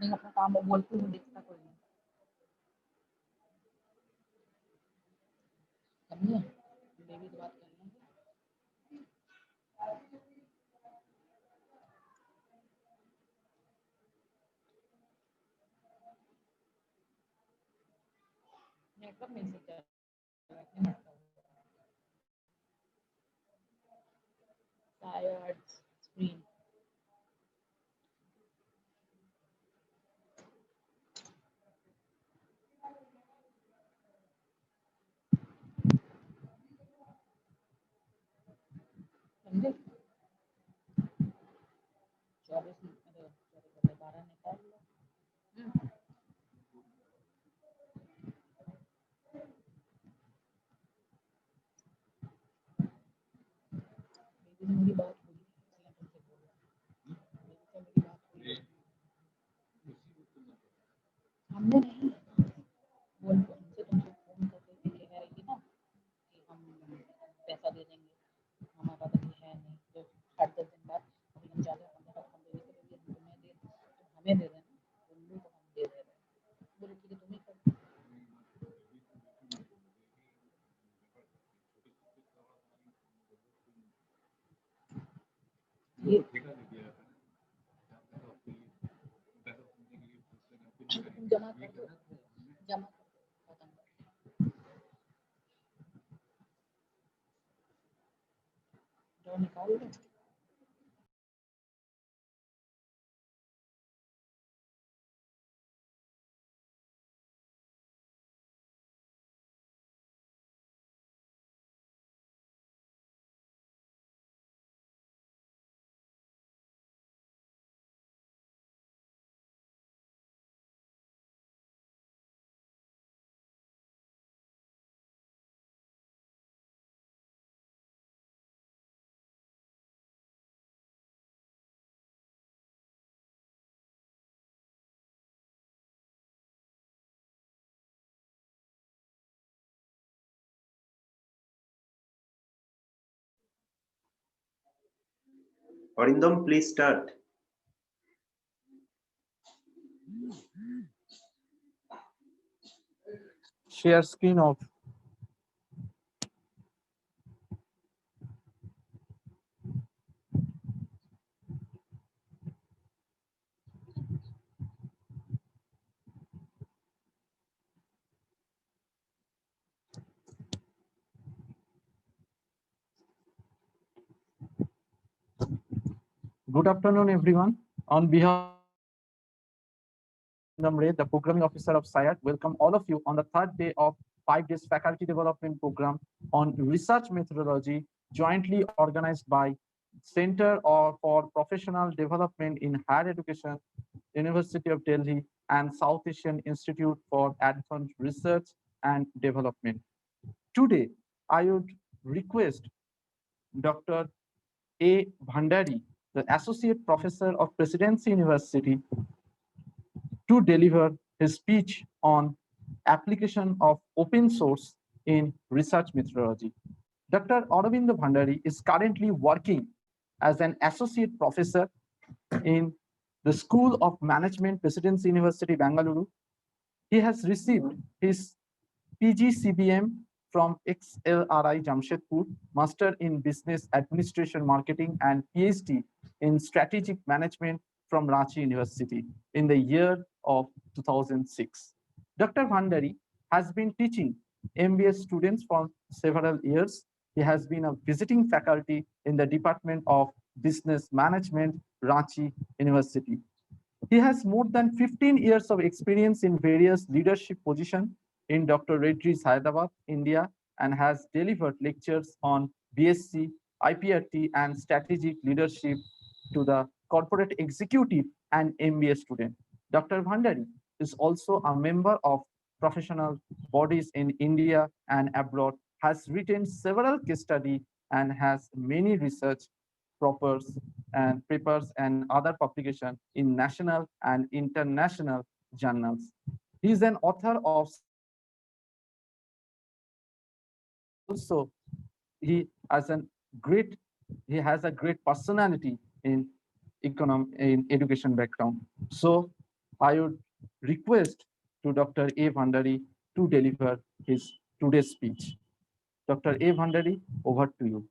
नहीं अपना काम बोलती हूँ, देखता कोई नहीं। समझे? बेबी से बात कर लेंगे। नेटवर्क नहीं चल रहा है। SAIARD screen. समझे? 12 निकाल लो। मेरी बात हुई, मेरी बात हुई। हमने नहीं बोल हमसे तुमसे फोन करके कह रही थी ना कि हम पैसा दे देंगे, हमारे पास अभी है नहीं, तो 8-10 दिन बाद अभी हम ज़्यादा हम दे देंगे, हम तुम्हें दे तुम हमें दे देना, उल्लू को हम दे दे रहे हैं। बोले ठीक है तुम ही करो। ये तुम जमा कर दो, जमा कर दो, खत्म कर जो निकाल दो। Arindam, please start. Share screen off. Good afternoon, everyone. On behalf of the Programming Officer of SAIARD, welcome all of you on the third day of 5 days faculty development program on research methodology, jointly organized by Center for Professional Development in Higher Education, University of Delhi, and South Asian Institute for Advanced Research and Development. Today, I would request Dr. A. Bhandari, the Associate Professor of Presidency University, to deliver his speech on application of open source in research methodology. Dr. Aurobindo Bhandari is currently working as an associate professor in the School of Management, Presidency University, Bangalore. He has received his PGCBM from XLRI Jamshedpur, Master in Business Administration Marketing, and PhD in Strategic Management from Ranchi University in the year of 2006. Dr. Bhandari has been teaching MBA students for several years. He has been a visiting faculty in the Department of Business Management, Ranchi University. He has more than 15 years of experience in various leadership positions in Dr. Reddy's Hyderabad, India, and has delivered lectures on BSc, IPRT, and strategic leadership to the corporate executive and MBA student. Dr. Bhandari is also a member of professional bodies in India and abroad, has written several case studies, and has many research papers and other publications in national and international journals. He is an author of also he has a great personality in education background. So I would request to Dr. A. Bhandari to deliver his today's speech. Dr. A. Bhandari, over to you.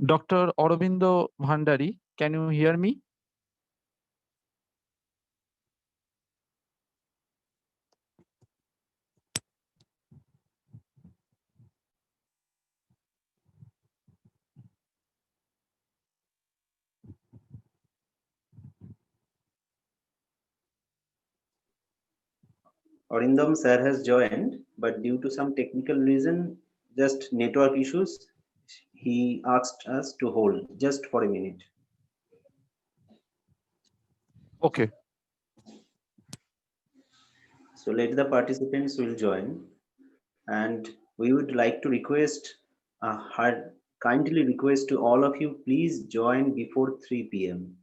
Dr. Aurobindo Bhandari, can you hear me? Arindam sir has joined, but due to some technical reason, just network issues, he asked us to hold just for a minute. Okay. So let the participants will join, and we would like to request, kindly request to all of you, please join before 3 p.m.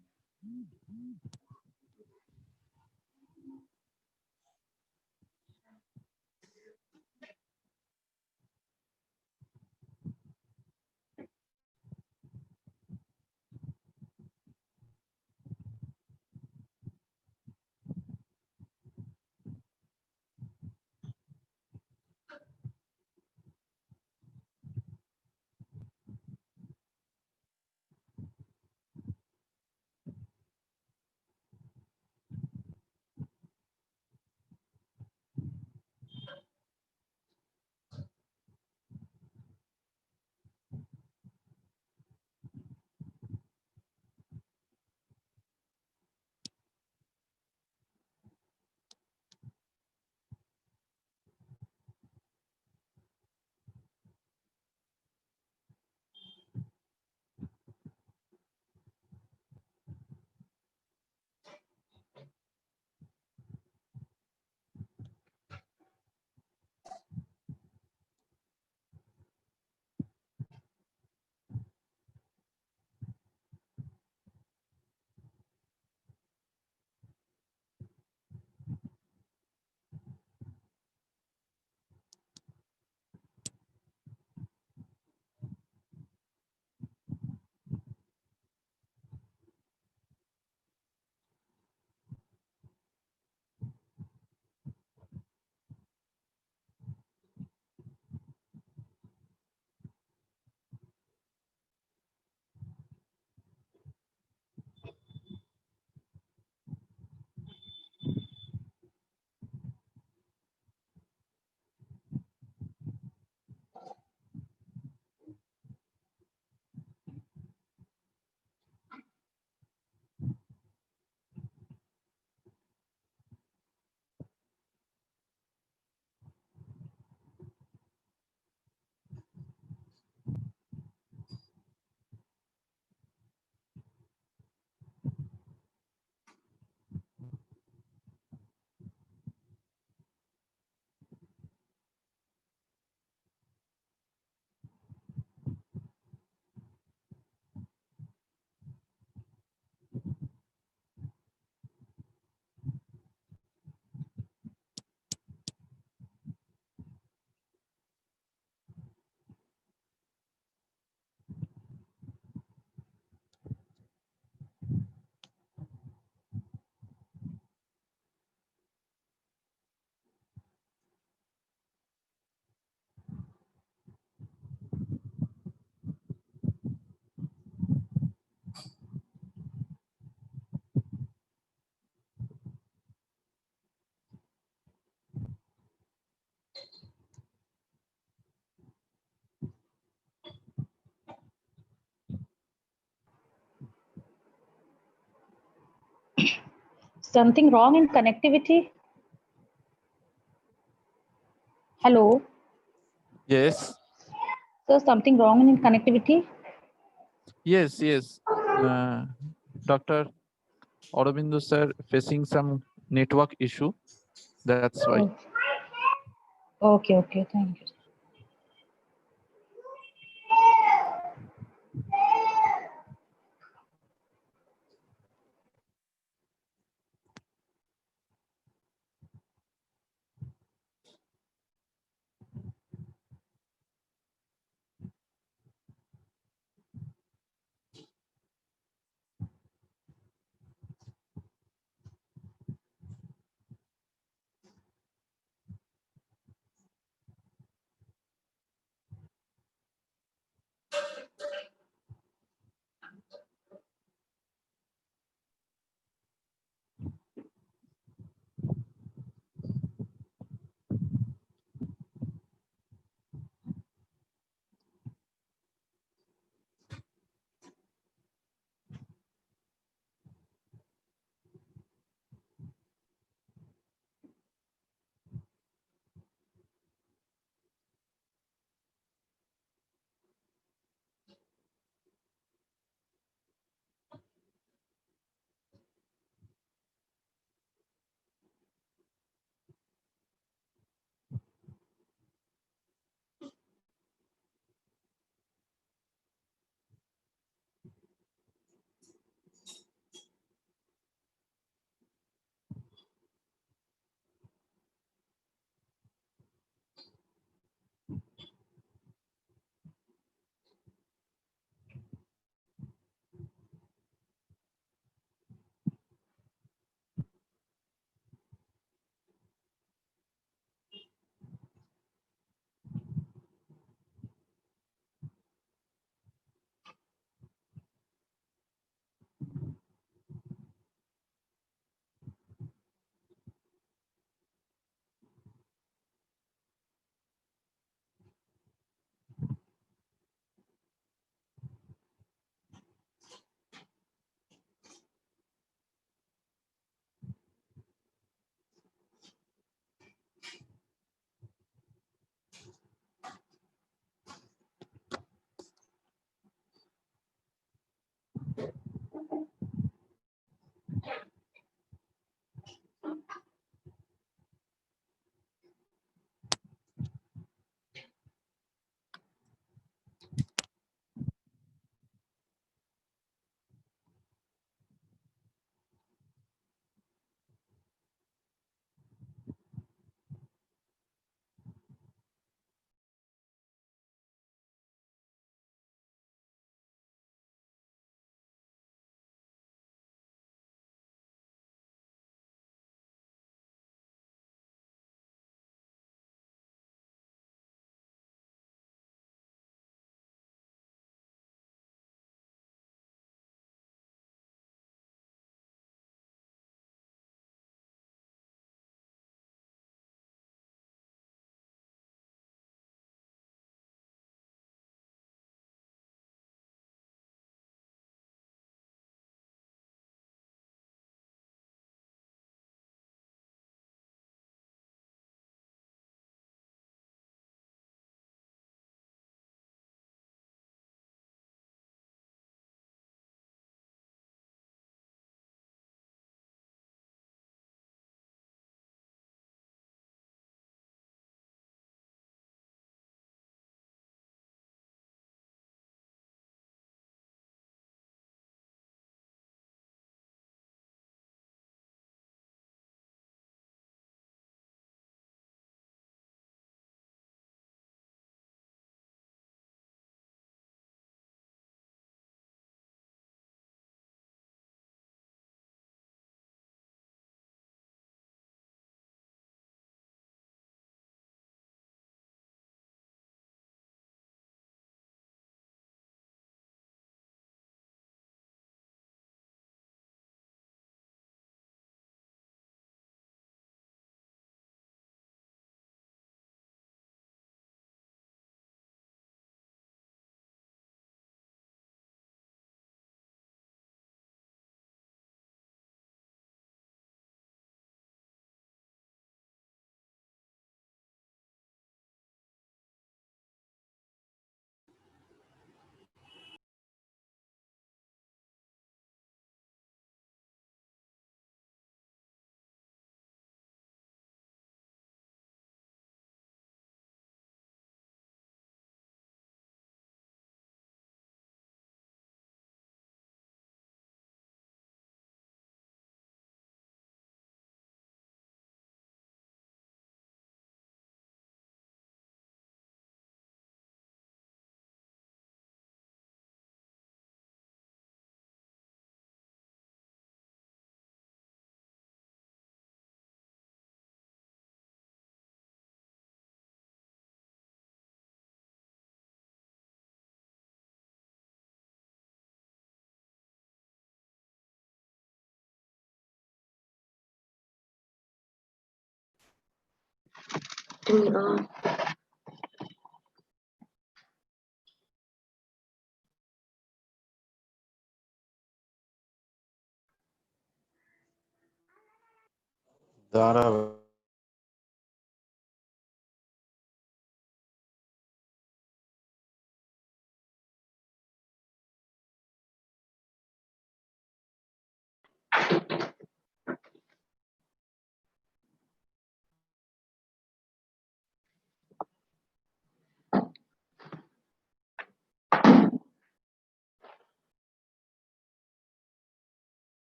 Something wrong in connectivity? Hello? Yes. So something wrong in connectivity? Yes, yes. Dr. Aurobindo sir facing some network issue. That's why. Oh, okay, okay. Thank you. letting me দাঁড়াও।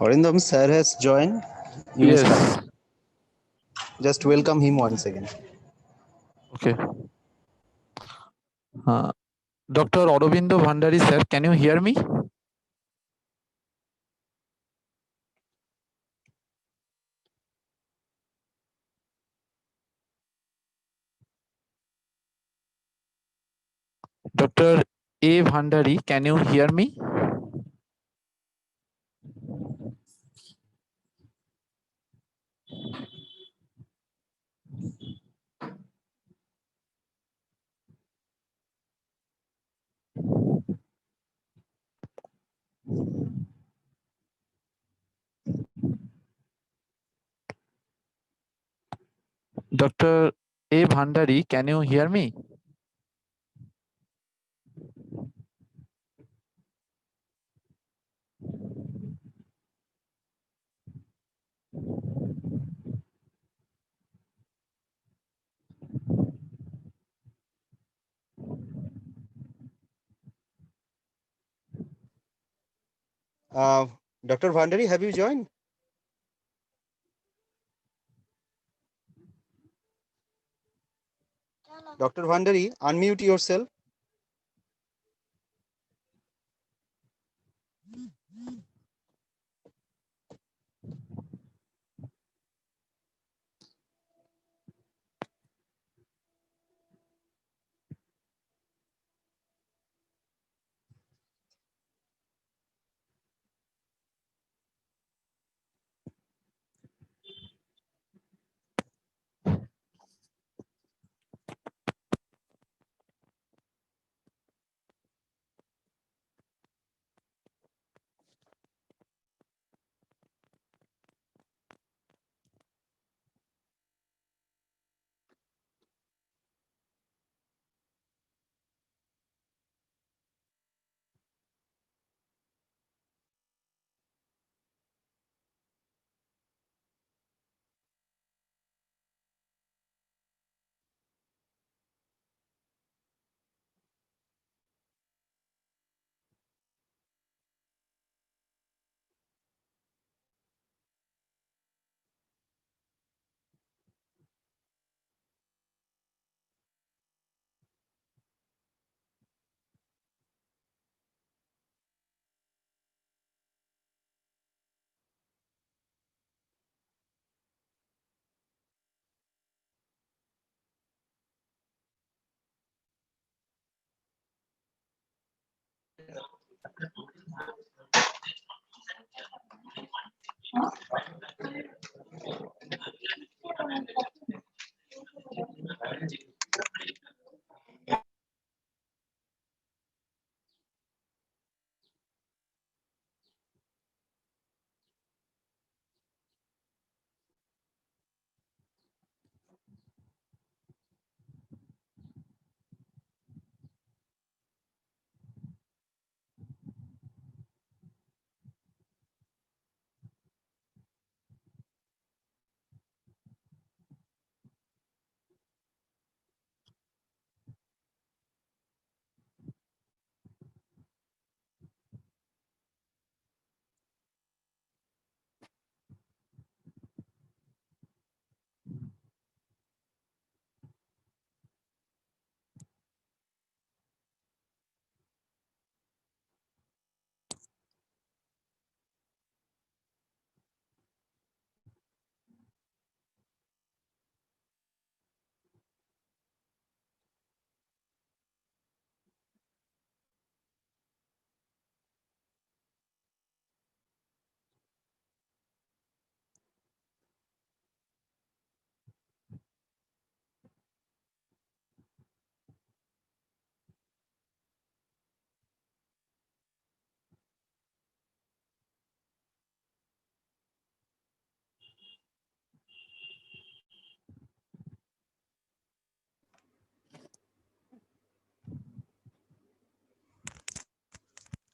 Arindam sir has joined. You may Yes. start. Just welcome him once again. Okay. Dr. Aurobindo Bhandari, sir, can you hear me? Dr. A. Bhandari, can you hear me? Dr. A. Bhandari, can you hear me? Dr. Bhandari, have you joined? Dr. Bhandari, unmute yourself.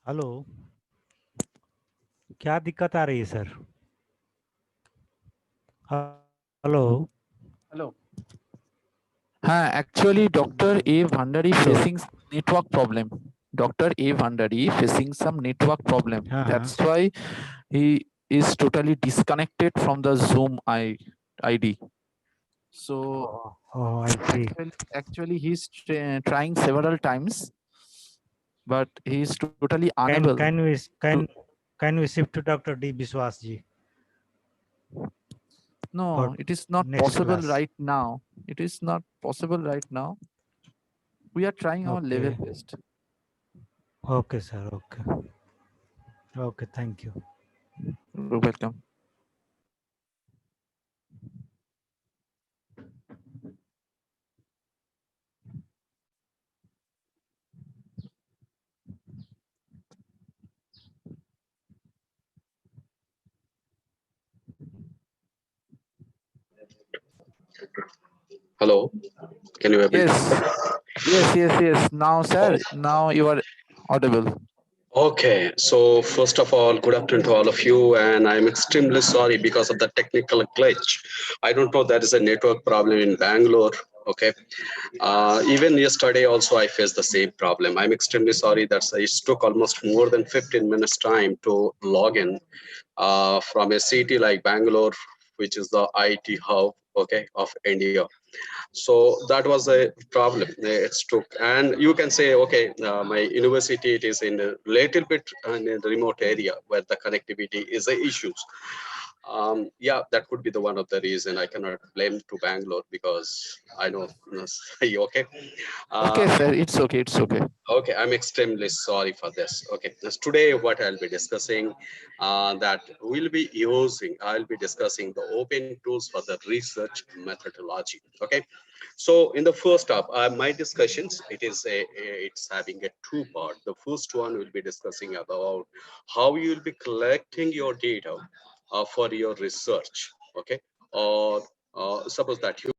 Hello, क्या दिक्कत आ रही है sir? Hello, Hello. Actually, Dr. A. Bhandari Hello. facing network problem. Dr. A. Bhandari facing some network problem. हाँ, That's why he is totally disconnected from the Zoom ID. So Oh, I see. actually he's trying several times, but he is totally unable. Can we shift to Dr. D. Biswas ji? No, For it is not next possible class. right now. It is not possible right now. We are trying our level Okay. best. Okay, sir. Okay. Okay, thank you. You're welcome. Hello, can you able Yes. Now, sir, now you are audible. Okay, so first of all, good afternoon to all of you, and I'm extremely sorry because of the technical glitch. I don't know, there is a network problem in Bangalore. Okay, even yesterday also I faced the same problem. I'm extremely sorry that it took almost more than 15 minutes time to log in from a city like Bangalore, which is the IT hub, okay, of India. So that was a problem. It's took, and you can say, okay, my university, it is in a little bit in a remote area where the connectivity is a issues. Yeah, that could be the one of the reason. I cannot blame to Bangalore because I know. Okay. Okay, Uh, sir, it's okay. It's okay. Okay, I'm extremely sorry for this. Okay, today what I'll be discussing, that I'll be discussing the open tools for the research methodology. Okay, so in the first half, my discussions, it's having a two-part. The first one will be discussing about how you will be collecting your data for your research. Okay, or suppose that you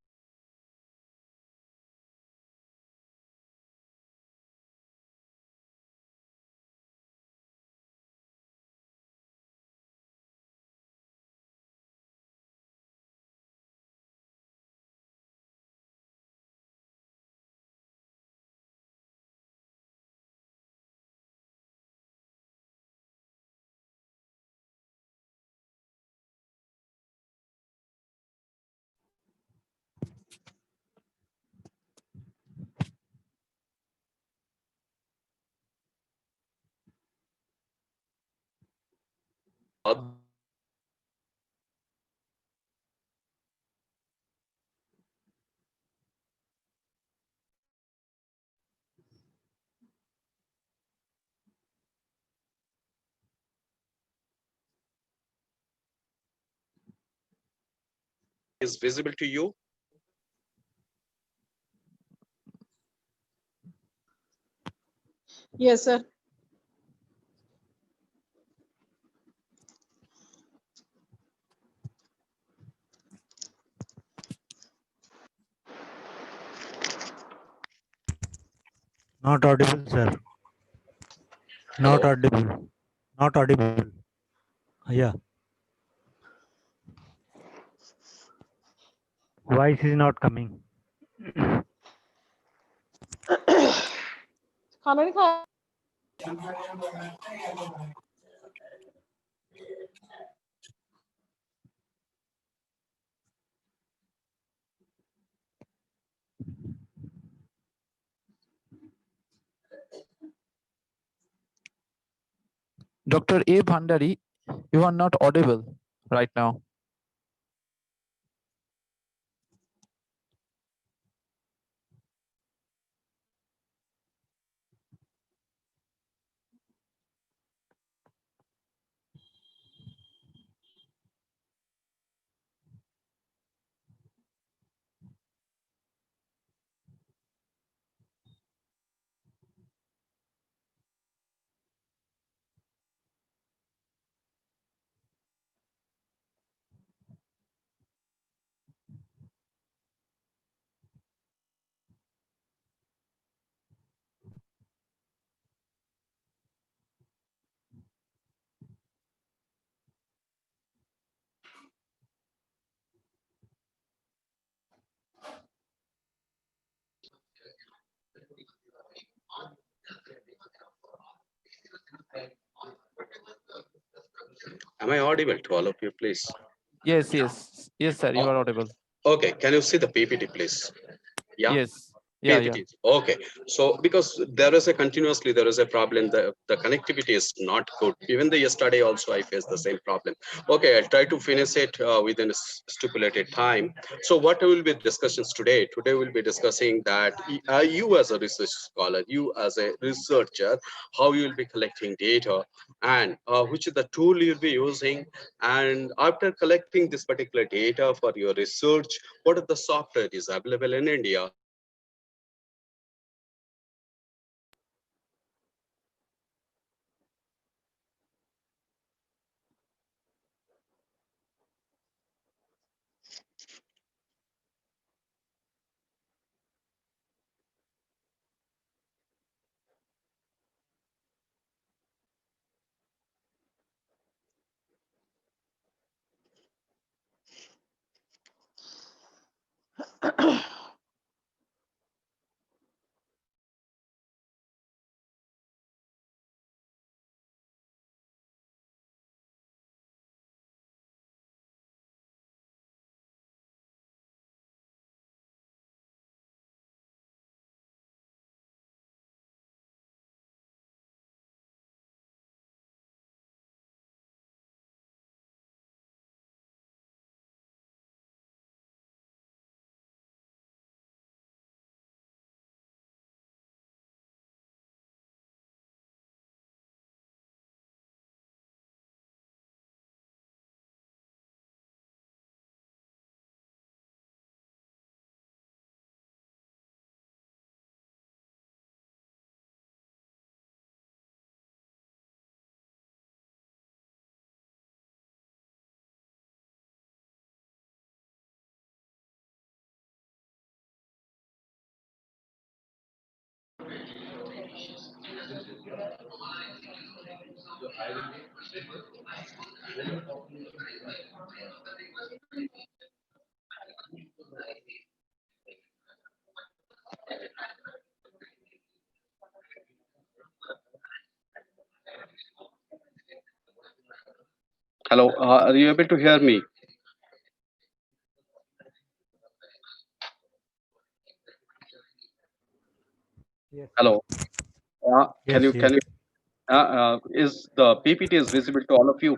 is visible to you. Yes, sir. Not audible, sir. Not Hello? audible. Not audible. Yeah. Voice is not coming. खाना नहीं खाया Dr. A. Bhandari, you are not audible right now. Am I audible to all of you, please? Yes, yes, yes, sir. You are audible. Okay, can you see the PPT, please? Yeah. Yes. Yeah, yeah. PPT. Okay. So because there is a continuously there is a problem, the connectivity is not good. Even the yesterday also I faced the same problem. Okay, I'll try to finish it within a stipulated time. So what will be discussions today? Today we'll be discussing that you as a research scholar, you as a researcher, how you will be collecting data and which is the tool you'll be using. And after collecting this particular data for your research, what are the software is available in India? Hello, are you able to hear me? Yes. Hello. Can Yes. you Yes. is the PPT is visible to all of you?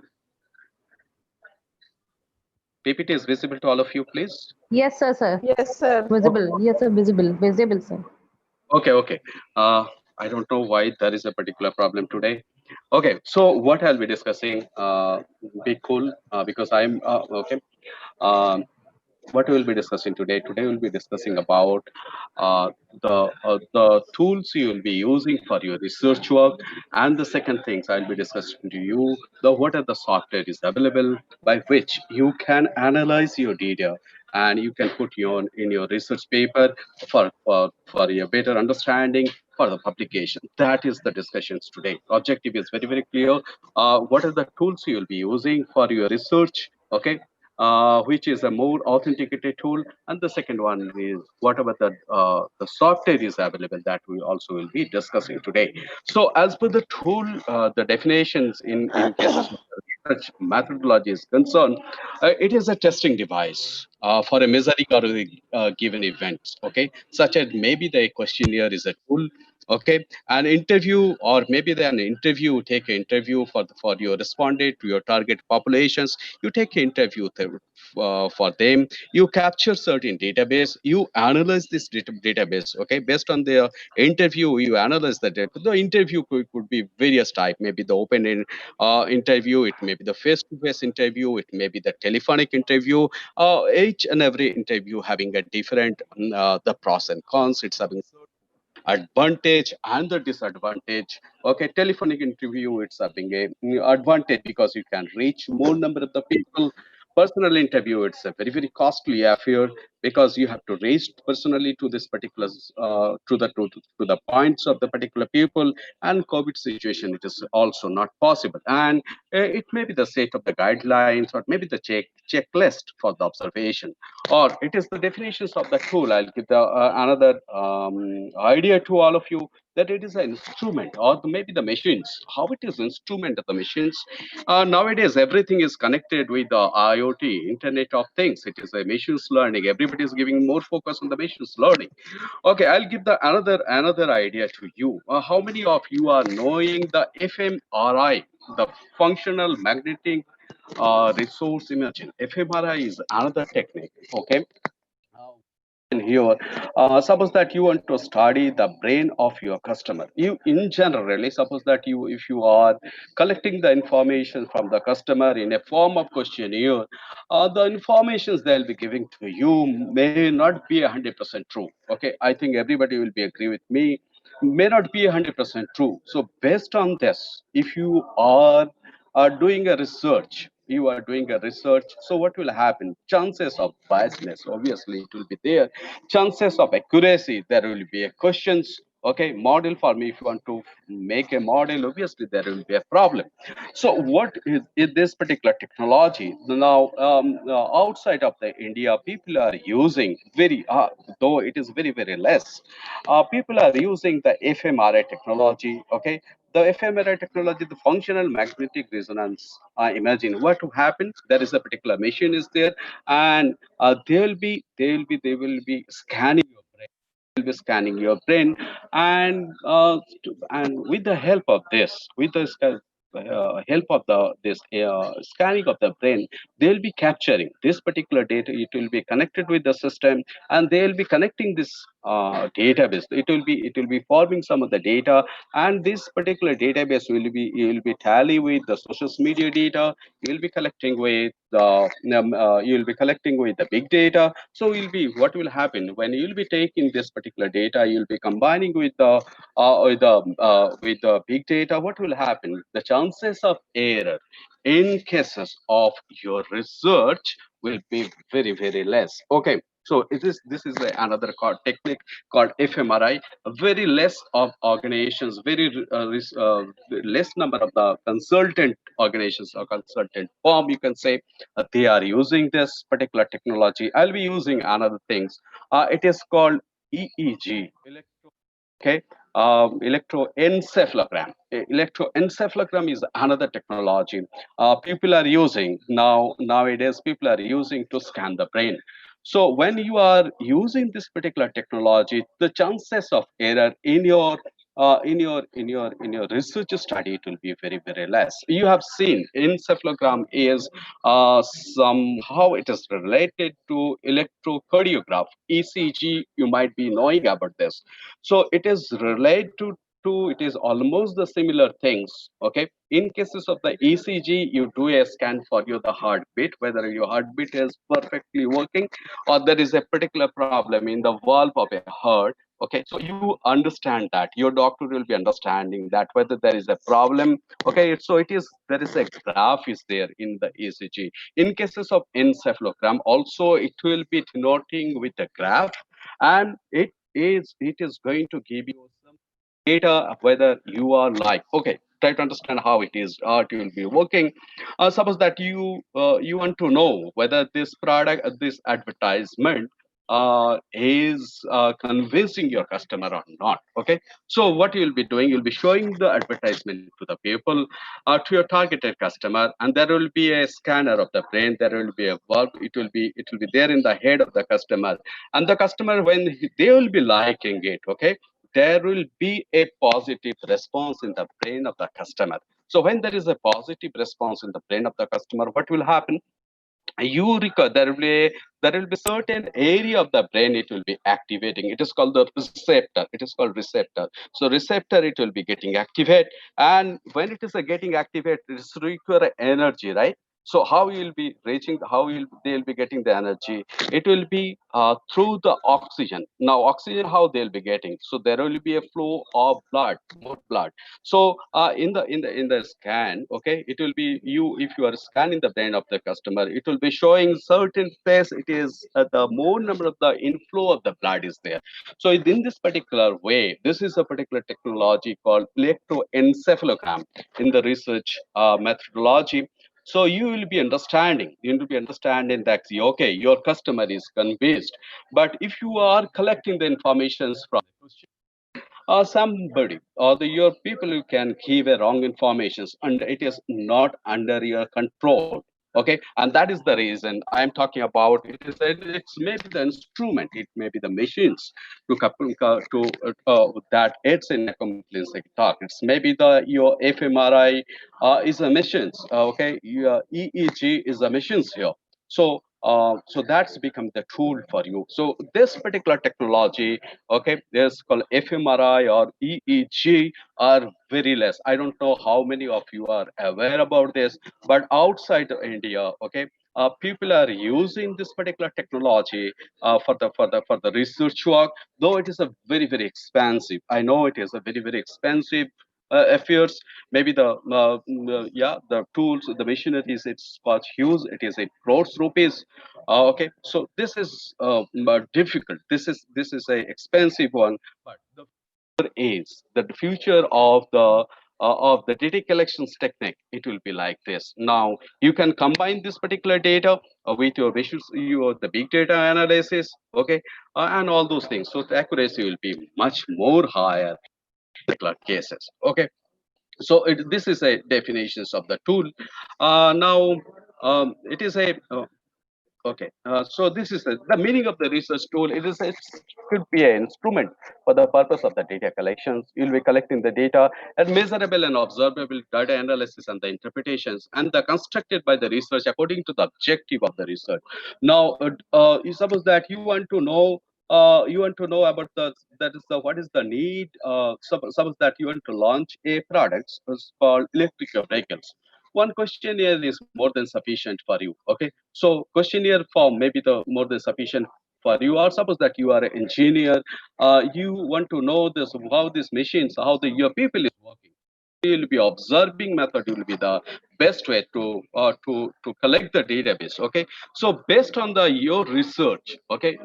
PPT is visible to all of you, please. Yes, sir. Yes, sir. Visible. Yes, sir. Visible, sir. Okay. I don't know why there is a particular problem today. Okay, so what I'll be discussing, be cool, because I'm okay. Um, what we'll be discussing today. Today we'll be discussing about uh, the tools you will be using for your research work, and the second things I'll be discussing to you the what are the software is available by which you can analyze your data and you can put your in your research paper for your better understanding for the publication. That is the discussions today. Objective is very clear. What are the tools you will be using for your research? Okay, which is a more authenticated tool, and the second one is whatever the software is available that we also will be discussing today. So as per the tool, the definitions in cases of research methodology is concerned, it is a testing device for a measuring or given event. Okay, such as maybe the questionnaire is a tool. Okay, an interview, or maybe an interview, take an interview for your respondent to your target populations. You take an interview for them. You capture certain database. You analyze this database. Okay, based on the interview, you analyze the data. The interview could be various type. Maybe the interview. It may be the face-to-face interview. It may be the telephonic interview. Each and every interview having a different the pros and cons. It's having advantage and the disadvantage. Okay, telephonic interview, it's having a advantage because you can reach more number of the people. Personal interview, it's a very costly affair. because you have to reach personally to this particular to the points of the particular people, and COVID situation, it is also not possible. And it may be the set of the guidelines, or maybe the checklist for the observation, or it is the definitions of the tool. I'll give the another idea to all of you, that it is an instrument, or maybe the machines, how it is instrument of the machines. Nowadays everything is connected with the IoT, internet of things. It is a machines learning. Everybody is giving more focus on the machines learning. Okay, I'll give the another idea to you. How many of you are knowing the fMRI, the functional magnetic resource imaging? fMRI is another technique. Okay, in here, suppose that you want to study the brain of your customer. You, in generally, suppose that you, if you are collecting the information from the customer in a form of questionnaire, the informations they'll be giving to you may not be 100% true. Okay, I think everybody will be agree with me, may not be 100% true. So based on this, if you are doing a research, you are doing a research, so what will happen? Chances of biasness, obviously it will be there. Chances of accuracy, there will be a questions. Okay, model, for me, if you want to make a model, obviously there will be a problem. So what is this particular technology now? Outside of the India, people are using very though it is very less, people are using the fMRI technology. Okay, the fMRI technology, the functional magnetic resonance. Imagine what will happen. There is a particular machine is there, and they will be scanning your brain. Will be scanning your brain, and and with the help of this, with the help of the this scanning of the brain, they'll be capturing this particular data. It will be connected with the system, and they'll be connecting this database. It will be forming some of the data, and this particular database will be tally with the social media data. You'll be collecting with you'll be collecting with the big data. So you'll be, what will happen when you'll be taking this particular data, you'll be combining with the big data. What will happen? The chances of error in cases of your research will be very less. Okay, so this is another technique called fMRI. Very less of organizations, less number of the consultant organizations or consultant firm, you can say, they are using this particular technology. I'll be using another things. It is called EEG. Okay, electroencephalogram. Electroencephalogram is another technology people are using nowadays. People are using to scan the brain. So when you are using this particular technology, the chances of error in your research study, it will be very less. You have seen encephalogram is somehow it is related to electrocardiograph, ECG. You might be knowing about this. So it is related to it is almost the similar things. Okay, in cases of the ECG, you do a scan for you the heartbeat, whether your heartbeat is perfectly working, or there is a particular problem in the valve of a heart. Okay, so you understand that, your doctor will be understanding that whether there is a problem. Okay, so it is, there is a graph is there in the ECG. In cases of encephalogram also, it will be denoting with a graph, and it is going to give you some data whether you are like. Okay, try to understand how it will be working. Suppose that you want to know whether this product, this advertisement is convincing your customer or not. Okay, so what you'll be doing, you'll be showing the advertisement to the people, to your targeted customer, and there will be a scanner of the brain. There will be a valve. It will be there in the head of the customer, and the customer, when they will be liking it. Okay, there will be a positive response in the brain of the customer. So when there is a positive response in the brain of the customer, what will happen? You recall, there will be certain area of the brain, it will be activating. It is called the receptor. It is called receptor. So receptor, it will be getting activated, and when it is getting activated, it require energy, right? So how you will be reaching, they'll be getting the energy? It will be through the oxygen. Now, oxygen, how they'll be getting? So there will be a flow of blood, more blood. So in the scan, okay, it will be you if you are scanning the brain of the customer, it will be showing certain phase. It is the more number of the inflow of the blood is there. So in this particular way, this is a particular technology called electroencephalogram in the research methodology. So you will be understanding that okay, your customer is convinced. But if you are collecting the informations from somebody or your people who can give a wrong informations and it is not under your control, okay, and that is the reason I am talking about. It's maybe the instrument, it may be the machines to that it's in a completely talk. It's maybe the your fMRI is a machines, okay, your EEG is a machines here. So that's become the tool for you. So this particular technology, okay, there's called fMRI or EEG are very less. I don't know how many of you are aware about this, but outside of India, okay, people are using this particular technology for the research work, though it is a very expensive. I know it is a very expensive affairs. Maybe the tools, the machineries, it's cost huge. It is a crores rupees. Okay, so this is difficult. This is a expensive one. But the future is that the future of the data collections technique, it will be like this. Now you can combine this particular data with your visuals, your the big data analysis, okay, and all those things. So the accuracy will be much more higher in particular cases. Okay, so this is a definitions of the tool. Now it is a okay, so this is the meaning of the research tool. It could be an instrument for the purpose of the data collections. You'll be collecting the data and measurable and observable data analysis and the interpretations and the constructed by the research according to the objective of the research. Now, you suppose that you want to know about that is the what is the need. Suppose that you want to launch a product called electric vehicles. One questionnaire is more than sufficient for you. Okay, so questionnaire form may be the more than sufficient for you. Or suppose that you are an engineer, you want to know this how these machines, how the your people is working. You will be observing method will be the best way to collect the database. Okay, so based on your research, okay,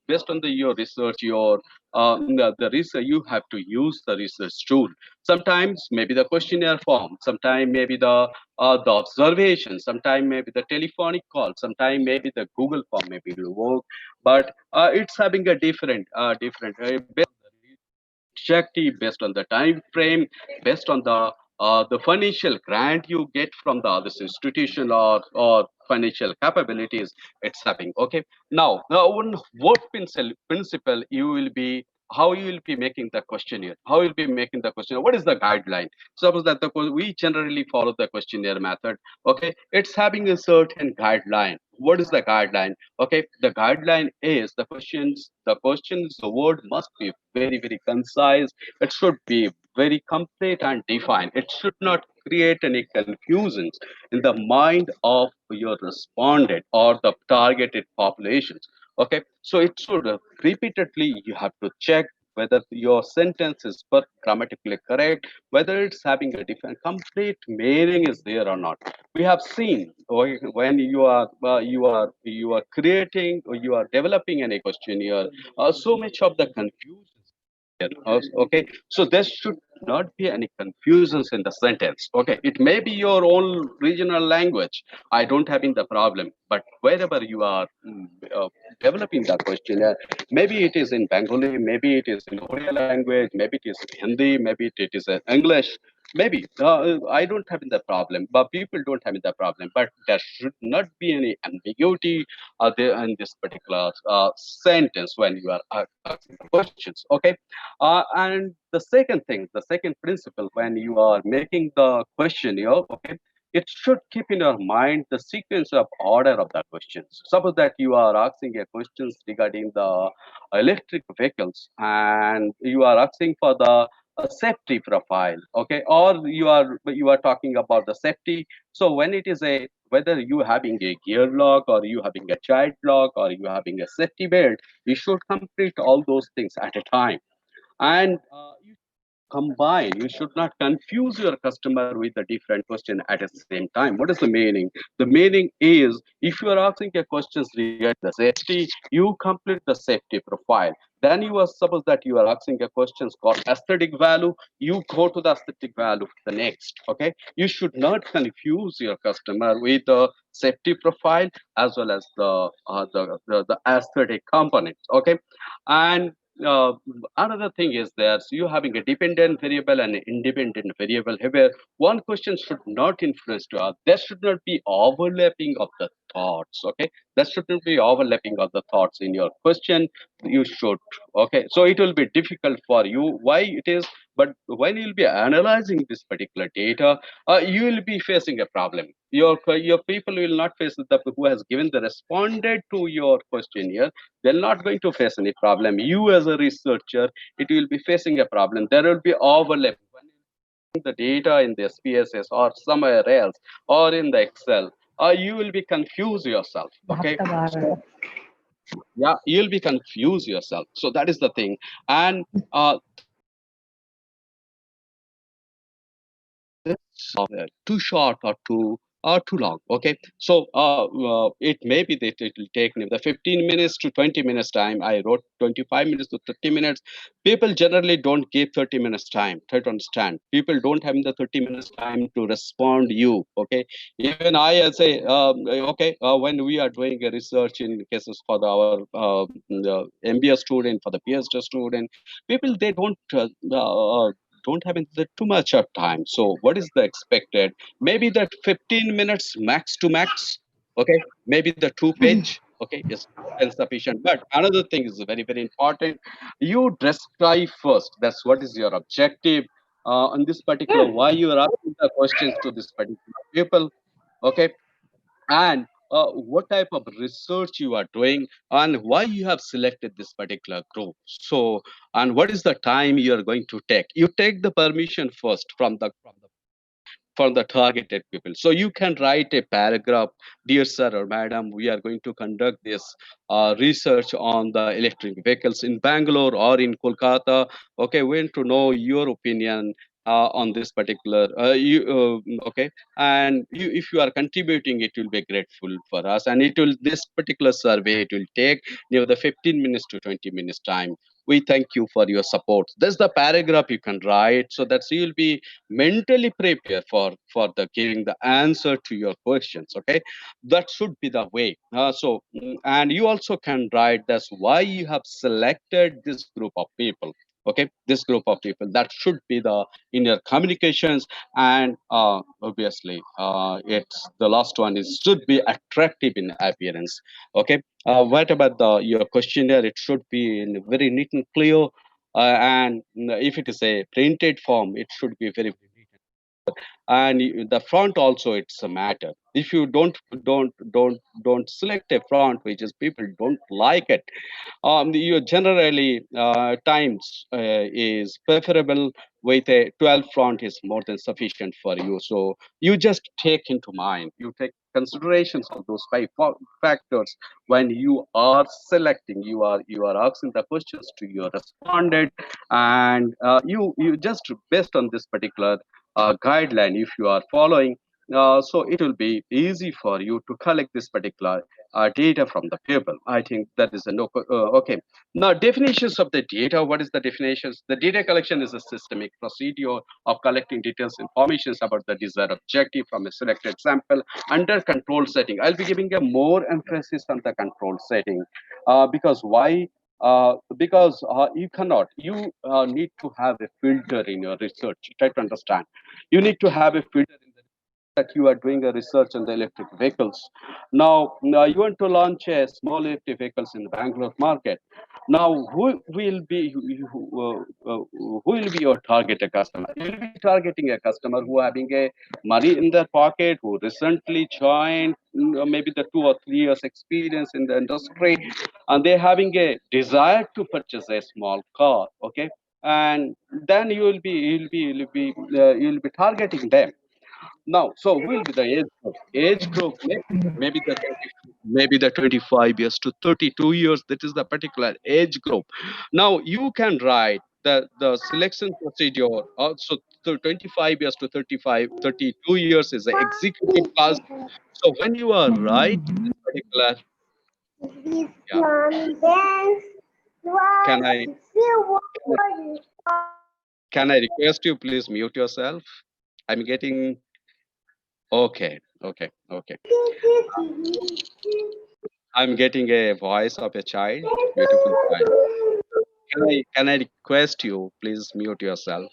based on your research, the research, you have to use the research tool. Sometimes maybe the questionnaire form, sometimes maybe the observation, sometimes maybe the telephonic call, sometimes maybe the Google form maybe will work. But it's having a different based on the objective, based on the time frame, based on the financial grant you get from the this institution or financial capabilities it's having. Okay, now one what principle you will be, how you will be making the questionnaire, how you'll be making the questionnaire, what is the guideline? Suppose that we generally follow the questionnaire method. Okay, it's having a certain guideline. What is the guideline? Okay, the guideline is the questions, the word must be very concise. It should be very complete and defined. It should not create any confusions in the mind of your respondent or the targeted populations. Okay, so it should repeatedly you have to check whether your sentence is grammatically correct, whether it's having a different complete meaning is there or not. We have seen when you are creating or you are developing any questionnaire, so much of the confusion here. Okay, so there should not be any confusions in the sentence. Okay, it may be your own regional language. I don't having the problem, but wherever you are developing that questionnaire, maybe it is in Bengali, maybe it is in Oriya language, maybe it is Hindi, maybe it is English. Maybe I don't have the problem, but people don't have the problem. But there should not be any ambiguity there in this particular sentence when you are asking questions. Okay, and the second thing, the second principle, when you are making the questionnaire, okay, it should keep in your mind the sequence of order of the questions. Suppose that you are asking a questions regarding the electric vehicles, and you are asking for the a safety profile, okay, or you are talking about the safety. So when it is a whether you having a gear lock or you having a child lock or you having a safety belt, you should complete all those things at a time. And you combine, you should not confuse your customer with a different question at the same time. What is the meaning? The meaning is, if you are asking a questions regarding the safety, you complete the safety profile. Then you are, suppose that you are asking a questions called aesthetic value, you go to the aesthetic value the next. Okay, you should not confuse your customer with the safety profile as well as the aesthetic components. Okay, and uh, another thing is that you having a dependent variable and independent variable here. One question should not influence to other. There should not be overlapping of the thoughts. Okay, there should not be overlapping of the thoughts in your question. You should. Okay, so it will be difficult for you. Why it is? But when you'll be analyzing this particular data, you will be facing a problem. Your people will not face the who has given the responded to your questionnaire. They're not going to face any problem. You as a researcher, it will be facing a problem. There will be overlap when the data in the SPSS or somewhere else or in the Excel, you will be confused yourself. Okay, so yeah, you'll be confused yourself. So that is the thing. And too short or too long. Okay, so it may be that it will take me the 15 minutes to 20 minutes time. I wrote 25 minutes to 30 minutes. People generally don't give 30 minutes time. Try to understand, people don't have the 30 minutes time to respond you. Okay, even I say okay, when we are doing a research in cases for our the MBA student, for the PhD student, people they don't have too much of time. So what is the expected? Maybe that 15 minutes max to max. Okay, maybe the 2 page. Okay, is insufficient. But another thing is very very important. You describe first. That's what is your objective on this particular. Why you are asking the questions to this particular people. Okay, and what type of research you are doing and why you have selected this particular group. So, and what is the time you are going to take. You take the permission first from the targeted people. So you can write a paragraph, dear sir or madam, we are going to conduct this research on the electric vehicles in Bangalore or in Kolkata. Okay, we want to know your opinion on this particular okay, and if you are contributing, it will be grateful for us, and it will, this particular survey, it will take near the 15 minutes to 20 minutes time. We thank you for your support. That's the paragraph you can write, so that you will be mentally prepared for the giving the answer to your questions. Okay, that should be the way. And you also can write that's why you have selected this group of people. Okay, this group of people, that should be the in your communications. And obviously it's the last one is should be attractive in appearance. Okay, what about the your questionnaire, it should be in very neat and clear. And if it is a printed form, it should be very, and the front also, it's a matter. If you don't select a front which is people don't like it, you generally times is preferable with a 12 font is more than sufficient for you. So you just take into mind, you take considerations of those factors when you are selecting, you are asking the questions to your respondent. And you just based on this particular guideline, if you are following, so it will be easy for you to collect this particular data from the people. I think that is a no. Okay. Now, definitions of the data. What is the definitions? The data collection is a systemic procedure of collecting details, informations about the desired objective from a selected sample under control setting. I'll be giving a more emphasis on the control setting because why? Because you need to have a filter in your research. Try to understand. You need to have a filter in the that you are doing a research on the electric vehicles. Now you want to launch a small electric vehicles in the Bangalore market. Now, who will be your targeted customer? You will be targeting a customer who having a money in their pocket, who recently joined, maybe the 2 or 3 years experience in the industry, and they having a desire to purchase a small car. Okay, and then you'll be targeting them. Now, so will be the age group. Age group, maybe the 20, maybe the 25 years to 32 years. That is the particular age group. Now you can write the selection procedure. Also, 25 years to 32 years is the executive class. So when you are writing this particular, yeah, can I can I request you please mute yourself? I'm getting okay. I'm getting a voice of a child, beautiful child. Can I request you please mute yourself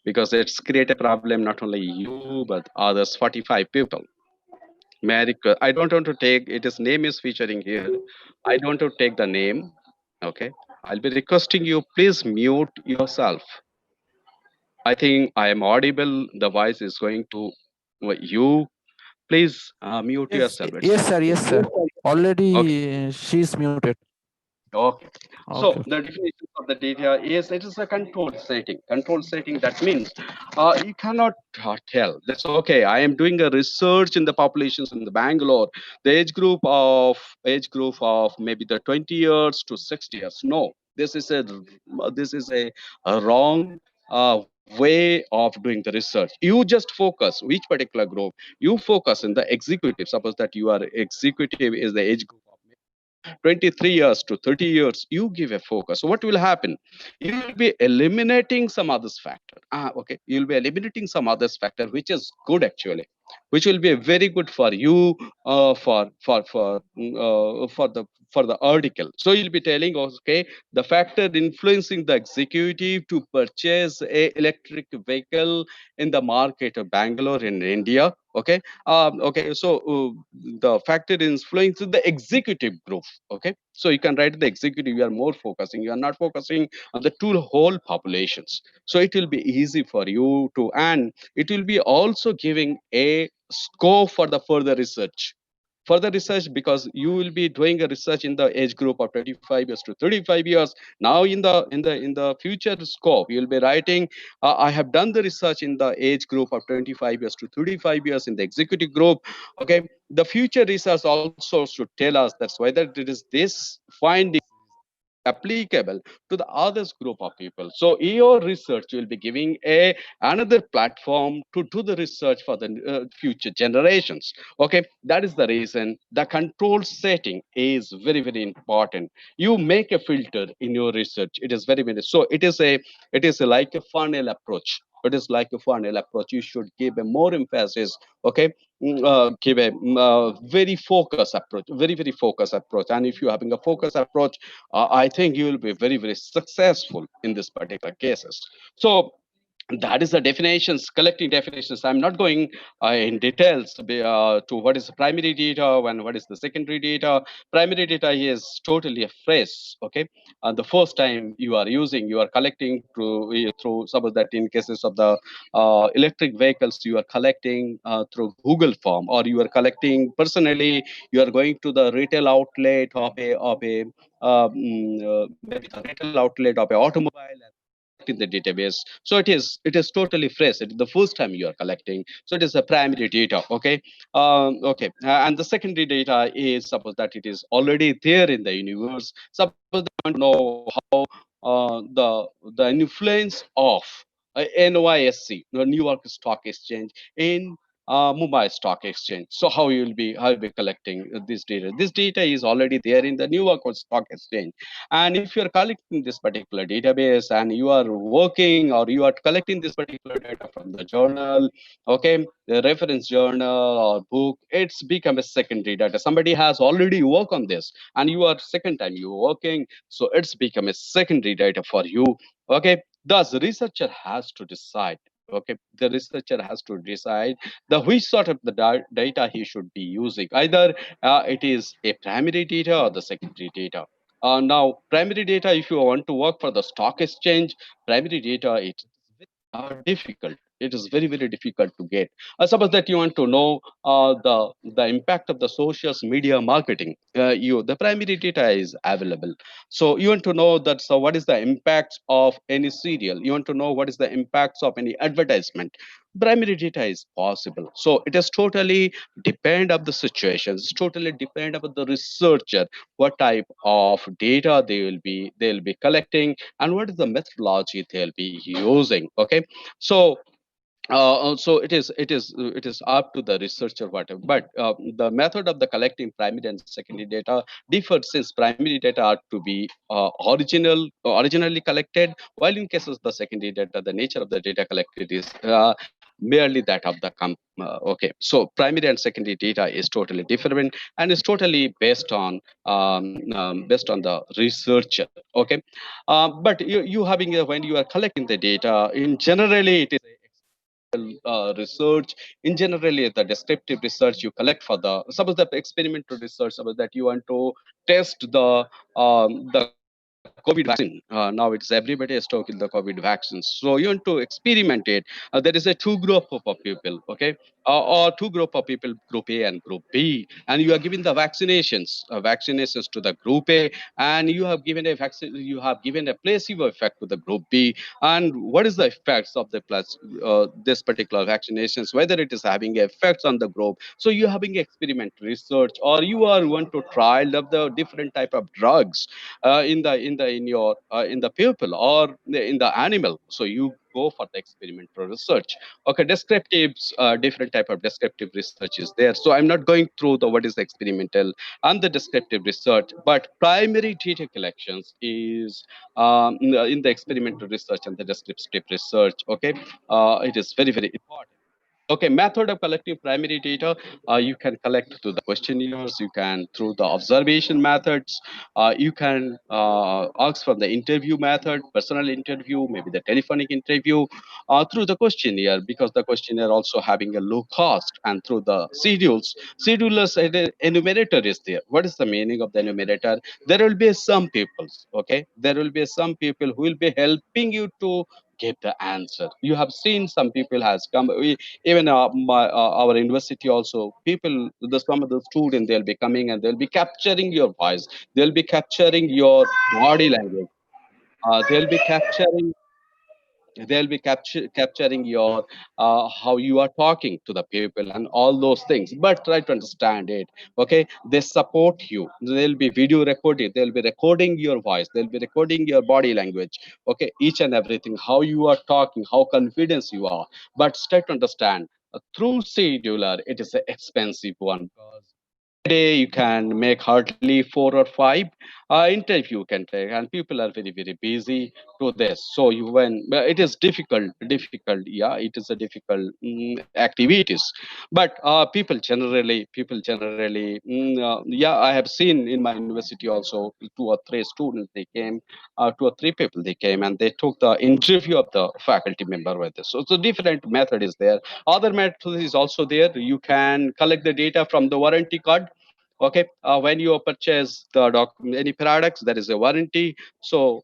because it's create a problem not only you but others 45 people. May I request? I don't want to take it. His name is featuring here. I don't want to take the name. Okay, I'll be requesting you please mute yourself. I think I am audible. The voice is going to you. Please mute Yes, yourself. yes, sir. Yes, sir. Okay. Already she's muted. Okay. So Okay. the definition of the data is it is a control setting. Control setting that means you cannot tell. That's okay. I am doing a research in the populations in the Bangalore. The age group of maybe the 20 years to 60 years. No, this is a wrong way of doing the research. You just focus which particular group you focus in the executive. Suppose that you are executive is the age group of 23 years to 30 years, you give a focus. So what will happen? You will be eliminating some others factor. Okay, you'll be eliminating some others factor, which is good actually, which will be very good for you for the article. So you'll be telling, okay, the factor influencing the executive to purchase a electric vehicle in the market of Bangalore in India. Okay, so the factor influences the executive group. Okay, so you can write the executive. You are more focusing. You are not focusing on the two whole populations. So it will be easy for you to, and it will be also giving a scope for the further research because you will be doing a research in the age group of 25 years to 35 years. Now in the future scope you will be writing, I have done the research in the age group of 25 years to 35 years in the executive group. Okay, the future research also should tell us that's whether it is this finding applicable to the others group of people. So your research will be giving a another platform to do the research for the future generations. Okay, that is the reason the control setting is very important. You make a filter in your research. It is very so it is like a funnel approach. It is like a funnel approach. You should give a more emphasis. Okay, give a very focused approach, very focused approach. And if you're having a focused approach, I think you will be very successful in this particular cases. So that is the definitions, collecting definitions. I'm not going in details to what is the primary data and what is the secondary data. Primary data is totally a phrase. Okay, and the first time you are using, you are collecting through suppose that in cases of the electric vehicles, you are collecting through Google form, or you are collecting personally. You are going to the retail outlet of a maybe the retail outlet of a automobile and in the database. So it is totally fresh. It is the first time you are collecting. So it is a primary data. Okay, okay. And the secondary data is suppose that it is already there in the universe. Suppose they want to know how the influence of NYSE, the New York Stock Exchange, in Mumbai Stock Exchange. So how you'll be collecting this data? This data is already there in the New York Stock Exchange. And if you are collecting this particular database and you are working or you are collecting this particular data from the journal, okay, the reference journal or book, it's become a secondary data. Somebody has already worked on this and you are second time you working, so it's become a secondary data for you. Okay, thus the researcher has to decide. Okay, the researcher has to decide the which sort of the data he should be using. Either it is a primary data or the secondary data. Now, primary data, if you want to work for the stock exchange, primary data, it's difficult. It is very, very difficult to get. Suppose that you want to know the impact of the social media marketing. The primary data is available. So you want to know that. So what is the impacts of any serial? You want to know what is the impacts of any advertisement. Primary data is possible. So it is totally depend of the situations. It's totally depend upon the researcher what type of data they will be collecting and what is the methodology they'll be using. Okay, so so it is up to the researcher whatever, but the method of the collecting primary and secondary data differs, since primary data are to be originally collected, while in cases the secondary data, the nature of the data collected is merely that of the okay, so primary and secondary data is totally different and is totally based on the researcher. Okay, but you having when you are collecting the data, in generally it is research. In generally the descriptive research you collect for the, suppose the experimental research, suppose that you want to test the COVID vaccine. Now it's everybody is talking the COVID vaccines, so you want to experiment it. There is a two group of people, okay, or two group of people, group A and group B, and you are giving the vaccinations to the group A, and you have given a vaccine, you have given a placebo effect to the group B. And what is the effects of the this particular vaccinations, whether it is having effects on the group. So you having experiment research, or you are want to trial of the different type of drugs in the people or in the animal. So you go for the experimental research. Okay, descriptives, different type of descriptive research is there. So I'm not going through the what is the experimental and the descriptive research, but primary data collections is in the experimental research and the descriptive research. Okay, it is very, very important. Okay, method of collecting primary data. You can collect through the questionnaires, you can through the observation methods, you can ask from the interview method, personal interview, maybe the telephonic interview, through the questionnaire, because the questionnaire also having a low cost, and through the schedules. Schedulers enumerator is there. What is the meaning of the enumerator? There will be some people, okay? There will be some people who will be helping you to get the answer. You have seen some people has come. Even our university also, people, some of the students, they'll be coming and they'll be capturing your voice, they'll be capturing your body language, they'll be capturing your how you are talking to the people and all those things, but try to understand it. Okay, they support you, they'll be video recording, they'll be recording your voice, they'll be recording your body language. Okay, each and everything, how you are talking, how confident you are. But try to understand, through scheduler it is an expensive one, because a day you can make hardly 4 or 5 interview can take, and people are very, very busy to this. So you when but it is difficult, yeah, it is a difficult activities. But yeah, I have seen in my university also 2 or 3 students, they came, 2 or 3 people they came, and they took the interview of the faculty member with this. So it's a different method is there. Other method is also there. You can collect the data from the warranty card. Okay, when you purchase the any products, there is a warranty. So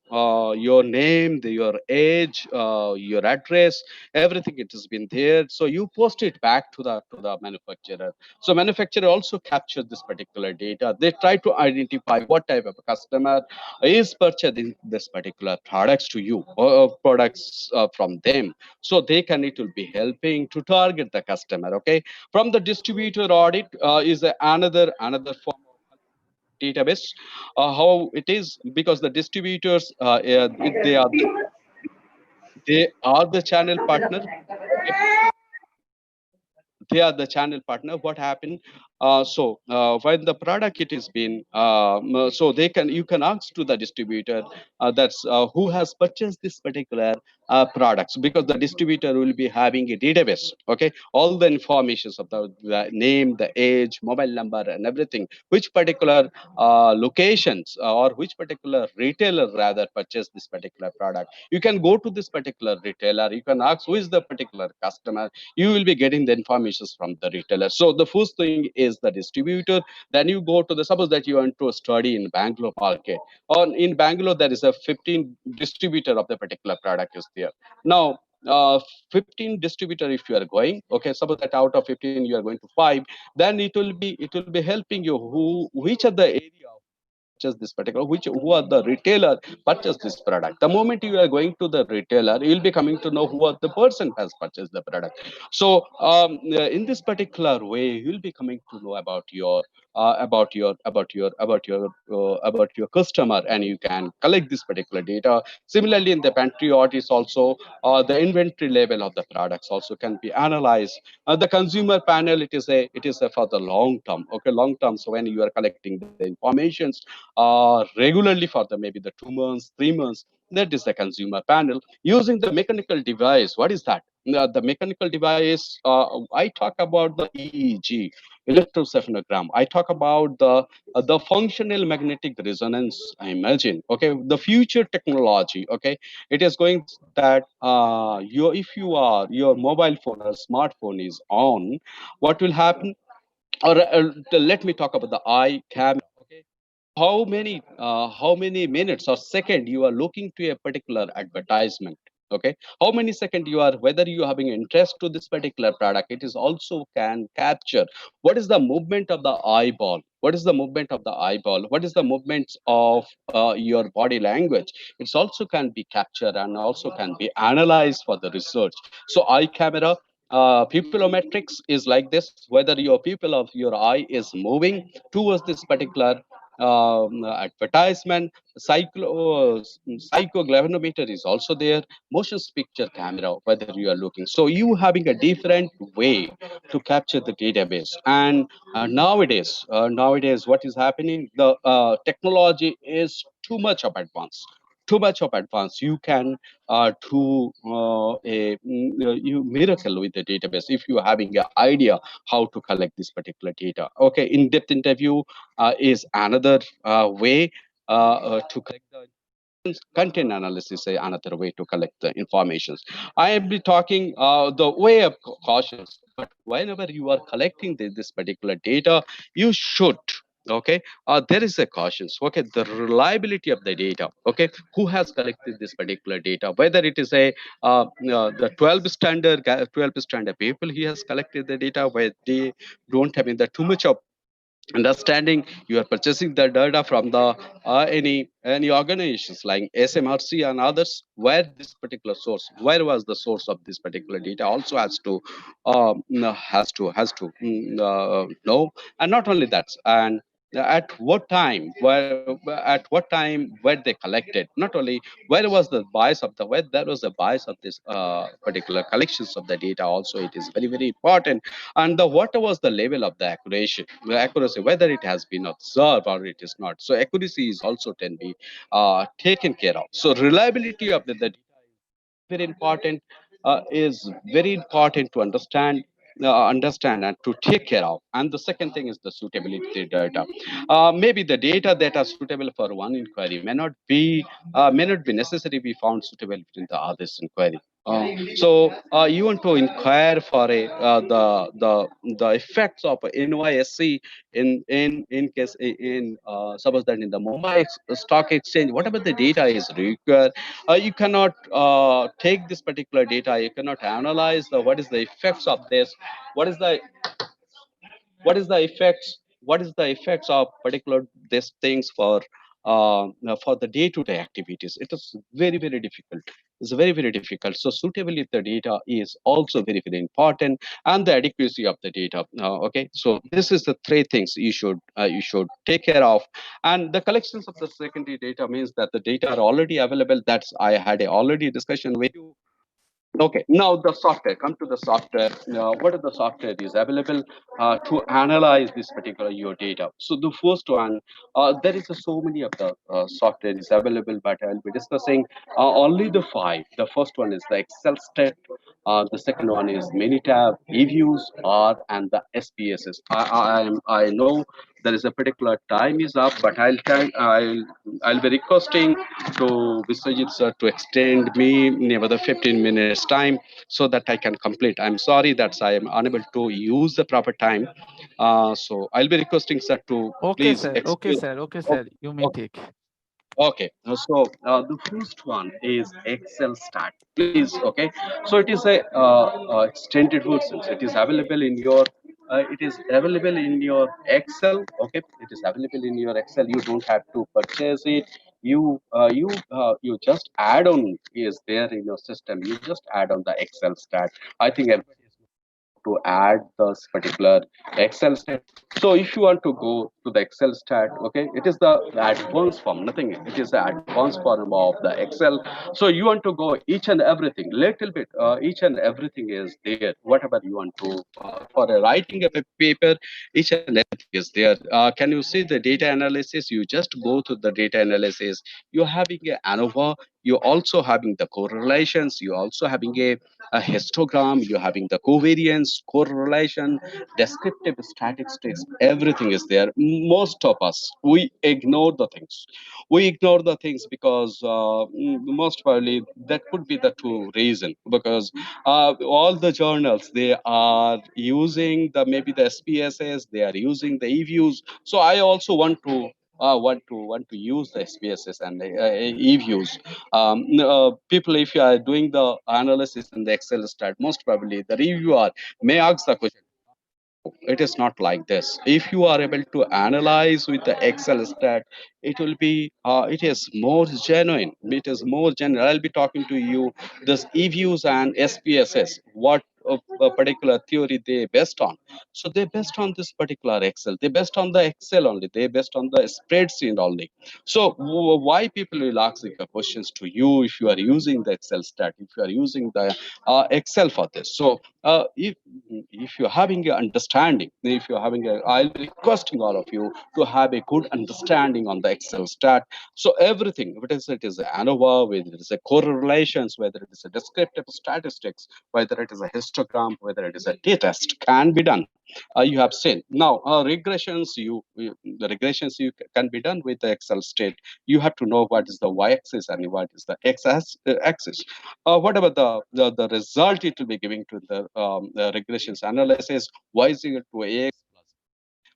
your name, your age, your address, everything, it has been there. So you post it back to the manufacturer. So manufacturer also captures this particular data. They try to identify what type of a customer is purchasing this particular products to you, or products from them. So they can, it will be helping to target the customer. Okay, from the distributor audit is another form of database. How it is, because the distributors, they are the channel partner. Okay, they are the channel partner. What happened, when the product it is been, so they can, you can ask to the distributor, that's who has purchased this particular products, because the distributor will be having a database. Okay, all the informations of the name, the age, mobile number, and everything, which particular locations, or which particular retailer rather purchased this particular product. You can go to this particular retailer, you can ask who is the particular customer, you will be getting the information from the retailer. So the first thing is the distributor. Then you go to the, suppose that you want to study in Bangalore market, or in Bangalore there is a 15 distributor of the particular product is there. Now 15 distributor if you are going, okay, suppose that out of 15 you are going to 5, then it will be helping you which are the area purchase this particular, which who are the retailer purchase this product. The moment you are going to the retailer, you will be coming to know who are the person has purchased the product. So in this particular way, you will be coming to know about your customer, and you can collect this particular data. Similarly, in the pantry audits also, the inventory level of the products also can be analyzed. The consumer panel, it is a for the long term, okay, long term. So when you are collecting the informations regularly for the maybe the 2 months, 3 months, that is the consumer panel. Using the mechanical device, what is that? The mechanical device, I talk about the EEG, electrocephalogram. I talk about the functional magnetic resonance imaging. Okay, the future technology. Okay, it is going that if your mobile phone or smartphone is on, what will happen? Or let me talk about the eye camera. Okay, how many minutes or second you are looking to a particular advertisement. Okay, how many second you are, whether you are having interest to this particular product, it is also can capture what is the movement of the eyeball, what is the movement of the eyeball, what is the movements of your body language. It's also can be captured and also can be analyzed for the research. So eye camera, pupilometrics is like this, whether your pupil of your eye is moving towards this particular advertisement. Psychogalvanometer is also there. Motion picture camera, whether you are looking. So you having a different way to capture the database. And nowadays, what is happening? The technology is too much of advance. Too much of advance. You can do you miracle with the database if you are having an idea how to collect this particular data. Okay, in-depth interview is another way to collect the content analysis is another way to collect the informations. I will be talking the way of cautions, but whenever you are collecting this particular data, you should, okay, there is a cautions. Okay, the reliability of the data. Okay, who has collected this particular data, whether it is a the 12 standard people, he has collected the data where they don't have the too much of understanding. You are purchasing the data from the any organizations like smrc and others, where this particular source, where was the source of this particular data also has to know. And not only that, and at what time, where they collected, not only where was the bias of the, where there was a bias of this particular collections of the data also, it is very very important. And what was the level of the accuracy, whether it has been observed or it is not. So accuracy is also can be taken care of. So reliability of the data very important, is very important to understand and to take care of. And the second thing is the suitability data. Maybe the data that are suitable for one inquiry may not be necessary be found suitable in the others inquiry. So you want to inquire for the effects of NYSE in case in suppose that in the Mumbai stock exchange, whatever the data is required, you cannot take this particular data, you cannot analyze what is the effects of this, what is the effects of particular these things for the day-to-day activities. It is very very difficult. It's very very difficult. So suitability of the data is also very very important, and the adequacy of the data. Okay, so this is the three things you should take care of. And the collections of the secondary data means that the data are already available. That's I had a already discussion with you. Okay, now the software. Come to the software. What are the software is available to analyze this particular your data? So the first one, there is so many of the software is available, but I'll be discussing only the five. The first one is the Excel stat. The second one is Minitab, eViews, R, and the SPSS. I know there is a particular time is up, but I'll be requesting to Viswajit sir to extend me near the 15 minutes time so that I can complete. I'm sorry that I am unable to use the proper time. So I'll be requesting sir to Okay, please sir. Okay, excuse. sir. Okay, sir. You may take. Okay, the first one is Excel Stat. Please, okay. So it is a extended version. So it is available in your. It is available in your Excel. Okay, it is available in your Excel. You don't have to purchase it. You just add on is there in your system. You just add on the Excel Stat. I think everybody is to add this particular Excel stat. So if you want to go to the Excel stat, okay, it is the advanced form, nothing. It is the advanced form of the Excel. So you want to go each and everything, little bit, each and everything is there. Whatever you want to for writing a paper, each and everything is there. Can you see the data analysis? You just go to the data analysis. You're having a ANOVA. You're also having the correlations. You're also having a histogram, you're having the covariance, correlation, descriptive statistics, everything is there. Most of us, we ignore the things. We ignore the things because most probably that could be the true reason because all the journals, they are using the maybe the SPSS, they are using the eViews. So I also want to use the SPSS and eViews. People, if you are doing the analysis in the Excel stat, most probably the reviewer may ask the question, it is not like this. If you are able to analyze with the Excel stat, it will be it is more genuine. It is more genuine. I'll be talking to you this EViews and SPSS, what a particular theory they based on. So they based on this particular Excel. They based on the Excel only. They based on the spreadsheet only. So why people will ask the questions to you if you are using the Excel stat, if you are using the Excel for this. So if you're having an understanding, if you're having a, I'll be requesting all of you to have a good understanding on the Excel stat. So everything, whether it is ANOVA, whether it is a correlations, whether it is a descriptive statistics, whether it is a histogram, whether it is a t-test, can be done. You have seen. Now, regressions, the regressions can be done with the Excel state. You have to know what is the y-axis and what is the x-axis. Whatever the result it will be giving to the regressions analysis, y is equal to ax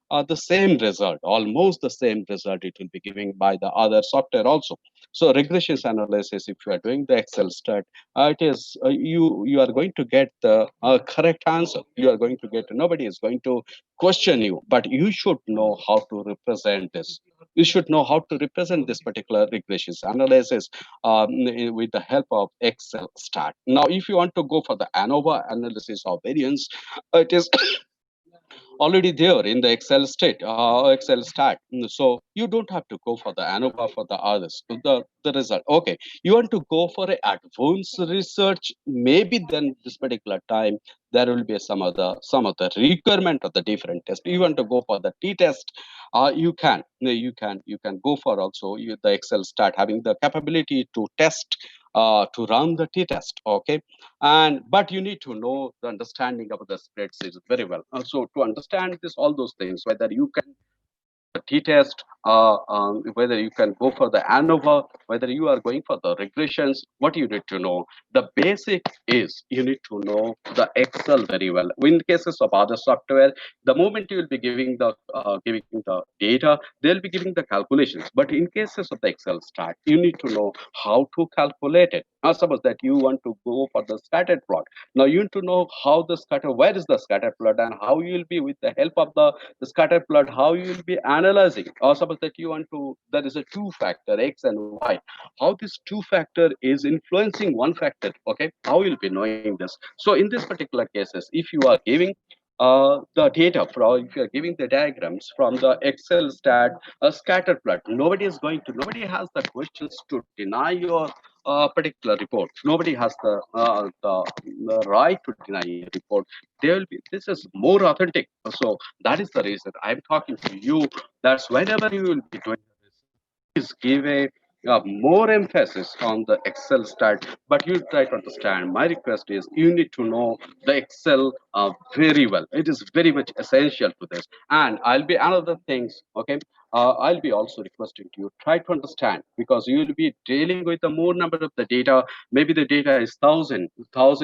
plus the same result, almost the same result it will be giving by the other software also. So regressions analysis, if you are doing the Excel stat, it is you are going to get the correct answer. You are going to get, nobody is going to question you, but you should know how to represent this. You should know how to represent this particular regressions analysis with the help of Excel stat. Now, if you want to go for the ANOVA analysis of variance, it is already there in the Excel state, Excel stat. So you don't have to go for the ANOVA for the others. The result. Okay, you want to go for a advanced research. Maybe then this particular time there will be some of the requirement of the different test. You want to go for the t-test. You can go for also the Excel stat having the capability to test. To run the t-test, okay, and but you need to know the understanding of the spreadsheet very well. So to understand this, all those things, whether you can the t-test, whether you can go for the ANOVA, whether you are going for the regressions, what you need to know. The basic is you need to know the Excel very well. In cases of other software, the moment you will be giving the data, they'll be giving the calculations. But in cases of the Excel stat, you need to know how to calculate it. Now, suppose that you want to go for the scattered plot. Now you need to know how the scatter, where is the scatter plot, and how you will be with the help of the scatter plot, how you will be analyzing. Or suppose that you want to, there is a two factor, X and Y. How this two factor is influencing one factor, okay? How you'll be knowing this. So in this particular cases, if you are giving the data from, if you are giving the diagrams from the Excel stat, a scatter plot, nobody has the questions to deny your particular report. Nobody has the right to deny a report. They will be, this is more authentic. So that is the reason I'm talking to you. That's whenever you will be doing this, please give a more emphasis on the Excel stat, but you try to understand. My request is you need to know the Excel very well. It is very much essential to this. And I'll be another things, okay? I'll be also requesting to you, try to understand, because you will be dealing with the more number of the data. Maybe the data is 1,000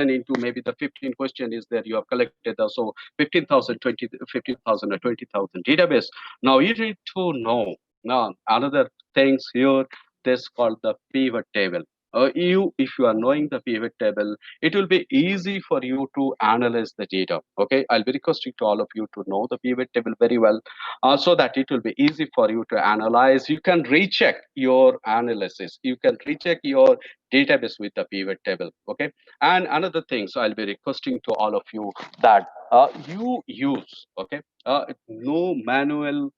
into maybe the 15 question is there you have collected. So 15,000, 15,000 or 20,000 database. Now you need to know now another things here. this called the pivot table. If you are knowing the pivot table, it will be easy for you to analyze the data. Okay, I'll be requesting to all of you to know the pivot table very well, so that it will be easy for you to analyze. You can recheck your analysis. You can recheck your database with the pivot table. Okay, and another thing, so I'll be requesting to all of you that you use, okay, no manual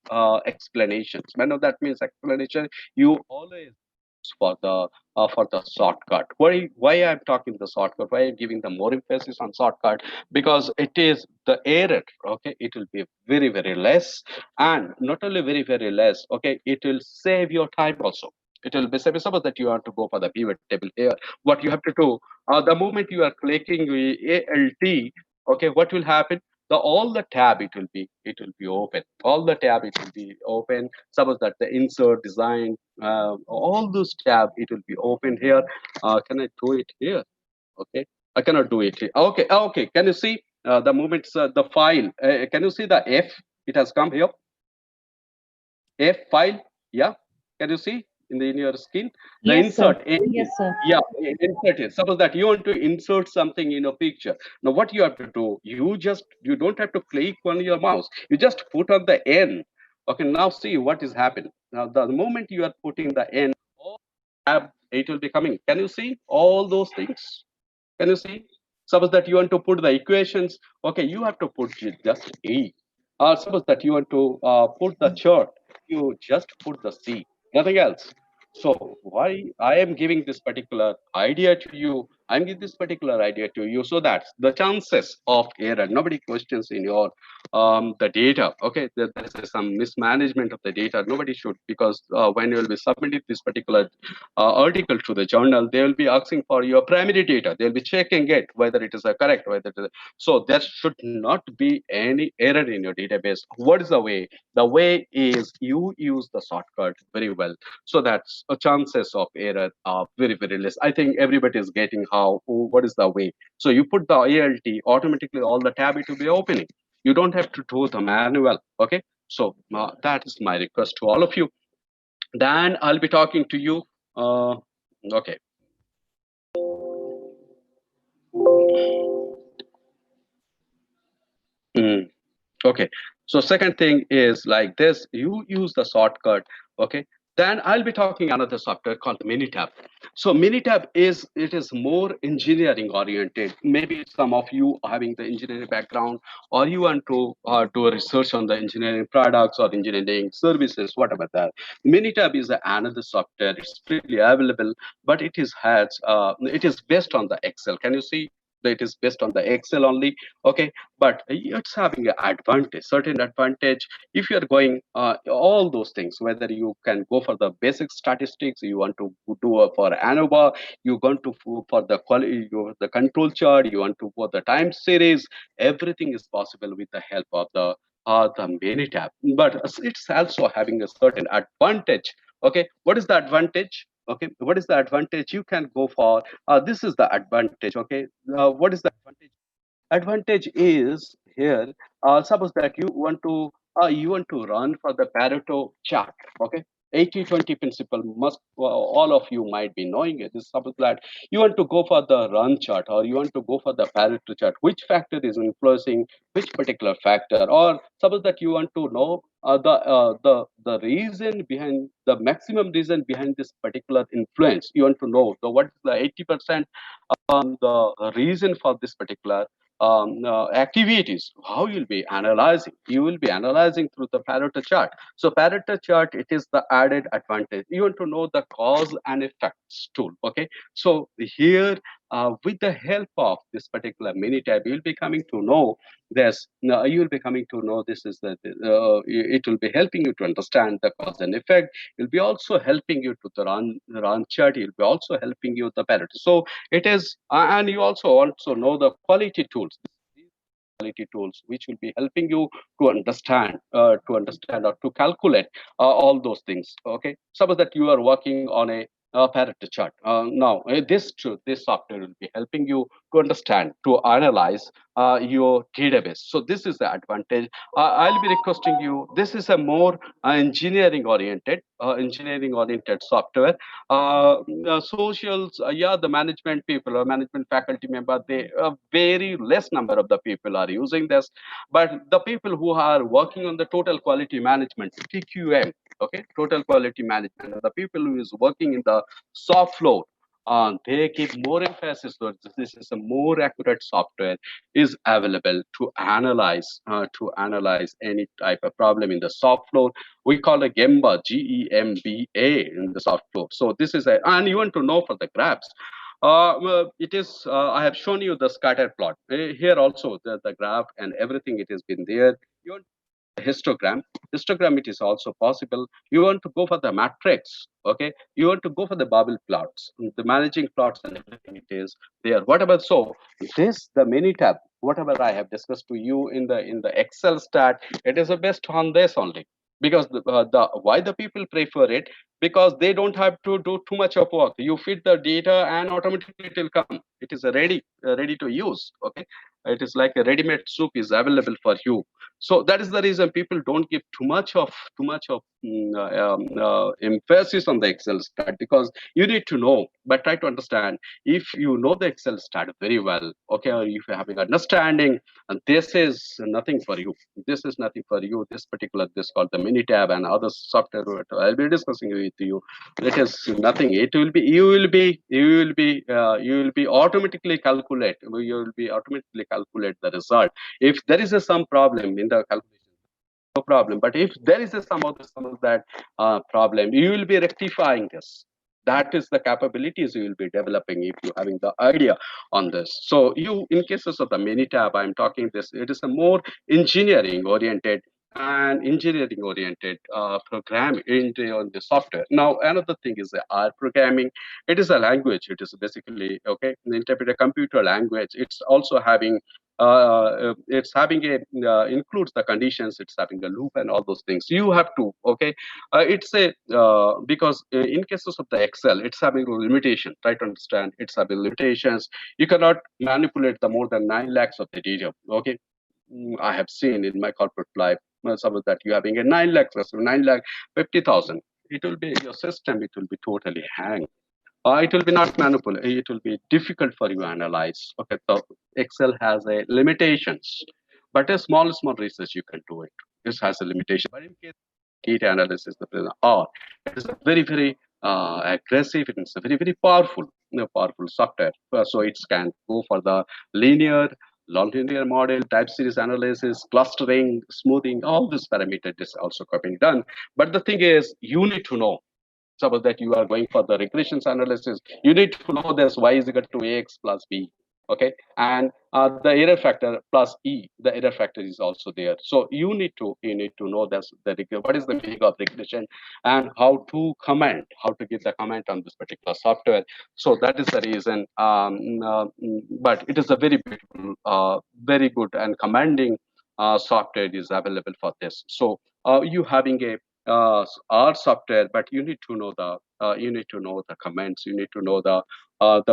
explanations. Manual, that means explanation. You always for the shortcut. Why I'm talking the shortcut? Why I'm giving the more emphasis on shortcut? Because it is the error. Okay, it will be very less, and not only very less. Okay, it will save your time also. It will be suppose that you want to go for the pivot table here. What you have to do, the moment you are clicking the ALT, okay, what will happen? The all the tab it will be open. All the tab it will be open. Suppose that the insert design, all those tab it will be open here. Can I do it here? Okay, I cannot do it here. Okay, okay. Can you see the moment the file? Can you see the F? It has come here. F file. Yeah. Can you see in your screen the Yes, sir. insert? Yes, sir. Yeah, insert it. Suppose that you want to insert something in a picture. Now, what you have to do? You don't have to click on your mouse. You just put on the N. Okay. Now see what is happening. Now the moment you are putting the N, all tab it will be coming. Can you see all those things? Can you see? Suppose that you want to put the equations. Okay, you have to put just E. Suppose that you want to put the chart, you just put the C, nothing else. So why I am giving this particular idea to you? I'm giving this particular idea to you so that the chances of error, nobody questions in your the data. Okay, there is some mismanagement of the data. Nobody should, because when you will be submitting this particular article to the journal, they will be asking for your primary data. They'll be checking it whether it is correct, whether it is, so there should not be any error in your database. What is the way? The way is you use the shortcut very well, so that's chances of error are very less. I think everybody is getting how what is the way. So you put the ALT, automatically all the tab it will be opening. You don't have to do the manual. Okay, so that is my request to all of you. Then I'll be talking to you. Okay. Mm, okay. So second thing is like this, you use the shortcut. Okay. Then I'll be talking another software called Minitab. So Minitab is more engineering oriented. Maybe some of you are having the engineering background, or you want to do a research on the engineering products or engineering services, whatever that. Minitab is another software. It's freely available, but it is based on the Excel. Can you see that it is based on the Excel only? Okay, but it's having an advantage, certain advantage. If you are going all those things, whether you can go for the basic statistics, you want to do for ANOVA, you want to for the quality, the control chart, you want to for the time series, everything is possible with the help of the Minitab. But it's also having a certain advantage. Okay, what is the advantage? Okay, what is the advantage? You can go for this is the advantage. Okay, what is the advantage? Advantage is here, suppose that you want to run for the Pareto chart. Okay, 80-20 principle must all of you might be knowing it. Is suppose that you want to go for the run chart, or you want to go for the Pareto chart, which factor is influencing which particular factor, or suppose that you want to know the reason behind the maximum reason behind this particular influence. You want to know the what is the 80% the reason for this particular activities. How you'll be analyzing? You will be analyzing through the Pareto chart. So Pareto chart, it is the added advantage. You want to know the cause and effects tool. Okay, so here with the help of this particular Minitab, you'll be coming to know this. You will be coming to know this is the it will be helping you to understand the cause and effect. It will be also helping you to the run chart. It will be also helping you the Pareto. So it is, and you also know the quality tools. These quality tools which will be helping you to understand or to calculate all those things. Okay, suppose that you are working on a parity chart. Now, this software will be helping you to understand, to analyze your database. So this is the advantage. I'll be requesting you. This is a more engineering oriented software. Socials, yeah, the management people or management faculty member, they very less number of the people are using this, but the people who are working on the total quality management, TQM, okay, total quality management, the people who is working in the soft floor, they give more emphasis to this is a more accurate software is available to analyze any type of problem in the soft floor. We call it GEMBA, GEMBA in the soft floor. So this is and you want to know for the graphs. Well, it is, I have shown you the scatter plot. Here also the graph and everything, it has been there. You want histogram, it is also possible. You want to go for the matrix, okay? You want to go for the bubble plots, the managing plots and everything, it is there. Whatever, so the mini tab, whatever I have discussed to you in the Excel stat, it is the best on this only. Because the why the people prefer it, because they don't have to do too much of work. You feed the data and automatically it will come. It is ready to use, okay? It is like a ready-made soup is available for you. So that is the reason people don't give too much of emphasis on the Excel stat, because you need to know. But try to understand, if you know the Excel stat very well, okay, or if you're having understanding, and this is nothing for you. This is nothing for you. This called the Minitab and other software I'll be discussing with you. It is nothing. It will be you will be automatically calculate. You will be automatically calculate the result. If there is some problem in the calculation, no problem. But if there is some of that problem, you will be rectifying this. That is the capabilities you will be developing if you're having the idea on this. So you, in cases of the Minitab, I'm talking this, it is a more engineering oriented program on the software. Now, another thing is the R programming. It is a language. It is basically, okay, interpret a computer language. It's having a includes the conditions, it's having a loop and all those things. You have to, okay, it's a because in cases of the Excel, it's having a limitation. Try to understand, it's having limitations. You cannot manipulate the more than 9 lakhs of the data, okay. I have seen in my corporate life some of that you having a 9 lakhs or 9 lakh 50,000. It will be your system, it will be totally hang. It will be not manipulated. It will be difficult for you to analyze. Okay, so Excel has a limitations, but a small research you can do it. This has a limitation. But in case data analysis, it is a very aggressive. It is a very powerful, powerful software. So it can go for the linear, nonlinear model, type series analysis, clustering, smoothing. All these parameters is also being done. But the thing is, you need to know. Suppose that you are going for the regressions analysis, you need to know this y is equal to ax plus b, okay, and the error factor plus e, the error factor is also there. So you need to know this, what is the meaning of regression and how to give the comment on this particular software. So that is the reason. But it is a very beautiful, very good and commanding software is available for this. So you having a R software, but you need to know the comments. You need to know the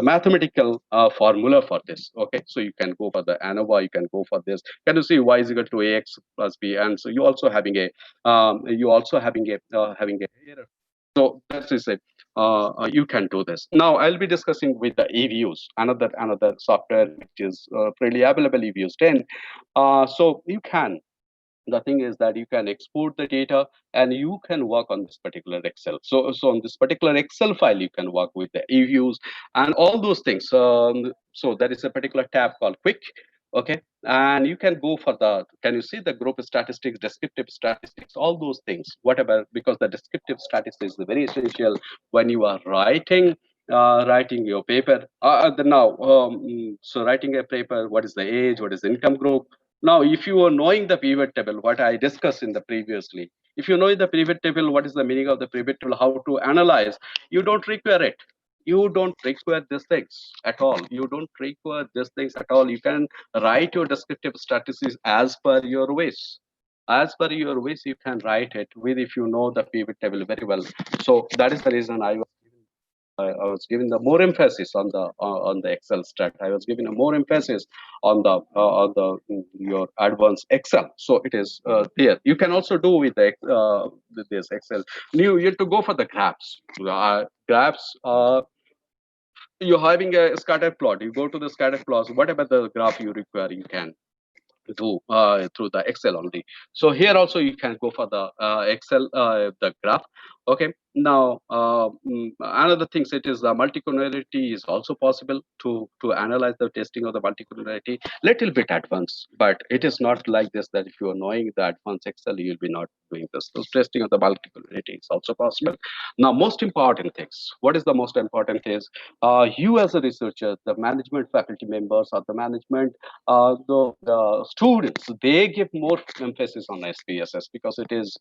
mathematical formula for this. Okay, so you can go for the ANOVA. You can go for this. Can you see y is equal to ax plus b? And so you also having a having a error. So that is it. You can do this. Now I'll be discussing with the EViews, another software which is freely available, EViews 10. So you can. The thing is that you can export the data and you can work on this particular Excel. So on this particular Excel file, you can work with the EViews and all those things. So there is a particular tab called Quick. Okay, and you can go for can you see the group statistics, descriptive statistics, all those things, whatever, because the descriptive statistics is very essential when you are writing your paper. So writing a paper, what is the age, what is the income group? Now, if you are knowing the pivot table, what I discussed in the previously, if you know the pivot table, what is the meaning of the pivot table, how to analyze, you don't require it. You don't require these things at all. You don't require these things at all. You can write your descriptive statistics as per your wish. As per your wish, you can write it with if you know the pivot table very well. So that is the reason I was I was giving the more emphasis on the Excel stat. I was giving a more emphasis on the your advanced Excel. So it is there. You can also do with with this Excel. You have to go for the graphs. Graphs. You're having a scatter plot. You go to the scatter plots. Whatever the graph you require, you can do through the Excel only. So here also you can go for the Excel, the graph. Okay. Now another things, it is the multicollinearity is also possible to analyze the testing of the multicollinearity. Little bit advanced, but it is not like this that if you are knowing the advanced Excel, you'll be not doing this. So testing of the multicollinearity is also possible. Now, most important things. What is the most important is you as a researcher, the management faculty members or the management the students, they give more emphasis on SPSS because it is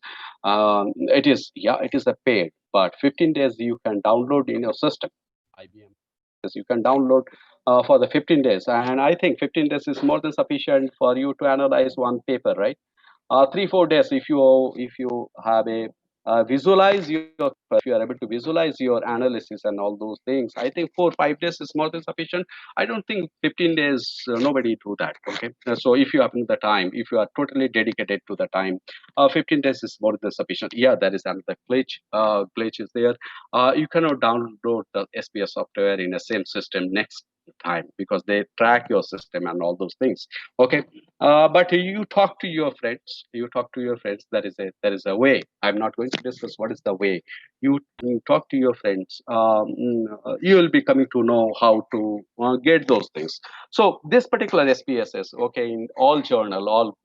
a paid, but 15 days you can download in your system. IBM, you can download for the 15 days, and I think 15 days is more than sufficient for you to analyze one paper, right? 3-4 days if you have a visualize your if you are able to visualize your analysis and all those things, I think 4-5 days is more than sufficient. I don't think 15 days nobody do that. Okay. So if you have the time, if you are totally dedicated to the time, 15 days is more than sufficient. Yeah, there is another glitch is there. You cannot download the SPS software in the same system next time because they track your system and all those things. Okay. But you talk to your friends. You talk to your friends. There is a way. I'm not going to discuss what is the way. You talk to your friends. You will be coming to know how to get those things. So this particular SPSS, okay, in all journal, all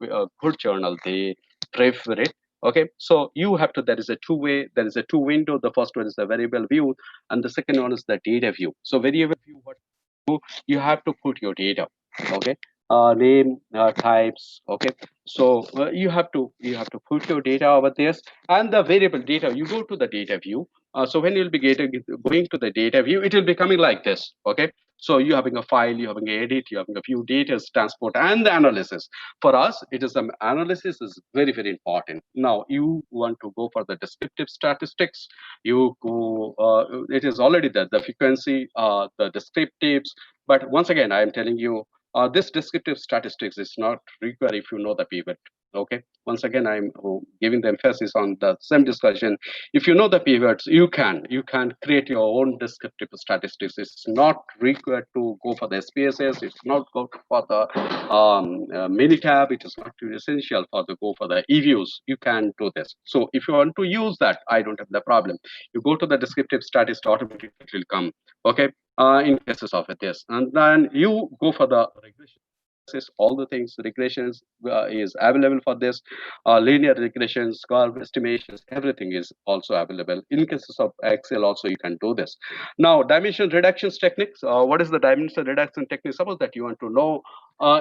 good journal, they prefer it. Okay, so you have to. There is a two-way. There is a two window. The first one is the variable view, and the second one is the data view. So variable view, what you have to put your data. Okay, name, types. Okay, so you have to put your data over there, and the variable data, you go to the data view. So when you'll be going to the data view, it will be coming like this. Okay, so you having a file, you having an edit, you having a few data, transport, and the analysis. For us, it is analysis is very, very important. Now you want to go for the descriptive statistics. You go, it is already there, the frequency, the descriptives. But once again, I am telling you, this descriptive statistics is not required if you know the pivot. Okay. Once again, I'm giving the emphasis on the same discussion. If you know the pivots, you can create your own descriptive statistics. It's not required to go for the SPSS. It's not go for the Minitab. It is not essential for the go for the EViews. You can do this. So if you want to use that, I don't have the problem. You go to the descriptive statistics, automatically it will come. Okay. In cases of this, and then you go for the regression. All the things regressions is available for this. Linear regressions, curve estimations, everything is also available. In cases of Excel also you can do this. Now dimension reductions techniques. What is the dimension reduction technique? Suppose that you want to know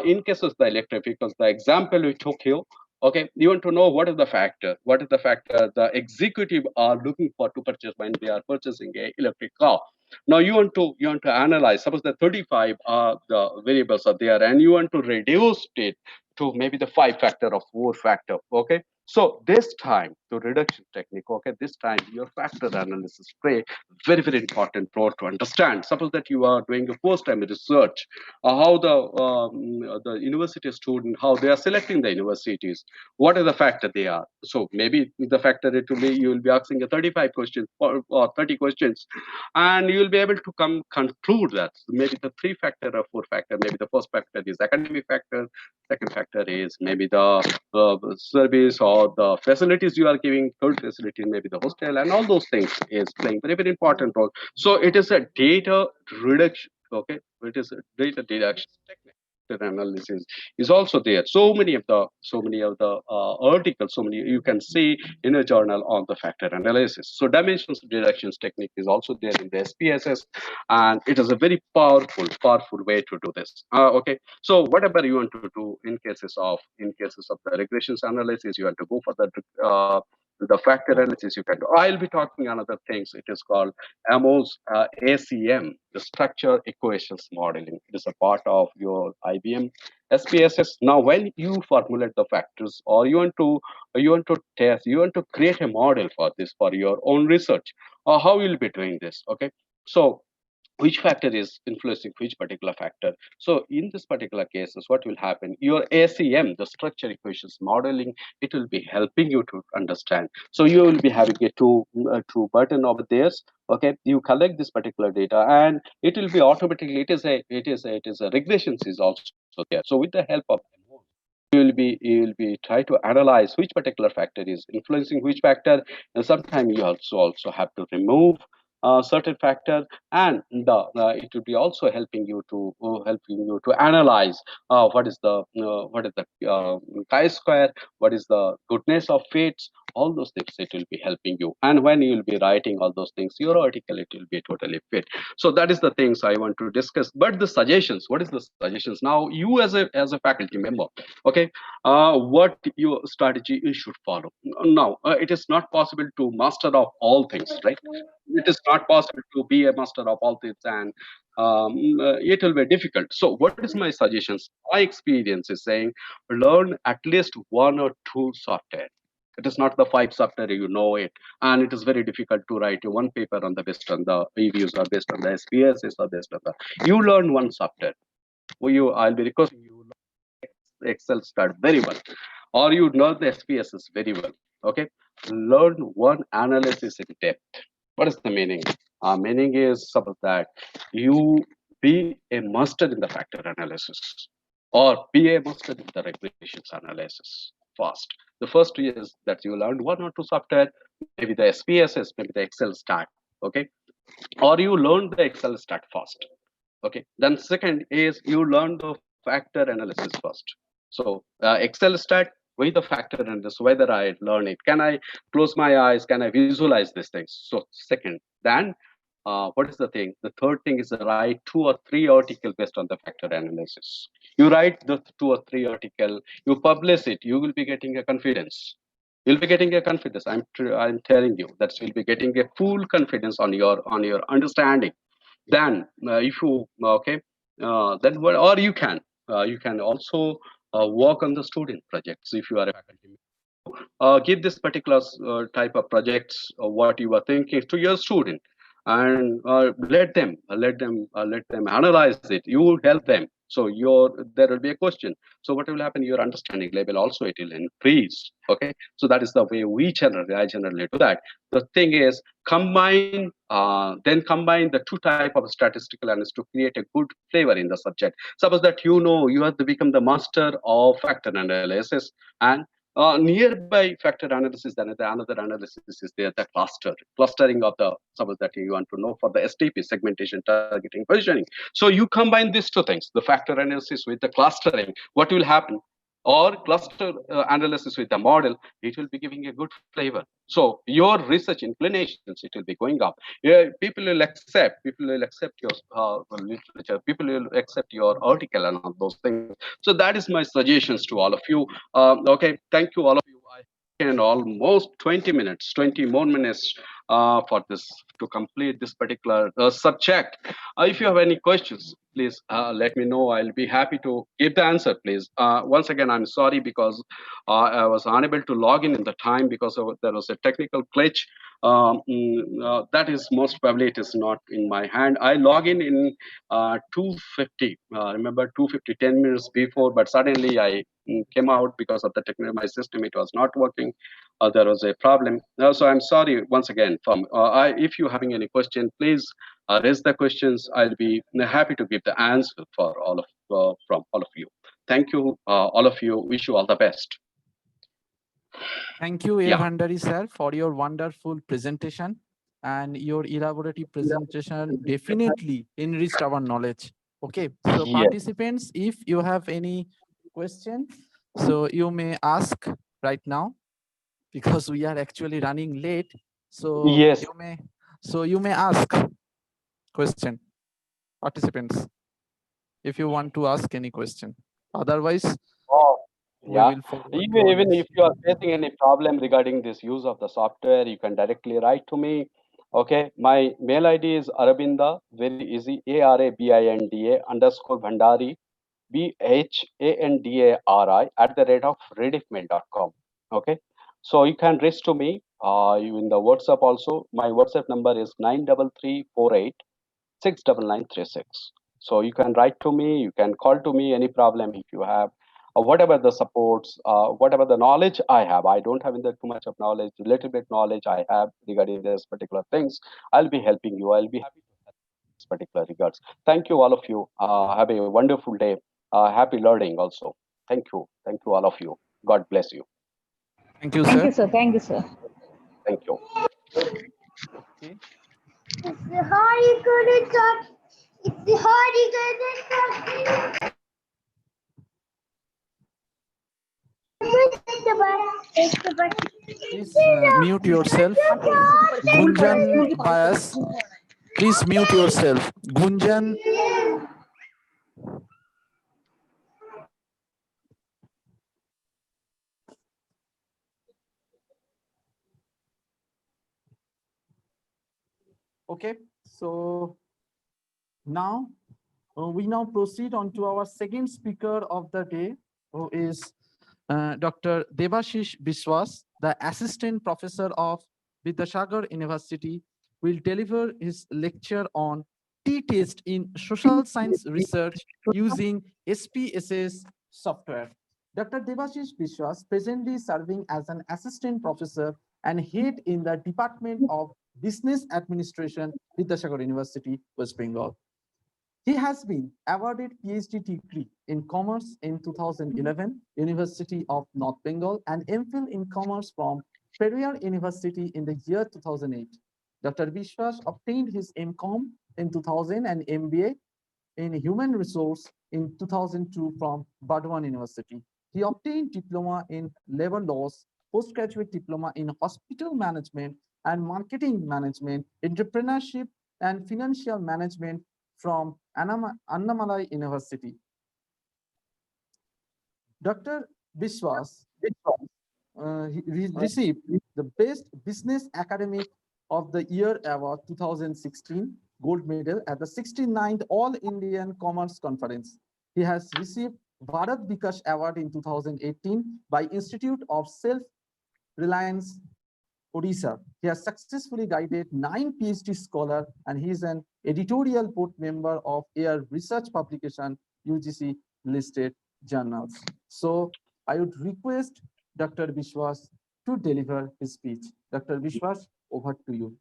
in cases of the electric vehicles, the example we took here. Okay, you want to know what is the factor, the executive are looking for to purchase when they are purchasing a electric car. Now you want to analyze. Suppose the 35 the variables are there, and you want to reduce it to maybe the 5 factor or 4 factor. Okay, so this time the reduction technique. Okay, this time your factor analysis play very, very important role to understand. Suppose that you are doing a post-time research, how the university student, how they are selecting the universities, what are the factor they are. So maybe the factor it will be, you will be asking a 35 questions or 30 questions, and you will be able to conclude that maybe the 3 factor or 4 factor, maybe the first factor is academic factor, second factor is maybe the service or the facilities you are giving, third facility maybe the hostel, and all those things is playing very, very important role. So it is a data reduction. Okay, it is a data reduction technique. Analysis is also there. So many of the articles, so many you can see in a journal on the factor analysis. So dimensions reductions technique is also there in the SPSS, and it is a very powerful way to do this. Okay, so whatever you want to do in cases of the regressions analysis, you have to go for the factor analysis. You can do. I'll be talking another things. It is called AMOS ACM, the structure equations modeling. It is a part of your IBM SPSS. Now, when you formulate the factors, or you want to create a model for this for your own research, or how you'll be doing this. Okay. So which factor is influencing which particular factor? So in this particular cases, what will happen? Your ACM, the structure equations modeling, it will be helping you to understand. So you will be having a two button over there. Okay, you collect this particular data, and it will be automatically. It is a regressions is also there. So with the help of you will be try to analyze which particular factor is influencing which factor, and sometimes you also have to remove certain factor, and it will be also helping you to analyze what is the chi-square, what is the goodness of fits, all those things. It will be helping you, and when you will be writing all those things, your article, it will be totally fit. So that is the things I want to discuss. But the suggestions, what is the suggestions now, you as a faculty member, okay, what your strategy you should follow. Now, it is not possible to master of all things, right? It is not possible to be a master of all things, and it will be difficult. So what is my suggestions? My experience is saying, learn at least one or two software. It is not the five software, you know it, and it is very difficult to write one paper on the based on the reviews or based on the SPSS or based on the. You learn one software. I'll be requesting you Excel start very well, or you know the SPSS very well. Okay, learn one analysis in depth. What is the meaning? Meaning is suppose that you be a master in the factor analysis, or be a master in the regressions analysis first. The first is that you learn one or two software, maybe the SPSS, maybe the Excel start. Okay, or you learn the Excel start first. Okay, then second is you learn the factor analysis first. So Excel stat with the factor analysis, whether I learn it, can I close my eyes, can I visualize these things? So second, then what is the thing? The third thing is to write two or three article based on the factor analysis. You write the two or three article, you publish it, you will be getting a confidence. You'll be getting a confidence. I'm telling you that you'll be getting a full confidence on your understanding. Then if you okay, then what, or you can also work on the student projects if you are a faculty. Give this particular type of projects, what you are thinking to your student, and let them analyze it. You will help them, so there will be a question. So what will happen, your understanding level also, it will increase. Okay, so that is the way I generally do that. The thing is, combine the two type of statistical analysis to create a good flavor in the subject. Suppose that you have to become the master of factor analysis, and nearby factor analysis, then the another analysis is there, the clustering of the, suppose that you want to know for the STP, segmentation, targeting, positioning. So you combine these two things, the factor analysis with the clustering. What will happen? Or cluster analysis with the model, it will be giving a good flavor. So your research inclinations, it will be going up. Yeah, people will accept your literature, people will accept your article and all those things. So that is my suggestions to all of you. Okay, thank you all of you. I can almost 20 minutes, 20 more minutes for this, to complete this particular subject. If you have any questions, please let me know. I'll be happy to give the answer, please. Once again, I'm sorry because I was unable to log in the time because there was a technical glitch. That is most probably it is not in my hand. I log in 2:50. Remember 2:50, 10 minutes before, but suddenly I came out because of the technical, my system, it was not working. There was a problem. So I'm sorry once again. If you having any question, please raise the questions. I'll be happy to give the answer for all of from all of you. Thank you, all of you. Wish you all the best. Thank you, Yeah. Bhandari sir, for your wonderful presentation, and your elaborative presentation definitely enriched our knowledge. Okay, so Yes. participants, if you have any question, so you may ask right now, because we are actually running late. So Yes. you may ask question, participants, if you want to ask any question. Otherwise, Oh, we yeah. will forward to Even, our even next. if you are facing any problem regarding this use of the software, you can directly write to me. Okay, my mail ID is Arabinda, very easy, ARABINDA underscore Bhandari, BHANDARI @rediffmail.com. Okay, so you can reach to me in the WhatsApp also. My WhatsApp number is 93348 69936. So you can write to me, you can call to me, any problem if you have, or whatever the supports, whatever the knowledge I have. I don't have too much of knowledge, little bit knowledge I have regarding this particular things. I'll be helping you. I'll be happy to help this particular regards. Thank you, all of you. Have a wonderful day. Happy learning also. Thank you. Thank you, all of you. God bless you. Thank you, Thank sir. you, sir. Thank you, sir. Thank you. Okay. It's the hard good talk. It's the hard good talk. Please mute yourself. Gunjan Bias, please mute yourself. Gunjan. Okay, so now we now proceed on to our second speaker of the day, who is Dr. Debashish Biswas, the Assistant Professor of Vidyasagar University, will deliver his lecture on T-test in social science research using SPSS software. Dr. Debashish Biswas, presently serving as an Assistant Professor and Head in the Department of Business Administration, Vidyasagar University, West Bengal. He has been awarded PhD degree in Commerce in 2011, University of North Bengal, and MPhil in Commerce from Periyar University in the year 2008. Dr. Biswas obtained his MCom in 2000 and MBA in Human Resource in 2002 from Burdwan University. He obtained diploma in labor laws, postgraduate diploma in hospital management and marketing management, entrepreneurship and financial management from Annamalai University. Dr. Biswas he received the Best Business Academic of the Year Award 2016 gold medal at the 69th All Indian Commerce Conference. He has received Bharat Vikash Award in 2018 by Institute of Self-Reliance Odisha. He has successfully guided 9 PhD scholars, and he is an editorial board member of Air Research Publication, UGC listed journals. So I would request Dr. Biswas to deliver his speech. Dr. Biswas, over to you.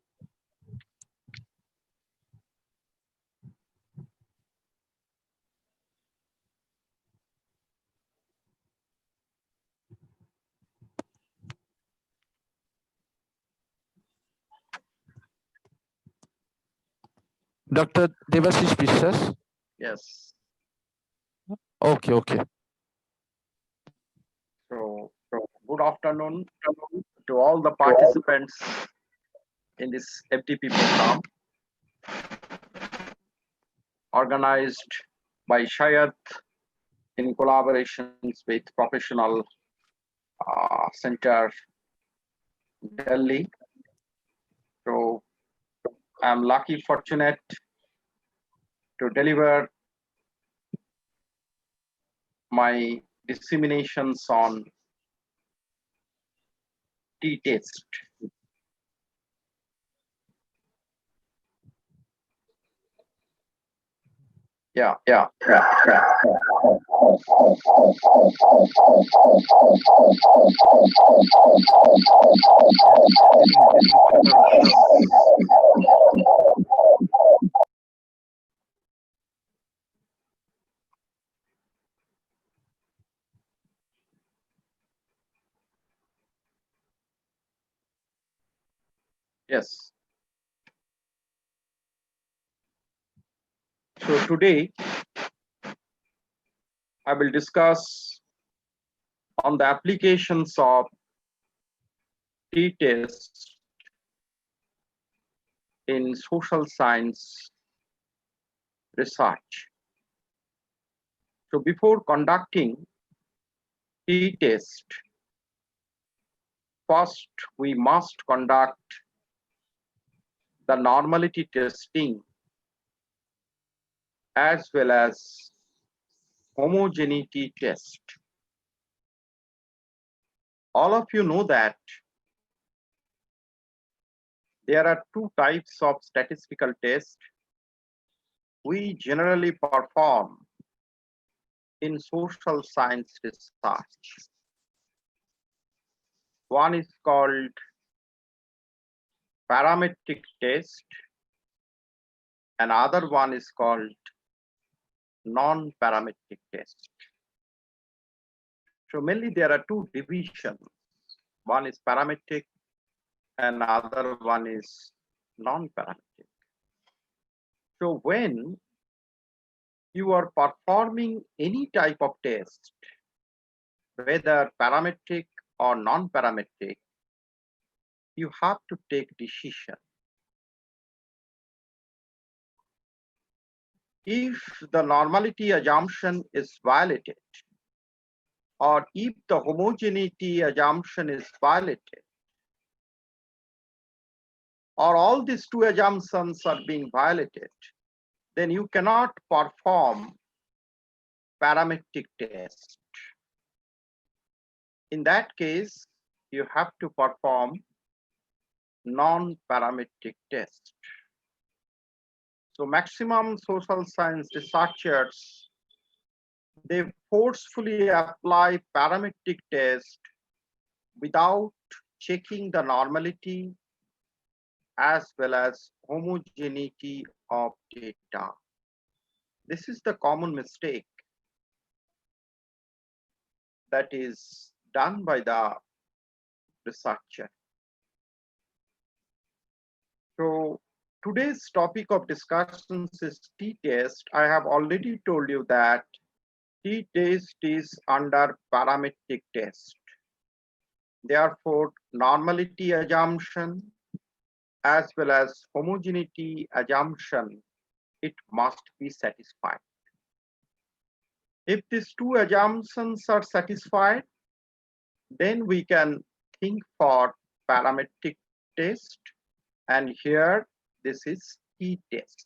Dr. Debashish Biswas. Yes. Okay. So good afternoon to all the participants in this FDP program organized by SAIARD in collaborations with Professional Center Delhi. So I'm lucky, fortunate to deliver my disseminations on T-test. Yeah. Yes. So today I will discuss on the applications of T-test in social science research. So before conducting T-test, first we must conduct the normality testing as well as homogeneity test. All of you know that there are 2 types of statistical tests. we generally perform in social science research. One is called parametric test, and other one is called non-parametric test. So mainly there are two divisions. One is parametric and other one is non-parametric. So when you are performing any type of test, whether parametric or non-parametric, you have to take decision. If the normality assumption is violated, or if the homogeneity assumption is violated, or all these two assumptions are being violated, then you cannot perform parametric test. In that case, you have to perform non-parametric test. So maximum social science researchers, they forcefully apply parametric test without checking the normality as well as homogeneity of data. This is the common mistake that is done by the researcher. So today's topic of discussions is t-test. I have already told you that t-test is under parametric test. Therefore, normality assumption as well as homogeneity assumption, it must be satisfied. If these two assumptions are satisfied, then we can think for parametric test, and here this is t-test.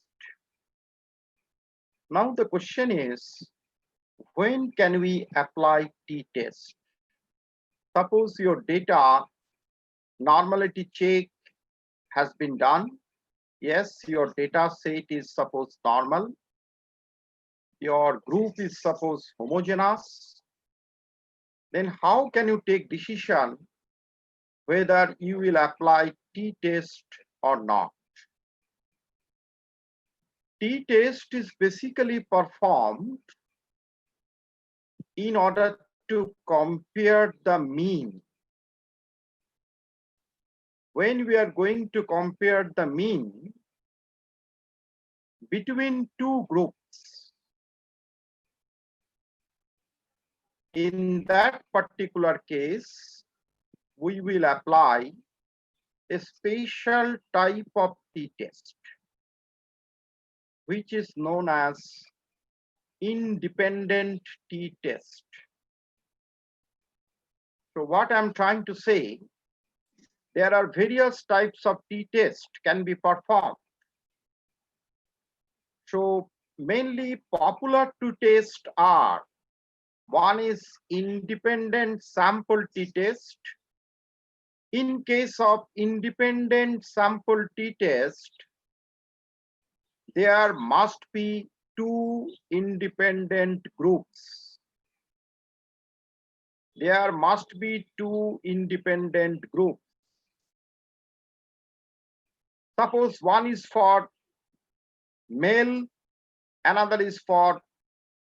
Now the question is, when can we apply t-test? Suppose your data normality check has been done. Yes, your data set is suppose normal. Your group is suppose homogeneous. Then how can you take decision whether you will apply t-test or not? T-test is basically performed in order to compare the mean. When we are going to compare the mean between two groups, in that particular case, we will apply a special type of t-test, which is known as independent t-test. So what I'm trying to say, there are various types of t-test can be performed. So mainly popular two tests are, one is independent sample t-test. In case of independent sample t-test, there must be two independent groups. There must be two independent groups. Suppose one is for male, another is for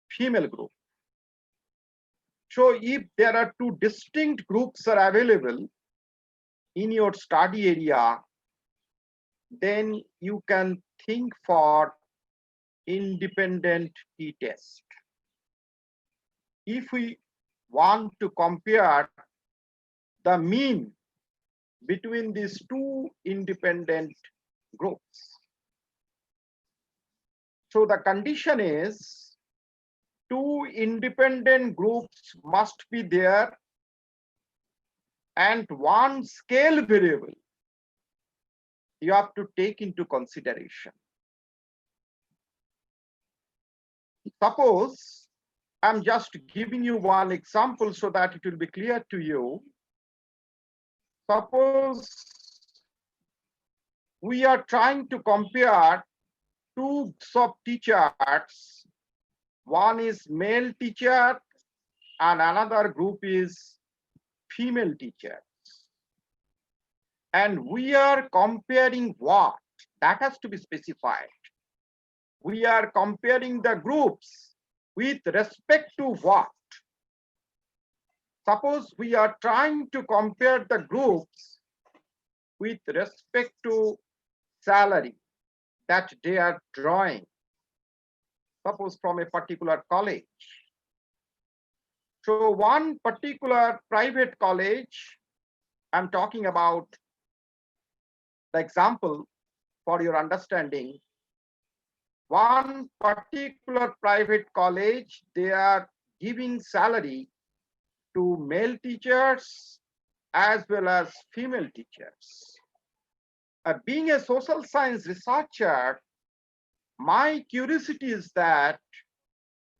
female group. So if there are two distinct groups are available in your study area, then you can think for independent t-test. If we want to compare the mean between these two independent groups, so the condition is two independent groups must be there and one scale variable you have to take into consideration. Suppose I'm just giving you one example so that it will be clear to you. Suppose we are trying to compare two groups of teachers. One is male teacher and another group is female teachers. And we are comparing what? That has to be specified. We are comparing the groups with respect to what? Suppose we are trying to compare the groups with respect to salary that they are drawing, suppose from a particular college. So one particular private college, I'm talking about the example for your understanding. One particular private college, they are giving salary to male teachers as well as female teachers. Being a social science researcher, my curiosity is that,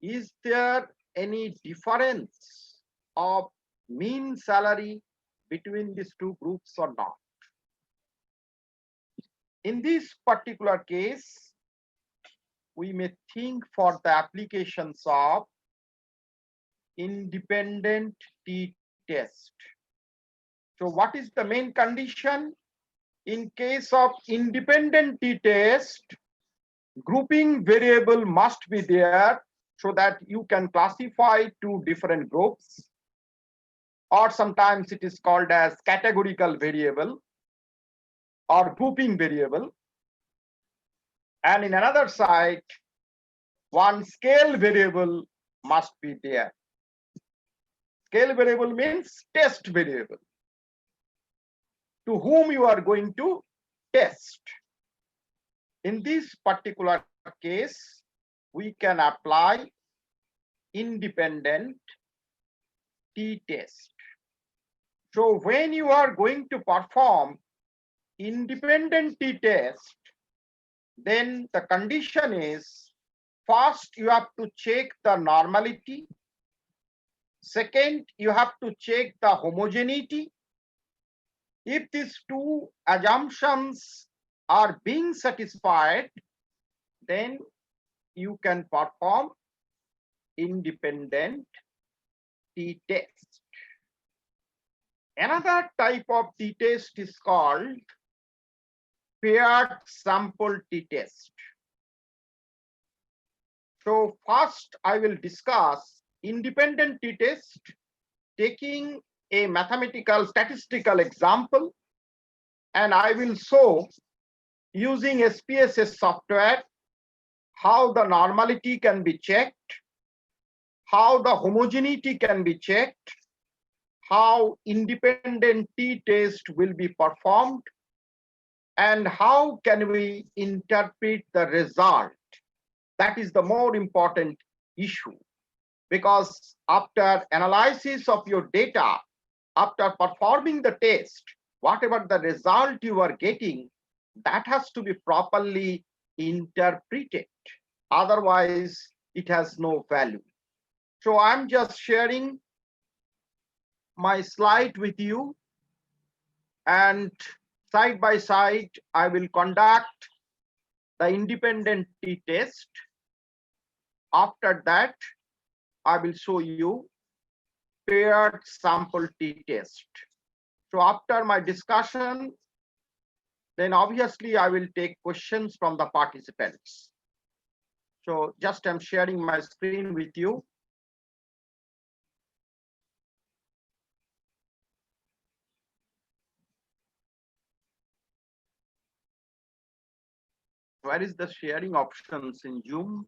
is there any difference of mean salary between these two groups or not? In this particular case, we may think for the applications of independent t-test. So what is the main condition? In case of independent t-test, grouping variable must be there so that you can classify two different groups, or sometimes it is called as categorical variable or grouping variable. And in another side, one scale variable must be there. Scale variable means test variable, to whom you are going to test. In this particular case, we can apply independent t-test. So when you are going to perform independent t-test, then the condition is, first you have to check the normality. Second, you have to check the homogeneity. If these two assumptions are being satisfied, then you can perform independent t-test. Another type of t-test is called paired sample t-test. So first I will discuss independent t-test, taking a mathematical statistical example, and I will show using SPSS software how the normality can be checked, how the homogeneity can be checked, how independent t-test will be performed, and how can we interpret the result. That is the more important issue, because after analysis of your data, after performing the test, whatever the result you are getting, that has to be properly interpreted. Otherwise, it has no value. So I'm just sharing my slide with you, and side by side, I will conduct the independent t-test. After that, I will show you paired sample t-test. So after my discussion, then obviously I will take questions from the participants. So just I'm sharing my screen with you. Where is the sharing options in Zoom?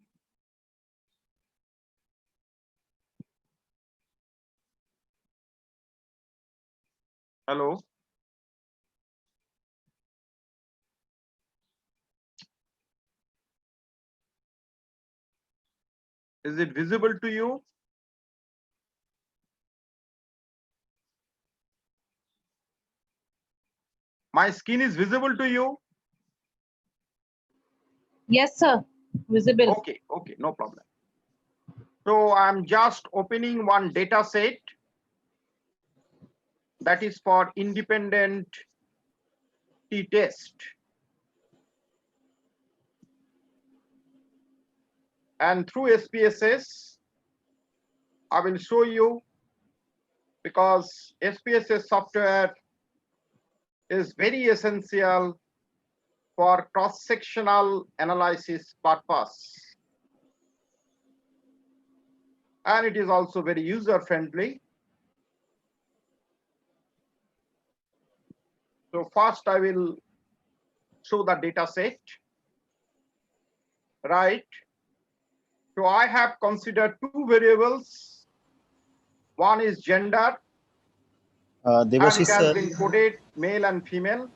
Hello? Is it visible to you? My screen is visible to you? Yes, sir. Visible. Okay, okay, no problem. So I'm just opening one data set that is for independent t-test. And through SPSS, I will show you, because SPSS software is very essential for cross-sectional analysis purpose. And it is also very user-friendly. So first I will show the data set, right? So I have considered two variables. One is gender, and it Devashish has sir, been coded male and female.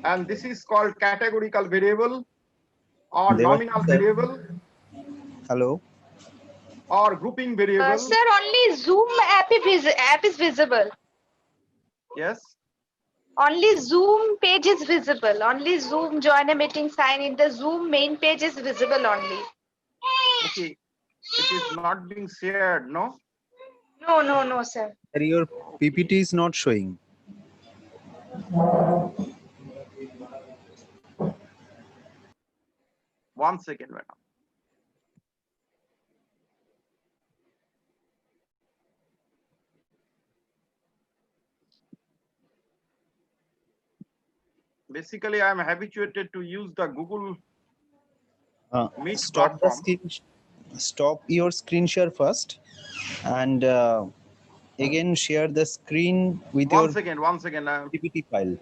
And this is called categorical variable or nominal Devashish sir, variable hello. or grouping variable. Sir, only Zoom app is visible. Yes. Only Zoom page is visible. Only Zoom join a meeting sign in the Zoom main page is visible only. Okay. It is not being shared, no? No, sir. Sir, your PPT is not showing. One second, madam. Basically, I am habituated to use the Google Meet Stop the platform. screen. Stop your screen share first, and again share the screen with One your second. PPT file.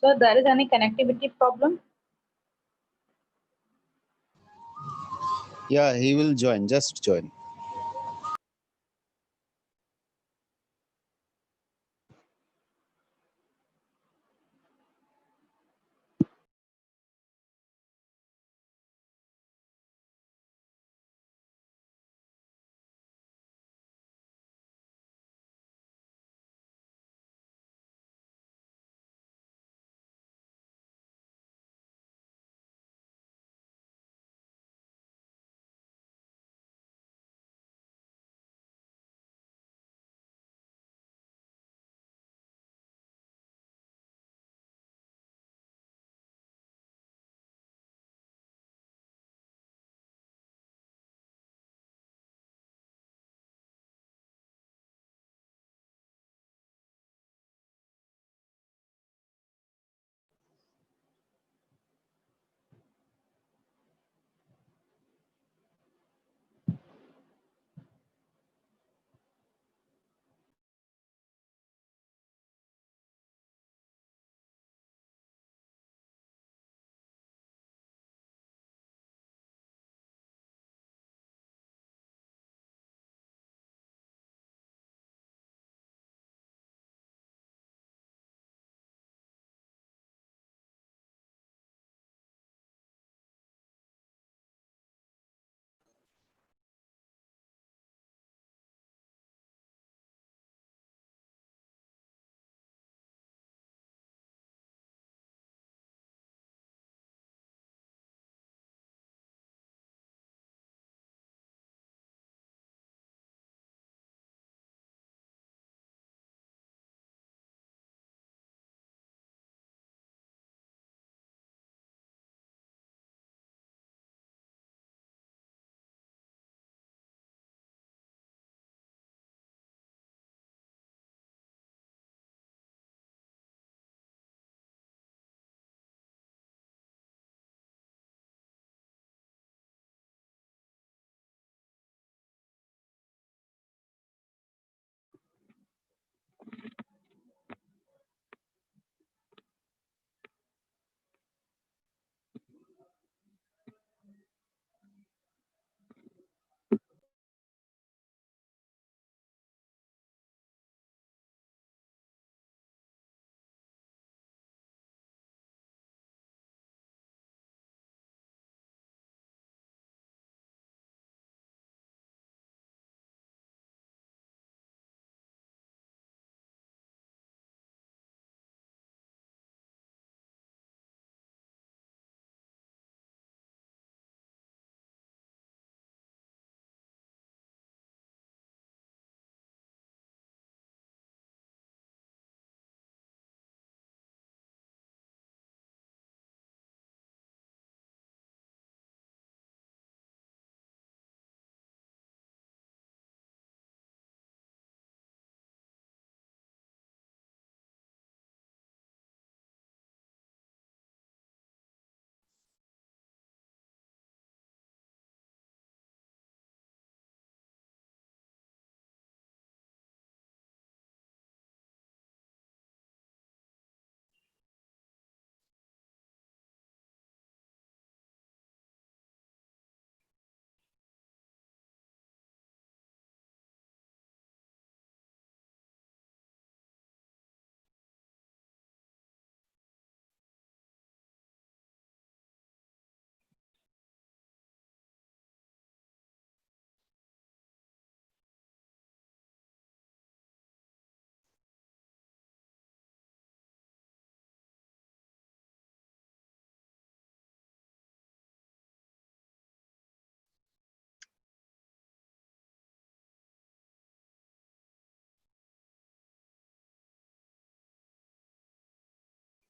So there is any connectivity problem? Yeah, he will join. Just join.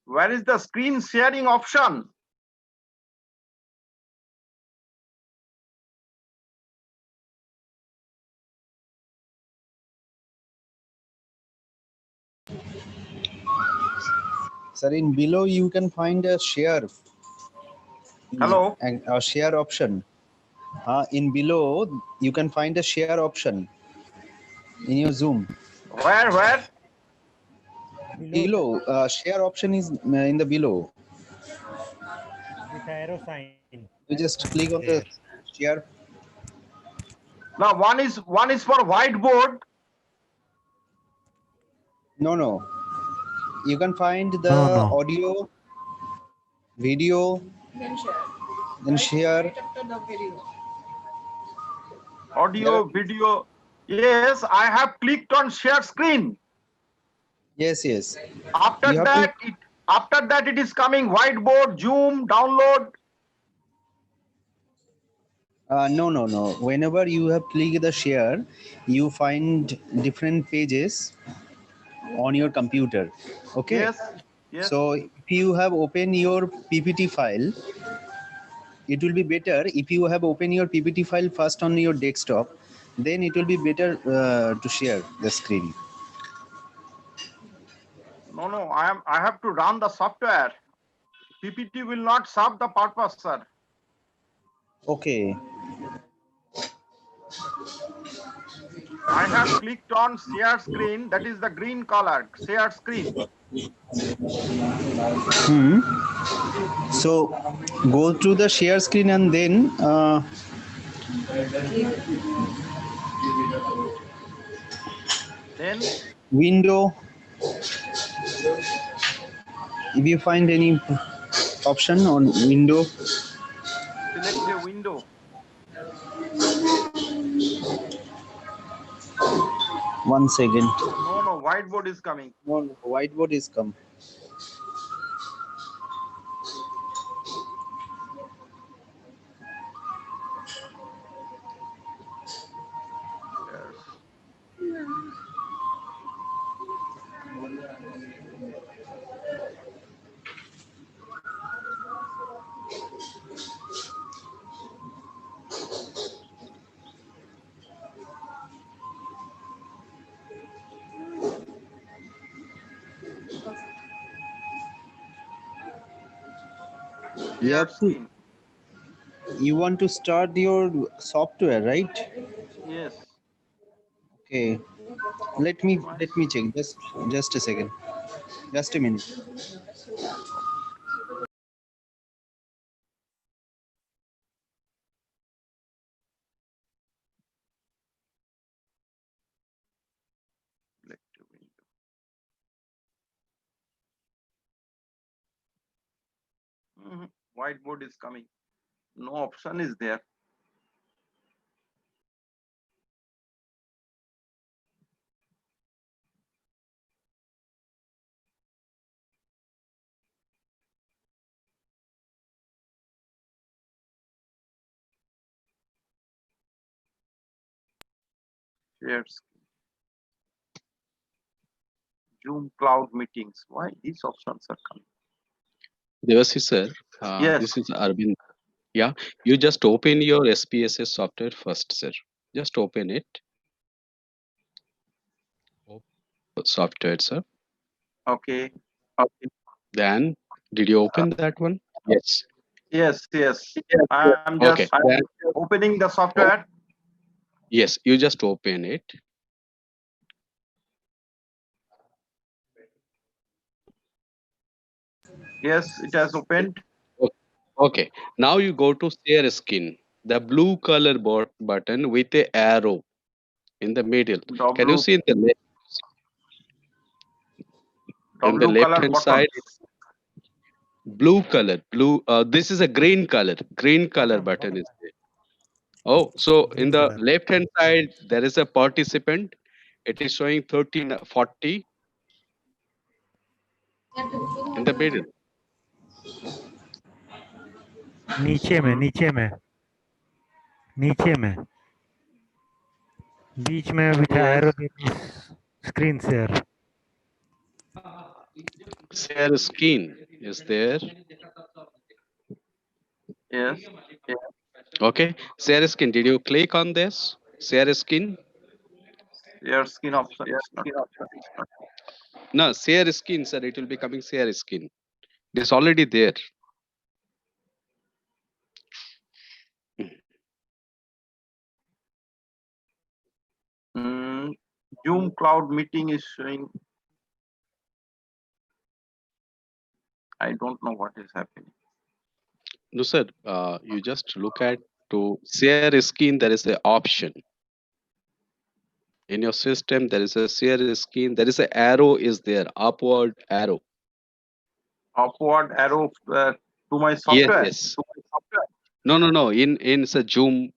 Where is the screen sharing option? Sir, in below you can find a share. Hello? A share option. In below you can find a share option in your Zoom. Where? Below, share option is in the below. With arrow sign. You just click on the share. Now one is for whiteboard. No. You can find the No. audio, video, then share. Audio, video. Yes, I have clicked on share screen. Yes. After You have that, it is coming whiteboard, Zoom, download. No. Whenever you have clicked the share, you find different pages on your computer. Okay. Yes. So if you have opened your PPT file, it will be better if you have opened your PPT file first on your desktop. Then it will be better to share the screen. No. I have to run the software. PPT will not serve the purpose, sir. Okay. I have clicked on share screen. That is the green color, share screen. So go to the share screen and then Then window. If you find any option on window, select a window. one second. No, whiteboard is coming. No, whiteboard is come. You want to start your software, right? Yes. Okay. Let me check. Just a second. Just a minute. Whiteboard is coming. No option is there. Share screen. Zoom cloud meetings. Why these options are coming? Devasi sir, Yes. this is Arvind. Yeah, you just open your SPSS software first, sir. Just open it. Software, sir. Okay. Then, did you open that one? Yes. Yes. I am just Okay. Then, opening the software. yes, you just open it. Yes, it has opened. Okay. Now you go to share screen, the blue color button with a arrow in the middle. Can you see in the left hand side? Blue color. This is a green color. Green color button is there. Oh, so in the left hand side there is a participant. It is showing 1340 in the middle. नीचे में बीच में बिठा arrow screen share Share screen is there. Yes. Okay. Share screen. Did you click on this? Share screen? Your skin option is not. No, share screen, sir. It will be coming share screen. It is already there. Mm, Zoom cloud meeting is showing. I don't know what is happening. No, sir. You just look at to share screen. There is an option in your system. There is a share screen. There is an arrow is there. Upward arrow. Upward arrow to my Yes. software. Yes. No. In the Zoom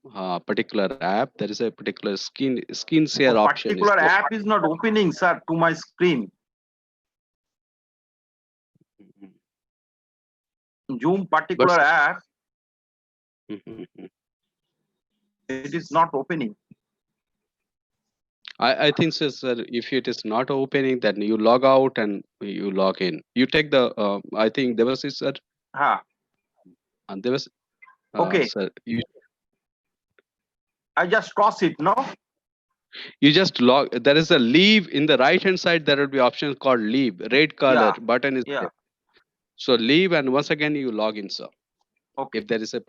particular app, there is a particular screen share A option is particular there. app is not opening, sir, to my screen. Zoom particular But app, it is not opening. I think so, sir. If it is not opening, then you log out and you log in. You take the. I think there was sir, Ha. and there was Okay. sir. I just cross it, no? You just log. There is a leave in the right hand side. There will be option called leave. Red color Yeah. button is Yeah. there. So leave and once again you log in, sir. Okay. If there is a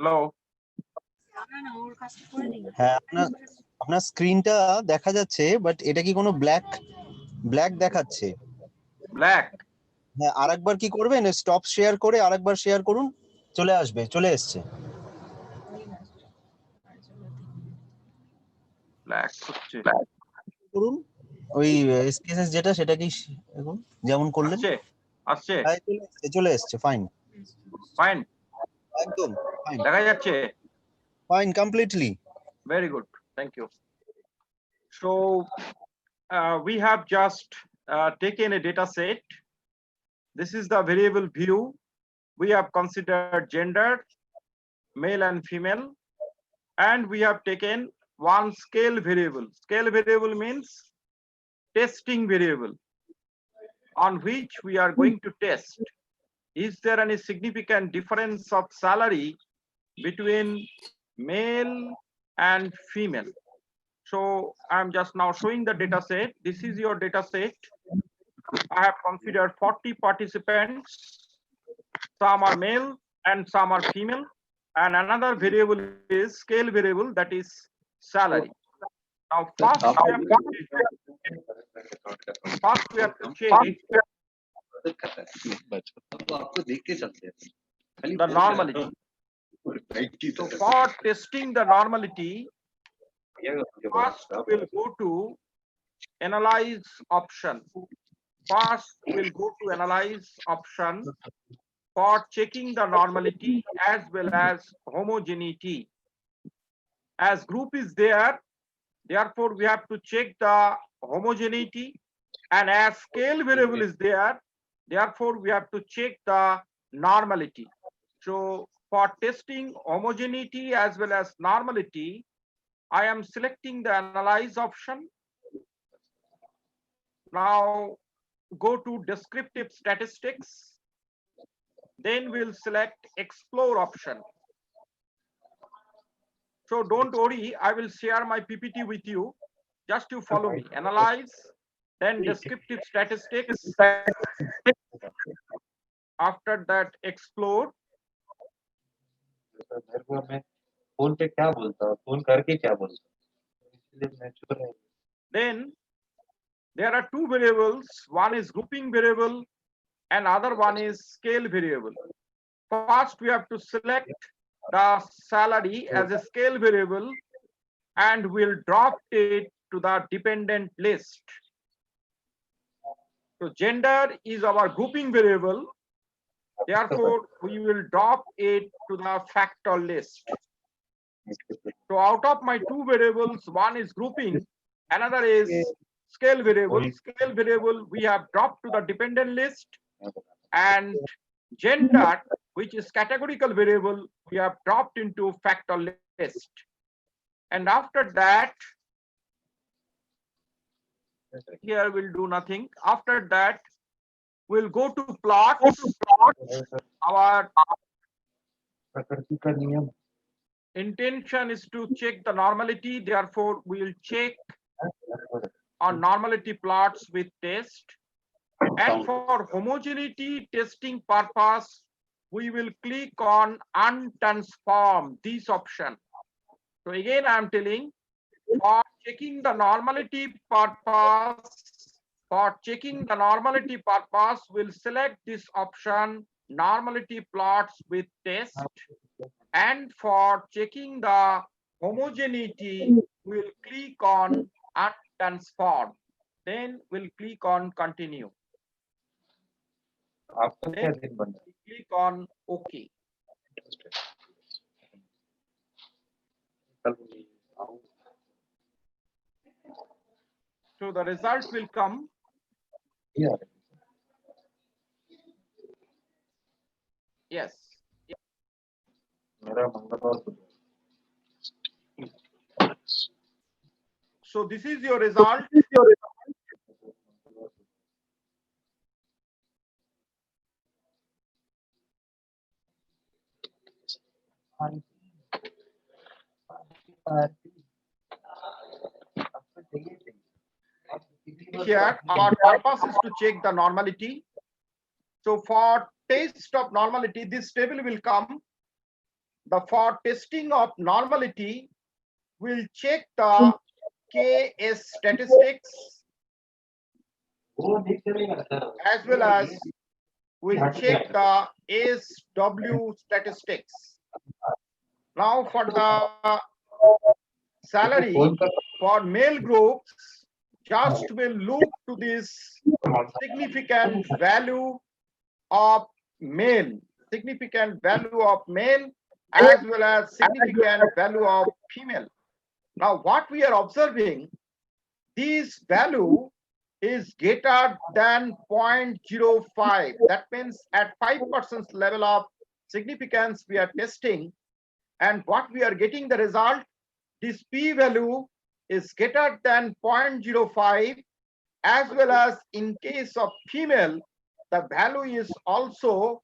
hello, হ্যাঁ, আপনার স্ক্রিনটা দেখা যাচ্ছে, but এটা কি কোনো black দেখাচ্ছে? Black. হ্যাঁ, আরেকবার কি করবেন, স্টপ শেয়ার করে আরেকবার শেয়ার করুন, চলে এসছে। ব্ল্যাক হচ্ছে। করুন ওই এসকেএস যেটা, সেটাকেই এখন যেমন করলেন। আসছে চলে এসছে, ফাইন ফাইন, একদম ফাইন, দেখা যাচ্ছে। Fine completely. Very good, thank you. So we have just taken a data set. This is the variable view. We have considered gender, male and female, and we have taken one scale variable. Scale variable means testing variable, on which we are going to test, is there any significant difference of salary between male and female? So I'm just now showing the data set. This is your data set. I have considered 40 participants. Some are male and some are female. And another variable is scale variable, that is salary. Now first we have to check the normality. So for testing the normality, first we'll go to analyze option. First we'll go to analyze option for checking the normality as well as homogeneity. As group is there, therefore we have to check the homogeneity, and as scale variable is there, therefore we have to check the normality. So for testing homogeneity as well as normality, I am selecting the analyze option. Now go to descriptive statistics, then we'll select explore option. So don't worry, I will share my PPT with you, just you follow me. Analyze, then descriptive statistics, after that explore. Then there are two variables, one is grouping variable and other one is scale variable. First we have to select the salary as a scale variable, and we'll drop it to the dependent list. So gender is our grouping variable. Therefore, we will drop it to the factor list. So out of my two variables, one is grouping, another is scale variable. Scale variable we have dropped to the dependent list, and gender, which is categorical variable, we have dropped into factor list. And after that, here we'll do nothing. After that, we'll go to plots. Our intention is to check the normality. Therefore, we'll check on normality plots with test. And for homogeneity testing purpose, we will click on untransform, this option. So again, I'm telling, for checking the normality purpose, we'll select this option, normality plots with test. And for checking the homogeneity, we'll click on untransform. Then we'll click on continue. Then click on OK. So the result will come. Yes. So this is your result. Here, our purpose is to check the normality. So for test of normality, this table will come. For testing of normality, we'll check the KS statistics, as well as we'll check the SW statistics. Now for the salary for male groups, just will look to this significant value of male, as well as significant value of female. Now what we are observing, this value is greater than 0.05. That means at 5% level of significance we are testing, and what we are getting the result, this p value is greater than 0.05, as well as in case of female, the value is also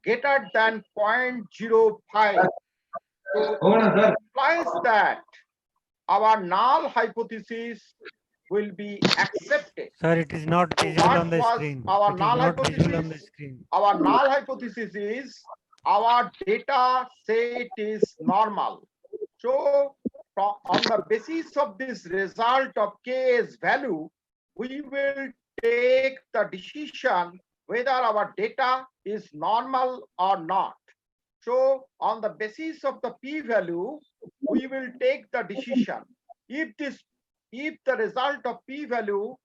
greater than 0.05. So it implies that our null hypothesis will be accepted. Sir, it is not visible on the screen. Our It is null not visible on the hypothesis. screen. Our null hypothesis is our data set is normal. So on the basis of this result of K's value, we will take the decision whether our data is normal or not. So on the basis of the p value, we will take the decision. If the result of p value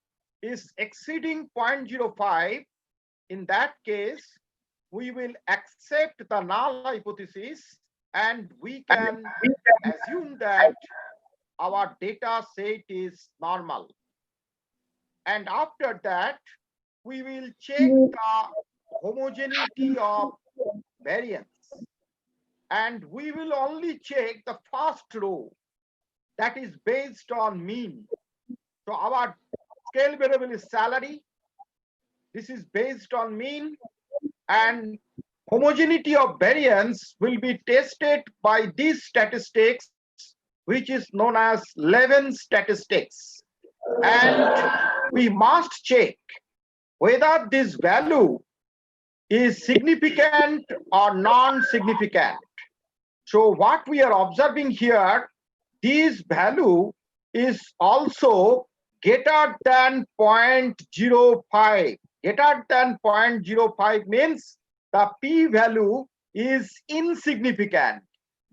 is exceeding 0.05, in that case, we will accept the null hypothesis, and we can assume that our data set is normal. And after that, we will check the homogeneity of variance. And we will only check the first row, that is based on mean. So our scale variable is salary. This is based on mean, and homogeneity of variance will be tested by these statistics, which is known as Levin statistics. And we must check whether this value is significant or non-significant. So what we are observing here, this value is also greater than 0.05. Greater than 0.05 means the p value is insignificant.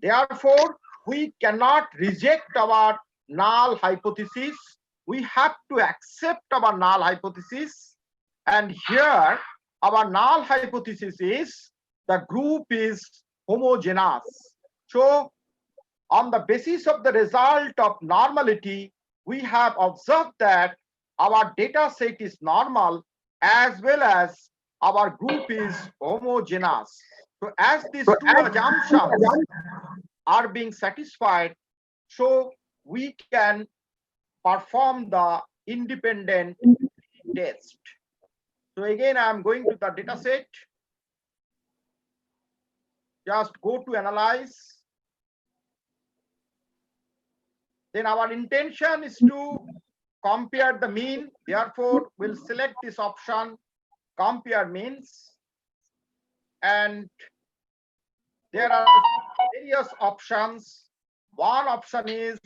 Therefore, we cannot reject our null hypothesis. We have to accept our null hypothesis. And here our null hypothesis is the group is homogeneous. So on the basis of the result of normality, we have observed that our data set is normal as well as our group is homogeneous. So as these two assumptions are being satisfied, so we can perform the independent test. So again, I am going to the data set. Just go to analyze. Then our intention is to compare the mean. Therefore, we'll select this option, compare means. And there are various options. One option is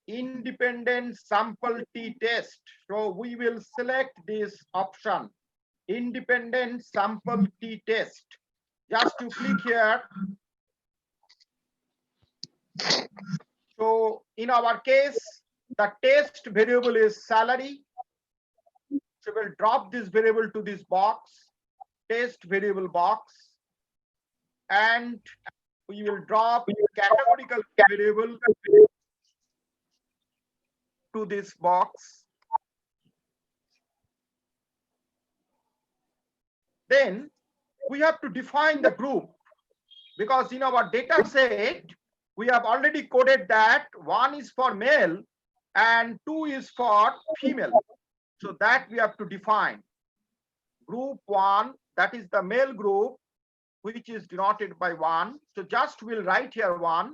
independent sample t-test. So we will select this option, independent sample t-test. Just to click here. So in our case, the test variable is salary. So we'll drop this variable to this box, test variable box, and we will drop categorical variable to this box. Then we have to define the group, because in our data set, we have already coded that 1 is for male and 2 is for female. So that we have to define. Group 1, that is the male group, which is denoted by 1. So just we'll write here 1.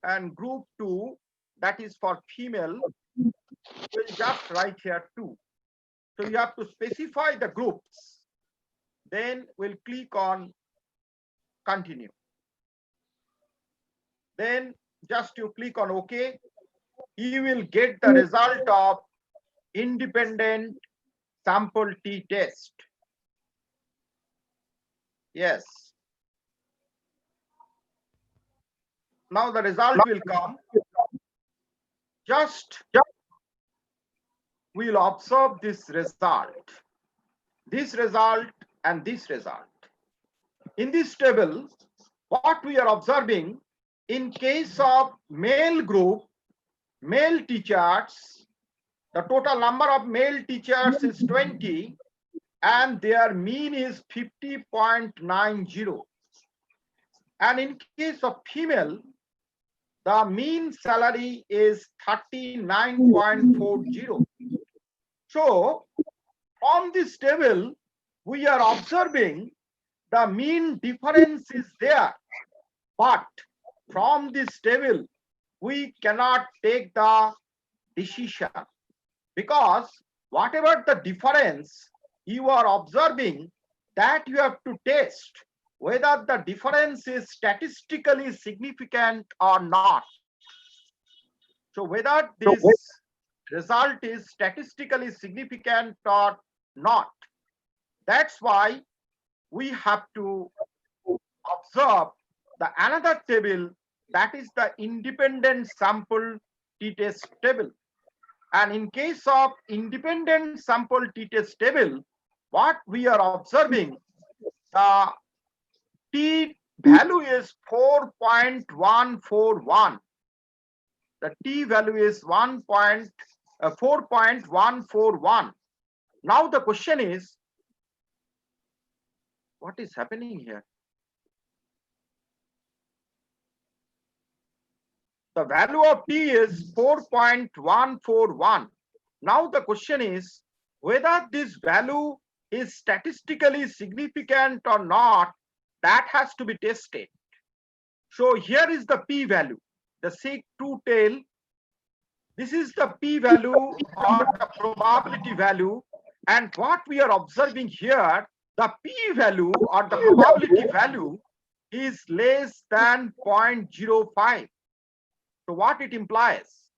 And group 2, that is for female, we'll just write here 2. So you have to specify the groups. Then we'll click on continue. Then just you click on OK. You will get the result of independent sample t-test. Yes. Now the result will come. Just we'll observe this result and this result. In this table, what we are observing, in case of male group, male teachers, the total number of male teachers is 20 and their mean is 50.90. And in case of female, the mean salary is 39.40. So from this table, we are observing the mean difference is there. But from this table, we cannot take the decision, because whatever the difference you are observing, that you have to test whether the difference is statistically significant or not. So whether this result is statistically significant or not. That's why we have to observe the another table, that is the independent sample t-test table. And in case of independent sample t-test table, what we are observing, the t value is 4.141. The t value is 4.141. Now the question is, what is happening here? The value of t is 4.141. Now the question is whether this value is statistically significant or not. That has to be tested. So here is the p value, the sec2 tail. This is the p value or the probability value. And what we are observing here, the p value or the probability value is less than 0.05. So what it implies?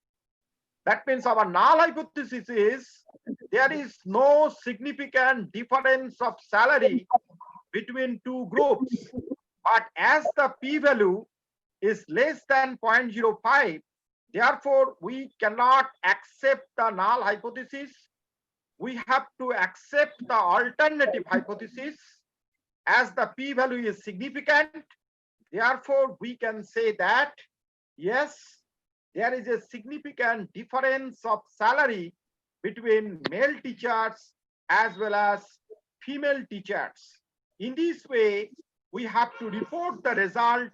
That means our null hypothesis is there is no significant difference of salary between two groups. But as the p value is less than 0.05, Therefore, we cannot accept the null hypothesis. We have to accept the alternative hypothesis as the p-value is significant. Therefore, we can say that, yes, there is a significant difference of salary between male teachers as well as female teachers. In this way, we have to report the result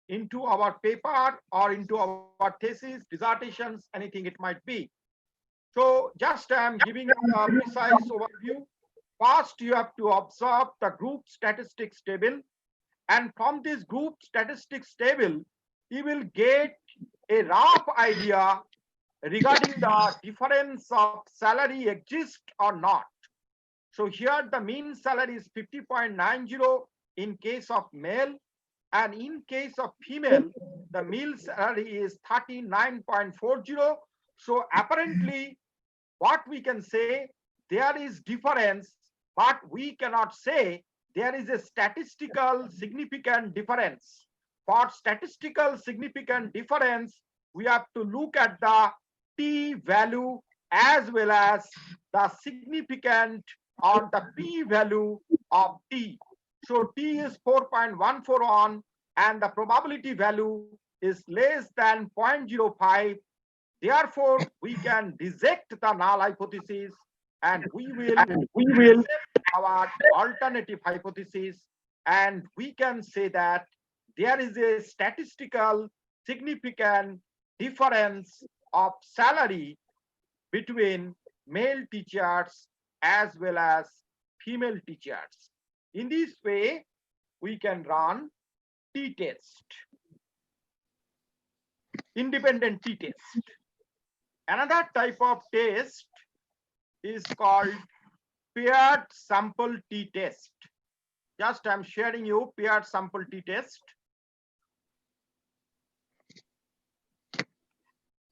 into our paper or into our thesis, dissertations, anything it might be. So just I am giving a precise overview. First, you have to observe the group statistics table. And from this group statistics table, you will get a rough idea regarding the difference of salary exists or not. So here the mean salary is 50.90 in case of male, and in case of female, the mean salary is 39.40. So apparently, what we can say, there is difference, but we cannot say there is a statistical significant difference. For statistical significant difference, we have to look at the t value as well as the significant or the p value of t. So t is 4.141 and the probability value is less than 0.05. Therefore, we can reject the null hypothesis and we will accept our alternative hypothesis, and we can say that there is a statistical significant difference of salary between male teachers as well as female teachers. In this way, we can run t-test, independent t-test. Another type of test is called paired sample t-test. Just I'm sharing you paired sample t-test.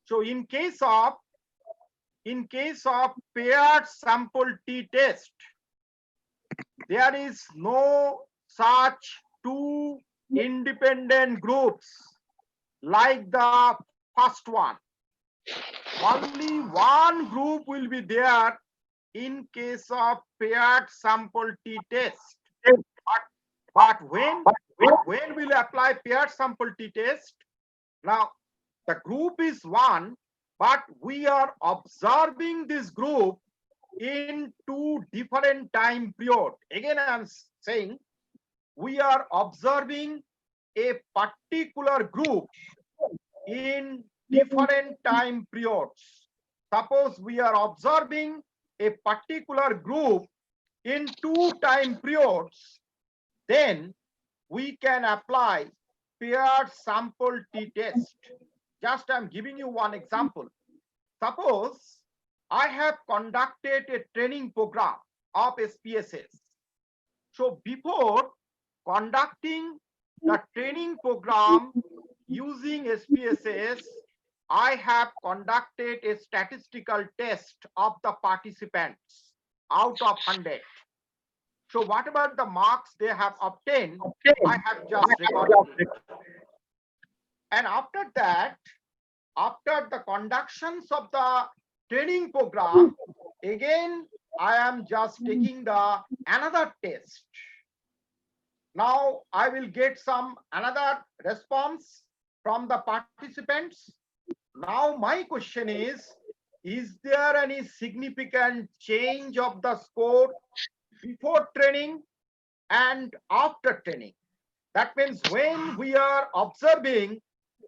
So in case of paired sample t-test, there is no such two independent groups like the first one. Only one group will be there in case of paired sample t-test. But when we'll apply paired sample t-test, now the group is one, but we are observing this group in two different time period. Again, I'm saying we are observing a particular group in different time periods. Suppose we are observing a particular group in two time periods, then we can apply paired sample t-test. Just I'm giving you one example. Suppose I have conducted a training program of SPSS. So before conducting the training program using SPSS, I have conducted a statistical test of the participants out of 100. So whatever the marks they have obtained, I have just recorded it. And after that, after the conductions of the training program, again, I am just taking the another test. Now I will get some another response from the participants. Now my question is there any significant change of the score before training and after training? That means when we are observing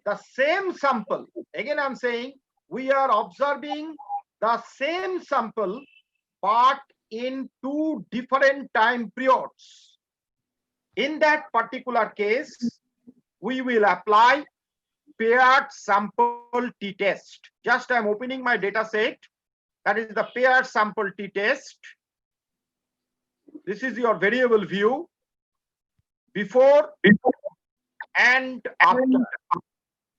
the same sample, again I'm saying we are observing the same sample but in two different time periods. In that particular case, we will apply paired sample t-test. Just I'm opening my data set. That is the paired sample t-test. This is your variable view before and after.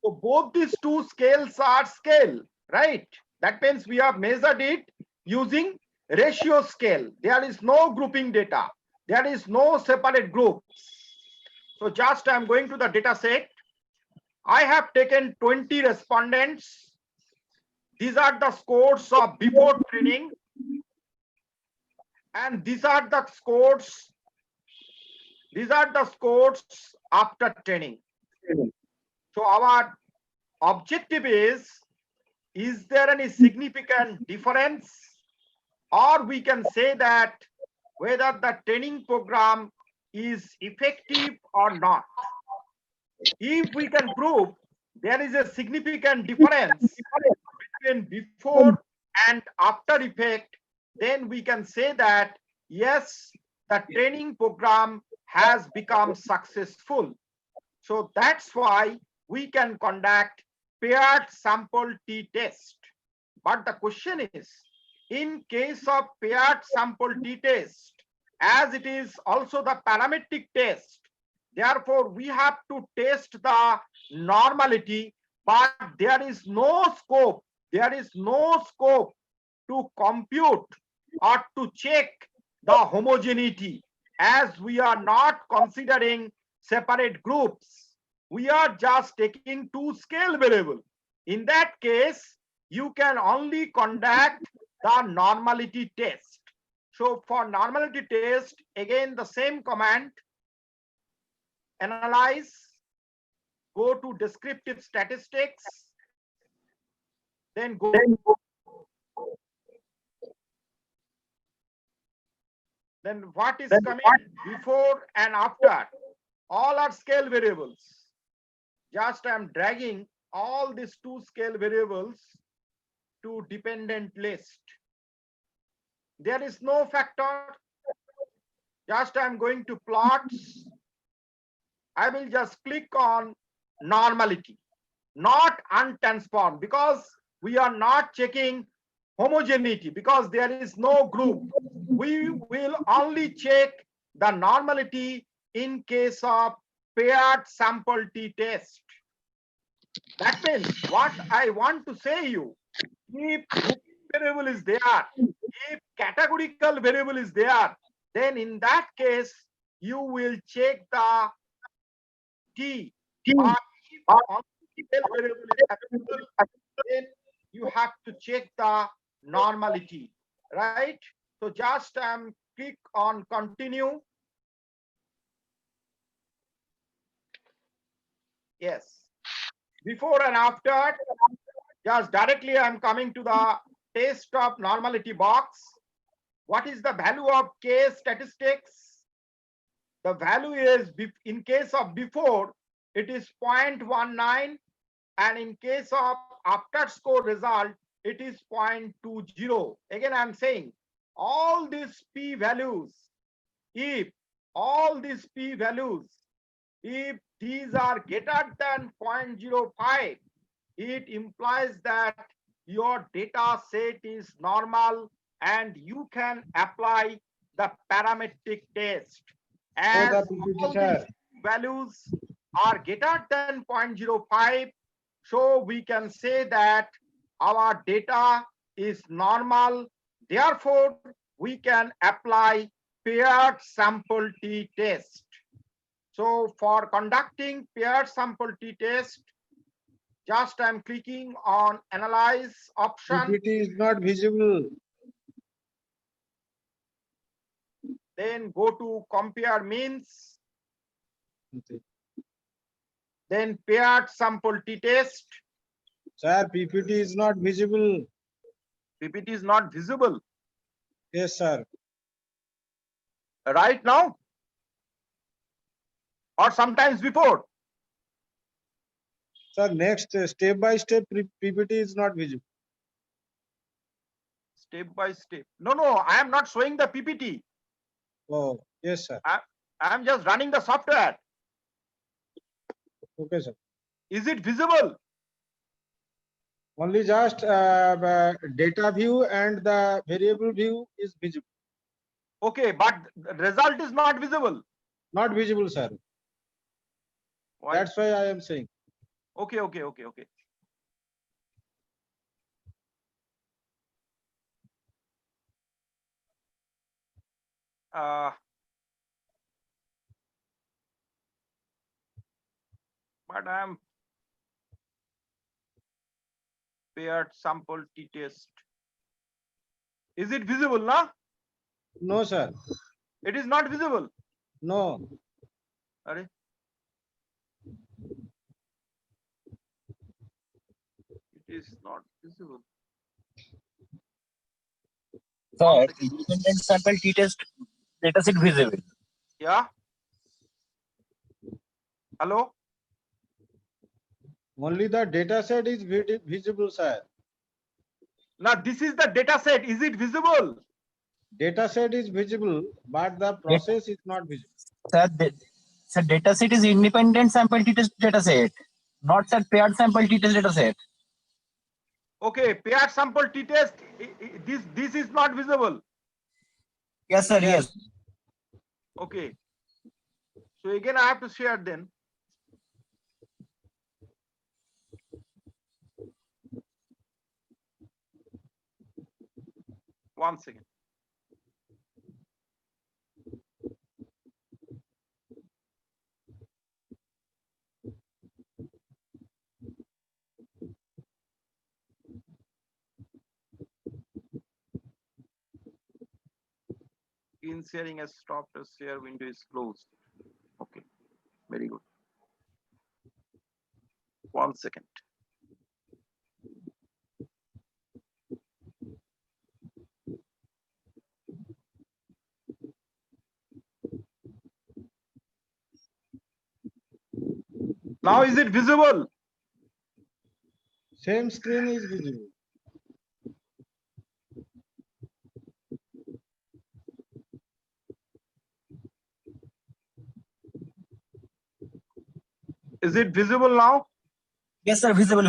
So both these two scales are scale, right? That means we have measured it using ratio scale. There is no grouping data. There is no separate groups. So just I'm going to the data set. I have taken 20 respondents. These are the scores of before training, and these are the scores. These are the scores after training. So our objective is there any significant difference, or we can say that whether the training program is effective or not. If we can prove there is a significant difference between before and after effect, then we can say that yes, the training program has become successful. So that's why we can conduct paired sample t-test. But the question is, in case of paired sample t-test, as it is also the parametric test, therefore we have to test the normality, but there is no scope to compute or to check the homogeneity, as we are not considering separate groups. We are just taking two scale variable. In that case, you can only conduct the normality test. So for normality test, again the same command, analyze, go to descriptive statistics, then go then what is coming before and after, all are scale variables. Just I'm dragging all these two scale variables to dependent list. There is no factor. Just I'm going to plots. I will just click on normality, not untransformed, because we are not checking homogeneity, because there is no group. We will only check the normality in case of paired sample t-test. That means what I want to say you, if grouping variable is there, if categorical variable is there, then in that case you will check the t. But if only variable is available, then you have to check the normality, right? So just click on continue. Yes. Before and after, just directly I'm coming to the test of normality box. What is the value of K statistics? The value is, in case of before, it is 0.19, and in case of after score result, it is 0.20. Again, I'm saying all these p values, if all these p values, if these are greater than 0.05, it implies that your data set is normal and you can apply the parametric test. As all these values are greater than 0.05, so we can say that our data is normal. Therefore, we can apply paired sample t-test. So for conducting paired sample t-test, just I'm clicking on analyze option. PPT is not visible. Then go to compare means. Okay. Then paired sample t-test. Sir, PPT is not visible. PPT is not visible. Yes, sir. Right now? Or sometimes before? Sir, next step by step PPT is not visible. Step by step. No, I am not showing the PPT. Oh, yes, sir. I am just running the software. Okay, sir. Is it visible? Only just data view and the variable view is visible. Okay, but the result is not visible. Not visible, sir. Why? That's why I am saying. Okay. But paired sample t-test. Is it visible now? No, sir. It is not visible. No. Are it is not visible. Sir, independent sample t-test dataset visible. Yeah. Hello. Only the data set is visible, sir. Now this is the data set. Is it visible? Data set is visible, but the process is not visible. Sir, dataset is independent sample t-test dataset, not sir paired sample t-test dataset. Okay, paired sample t-test. This is not visible. Yes, sir. Yes. Okay. So again, I have to share then. One second. Screen sharing has stopped. The share window is closed. Okay, very good. 1 second. Now is it visible? Same screen is visible. Is it visible now? Yes, sir. Visible.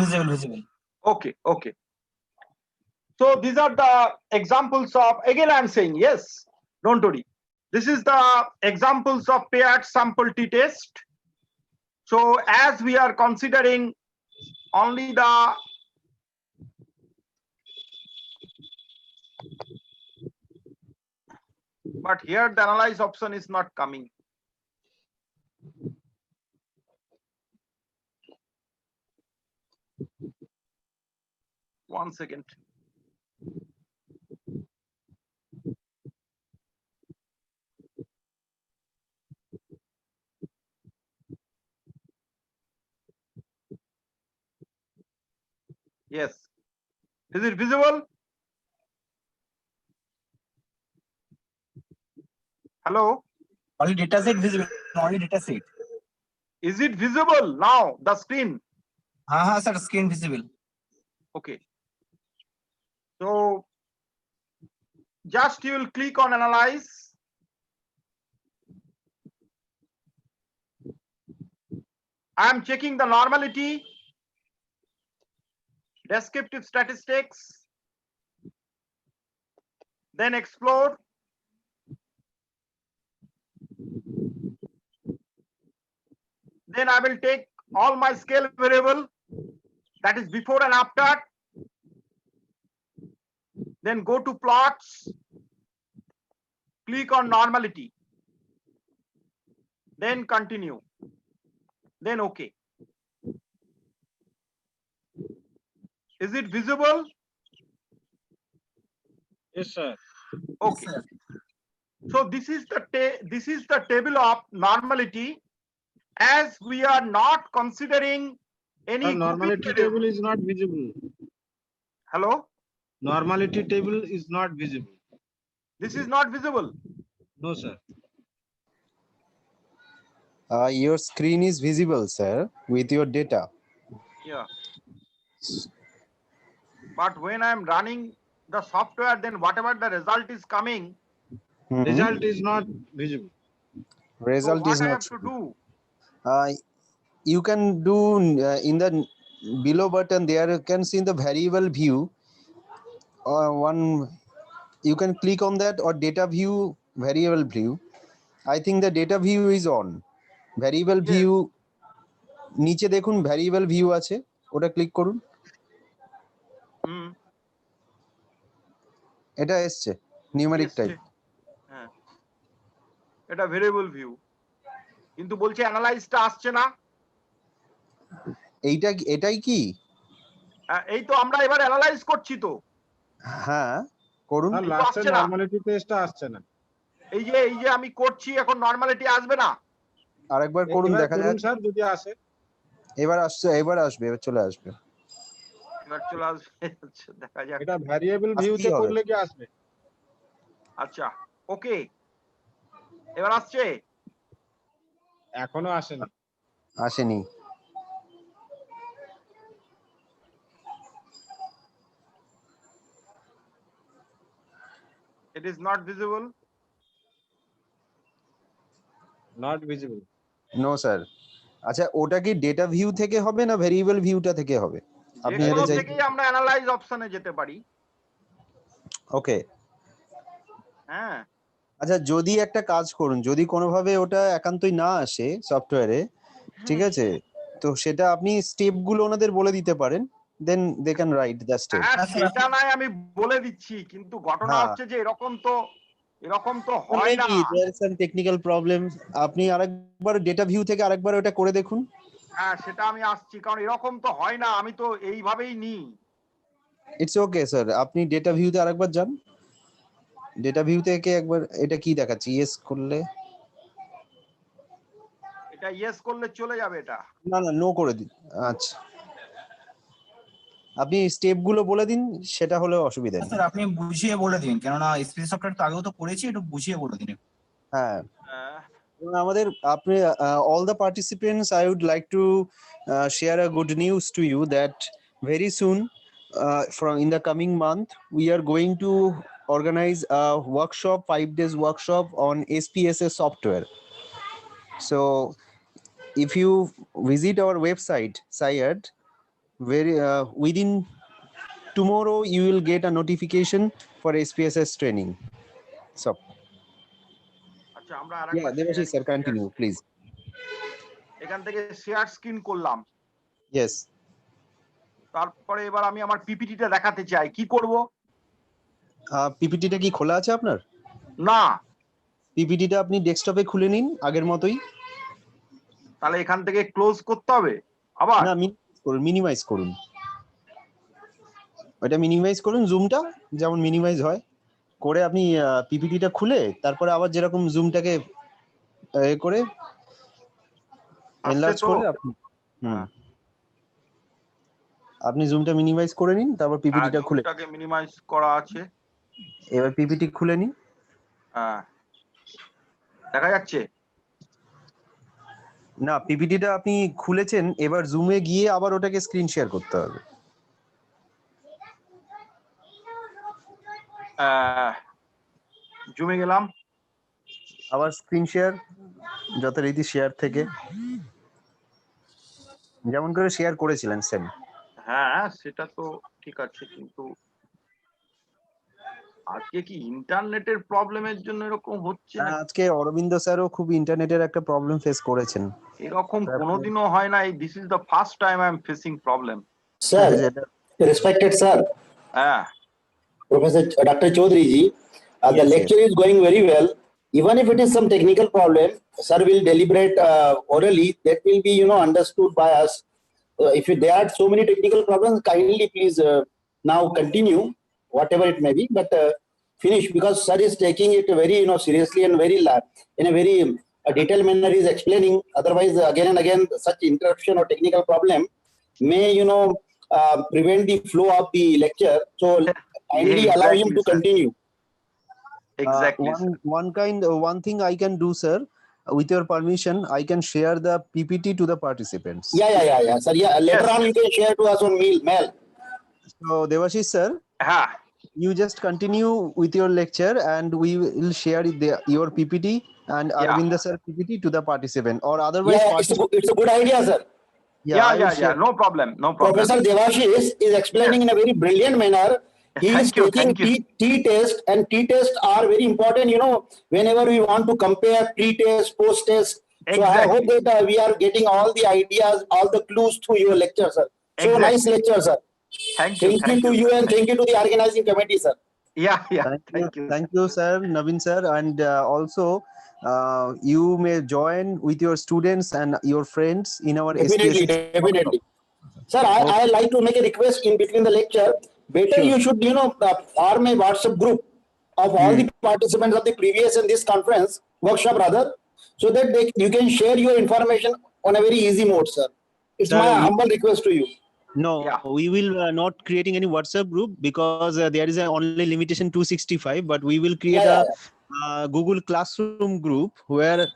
Okay, okay. So these are the examples of, again I'm saying, yes, don't worry. This is the examples of paired sample t-test. So as we are considering only the but here the analyze option is not coming. One second. Yes. Is it visible? Hello? Only dataset visible. Only dataset. Is it visible now, the screen? Sir. Screen visible. Okay. So just you will click on analyze. I am checking the normality, descriptive statistics, then explore. Then I will take all my scale variable, that is before and after. Then go to plots, click on normality, then continue, then okay. Is it visible? Yes, sir. Okay. Yes, sir. So this is the table of normality. As we are not considering any Normality table is not visible. Hello? Normality table is not visible. This is not visible. No, sir. Your screen is visible, sir, with your data. Yeah. But when I'm running the software, then whatever the result is coming, Result is not visible. Result so is what I not. have to do? You can do in the below button there. You can see the variable view. You can click on that or data view, variable view. I think the data view is on. Variable view নিচে দেখুন variable view আছে, ওটা click করুন। এটা এসছে numeric type. হ্যাঁ, এটা variable view, কিন্তু বলছে অ্যানালাইজটা আসছে না। এটাই কি? এই তো আমরা এবার অ্যানালাইজ করছি তো। হ্যাঁ করুন। আর এই তো লাস্টে আসছে না। নরমালিটি টেস্টটা আসছে না। এই যে আমি করছি এখন নরমালিটি আসবে না। আরেকবার করুন এবার দেখা করুন যাক। স্যার যদি আসে। এবার আসছে, এবার আসবে, এবার চলে আসবে। এবার চলে আসবে। আচ্ছা, দেখা যাক। এটা ভ্যারিয়েবল ভিউতে আসতেই হবে। করলে কি আসবে? আচ্ছা ওকে, এবার আসছে। এখনো আসেনি। আসেনি। It is not visible. Not visible. No sir. আচ্ছা ওটা কি ডেটা ভিউ থেকে হবে না ভেরিয়েবল ভিউটা থেকে হবে? যে আপনি কোনো এটা চাই। থেকেই আমরা অ্যানালাইজ অপশনে যেতে পারি। ওকে। হ্যাঁ আচ্ছা যদি একটা কাজ করুন, যদি কোনোভাবে ওটা একান্তই না আসে সফটওয়্যারে, ঠিক আছে, তো সেটা আপনি স্টেপ গুলো ওনাদের বলে দিতে পারেন, then they can write the step. হ্যাঁ সেটা নয় আমি বলে দিচ্ছি, কিন্তু ঘটনা হ্যাঁ। হচ্ছে যে এরকম তো হয় না। দেয়ার সাম টেকনিক্যাল প্রবলেম। আপনি আরেকবার ডেটা ভিউ থেকে আরেকবার ওটা করে দেখুন। হ্যাঁ সেটা আমি আসছি, কারণ এরকম তো হয় না, আমি তো এইভাবেই নিই। ইটস ওকে স্যার, আপনি ডেটা ভিউতে আরেকবার যান। ডেটা ভিউ থেকে একবার এটা কি দেখাচ্ছে, ইয়েস করলে? এটা ইয়েস করলে চলে যাবে এটা। না না, নো করে দিন। আচ্ছা আপনি স্টেপ গুলো বলে দিন, সেটা হলেও অসুবিধা নেই। স্যার আপনি বুঝিয়ে বলে দিন, কেননা স্পেস সফটওয়্যার তো আগেও তো করেছি, একটু বুঝিয়ে বলে দিন। হ্যাঁ আমাদের আপনি all the participants, I would like to share a good news to you that very soon from in the coming month we are going to organize a workshop, 5 days workshop on SPSS software. So if you visit our website SAIARD, within tomorrow you will get a notification for SPSS training. So আচ্ছা আমরা yeah, আরেকবার Devashish sir, continue please. এখান থেকে share screen করলাম। Yes. তারপরে এবার আমি আমার পিপিটিটা দেখাতে চাই, কি করব? পিপিটিটা কি খোলা আছে আপনার? না। পিপিটিটা আপনি ডেস্কটপে খুলে নিন আগের মতোই। তাহলে এখান থেকে ক্লোজ করতে হবে আবার? না, মিনিমাইজ করুন। ওটা মিনিমাইজ করুন, জুমটা যেমন মিনিমাইজ হয় করে আপনি পিপিটিটা খুলে তারপরে আবার যেরকম জুমটাকে করে এনলার্জ করে আপনি জুমটা মিনিমাইজ করে নিন, তারপর পিপিটিটা খুলে। জুমটাকে মিনিমাইজ করা আছে। এবার পিপিটি খুলে নিন। হ্যাঁ দেখা যাচ্ছে। না, পিপিটিটা আপনি খুলেছেন, এবার জুমে গিয়ে আবার ওটাকে স্ক্রিন শেয়ার করতে হবে। জুমে গেলাম, আবার স্ক্রিন শেয়ার, যথারীতি শেয়ার থেকে যেমন করে শেয়ার করেছিলেন সেম। হ্যাঁ সেটা তো ঠিক আছে, কিন্তু আজকে কি ইন্টারনেটের প্রবলেমের জন্য এরকম হচ্ছে? আজকে অরবিন্দ স্যারও খুব ইন্টারনেটের একটা প্রবলেম ফেস করেছেন। এরকম কোনোদিনও হয় না, this is the first time I am facing problem. Sir, respected sir, Professor Dr. Chaudhary ji, the lecture is going very well. Even if it is some technical problem, sir will deliberate orally. That will be, understood by us. If there are so many technical problems, kindly please now continue, whatever it may be, but finish, because sir is taking it very, seriously and very in a very detailed manner is explaining. Otherwise, again and again, such interruption or technical problem may, prevent the flow of the lecture. So kindly allow him to continue. Exactly. One thing I can do, sir, with your permission, I can share the PPT to the participants. Yeah, sir. Yeah, later on you can share to us on mail. So Devashish sir, you just continue with your lecture and we will share your PPT and Arvinda sir PPT to the participant, or otherwise it's a good idea, sir. Yeah, no problem. Professor Devashish is explaining in a very brilliant manner. He is taking t-test, and t-tests are very important, whenever we want to compare pre-test, post-test. So I hope that we are getting all the ideas, all the clues through your lecture, sir. So nice lecture, sir. Thank you to you, and thank you to the organizing committee, sir. Yeah. Thank you, sir, Navin sir, and also you may join with your students and your friends in our definitely. Sir, I like to make a request in between the lecture. Better you should, form a WhatsApp group of all the participants of the previous and this conference, workshop rather, so that you can share your information on a very easy mode, sir. It's Sir, my humble request to you. No, we will not creating any WhatsApp group because there is only limitation 265, but we will create a Google Classroom group where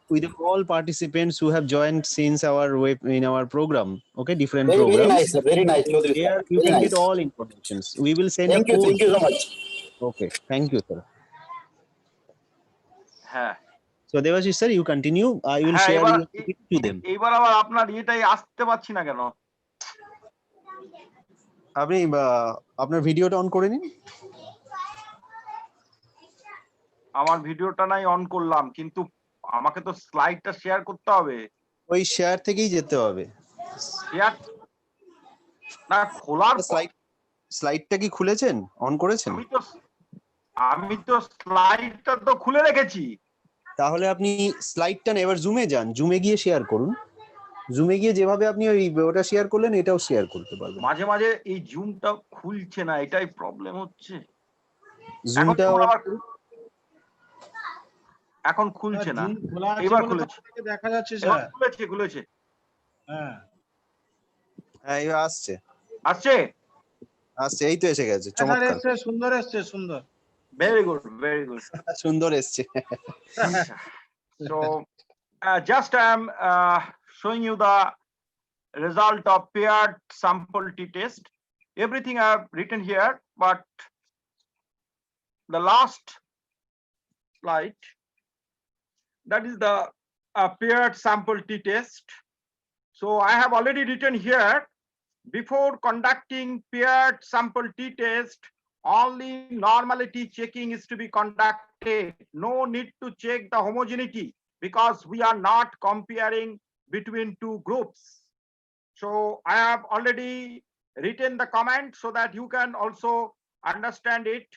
with all participants who have joined since our in our program, okay, different programs. Very nice, sir. Very nice. Here you can get all informations. We will send Thank a code. Thank you so much. Okay, thank you, sir. হ্যাঁ So Devashish sir, you continue. I will share your to them. এবার আবার আপনার এটাই আসতে পারছি না কেন? আপনি আপনার ভিডিওটা অন করে নিন। আমার ভিডিওটা নাই অন করলাম, কিন্তু আমাকে তো স্লাইডটা শেয়ার করতে হবে। ওই শেয়ার থেকেই যেতে হবে। শেয়ার না খোলার স্লাইডটা কি খুলেছেন, অন করেছেন? আমি তো স্লাইডটা তো খুলে রেখেছি। তাহলে আপনি স্লাইডটা এবার জুমে যান, জুমে গিয়ে শেয়ার করুন। জুমে গিয়ে যেভাবে আপনি ওই ওটা শেয়ার করলেন এটাও শেয়ার করতে পারবেন। মাঝে মাঝে এই জুমটা খুলছে না, এটাই প্রবলেম হচ্ছে। জুমটা এখন খুলছে না, এবার খুলেছে, দেখা যাচ্ছে স্যার। খুলেছে। হ্যাঁ হ্যাঁ এবার আসছে আসছে, এই তো এসে গেছে। চমৎকার, সুন্দর এসছে, সুন্দর। ভেরি গুড সুন্দর এসছে। So just I am showing you the result of paired sample t-test. Everything I have written here, but the last slide, that is the paired sample t-test. So I have already written here, before conducting paired sample t-test, only normality checking is to be conducted. No need to check the homogeneity because we are not comparing between two groups. So I have already written the comment so that you can also understand it.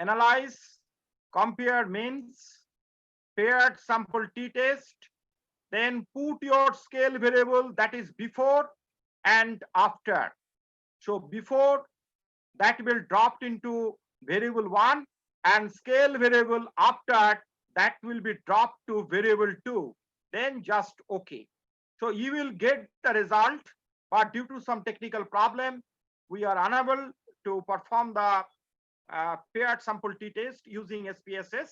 Analyze, compare means paired sample t-test, then put your scale variable, that is before and after. So before, that will drop into variable 1, and scale variable after that will be dropped to variable 2. Then just okay. So you will get the result, but due to some technical problem, we are unable to perform the paired sample t-test using SPSS.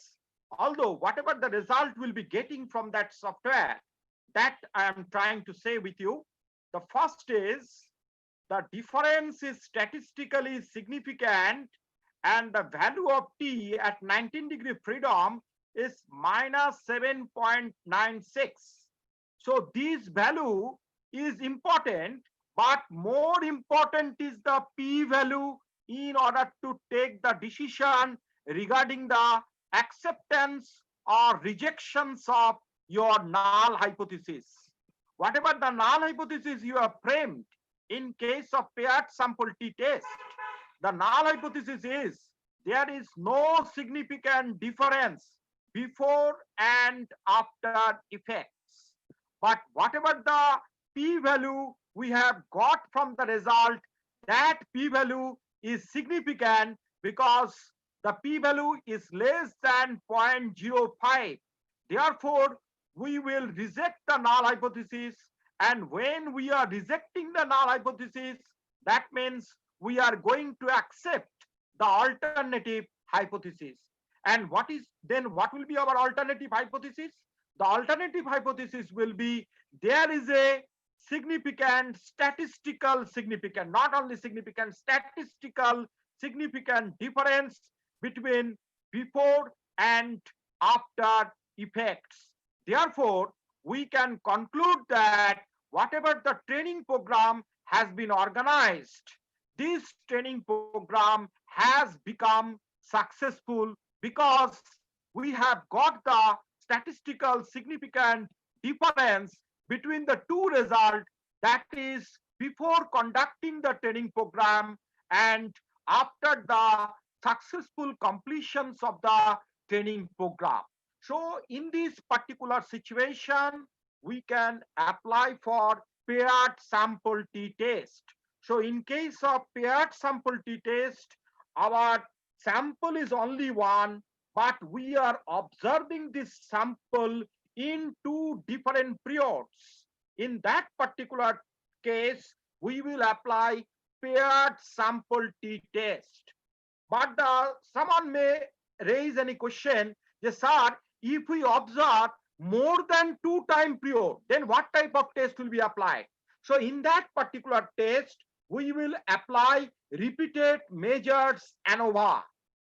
Although whatever the result will be getting from that software, that I am trying to say with you. The first is the difference is statistically significant and the value of t at 19-degree freedom is -7.96. So this value is important, but more important is the p-value in order to take the decision regarding the acceptance or rejections of your null hypothesis. Whatever the null hypothesis you have framed in case of paired sample t-test, the null hypothesis is there is no significant difference before and after effects. But whatever the p-value we have got from the result, that p-value is significant because the p-value is less than 0.05. Therefore, we will reject the null hypothesis, and when we are rejecting the null hypothesis, that means we are going to accept the alternative hypothesis. And what will be our alternative hypothesis? The alternative hypothesis will be there is a significant statistical significant, not only significant, statistical significant difference between before and after effects. Therefore, we can conclude that whatever the training program has been organized, this training program has become successful because we have got the statistical significant difference between the two results, that is before conducting the training program and after the successful completions of the training program. So in this particular situation, we can apply for paired sample t-test. So in case of paired sample t-test, our sample is only one, but we are observing this sample in two different periods. In that particular case, we will apply paired sample t-test. But someone may raise any question, yes, sir, if we observe more than 2 time period, then what type of test will be applied? So in that particular test, we will apply repeated measures ANOVA.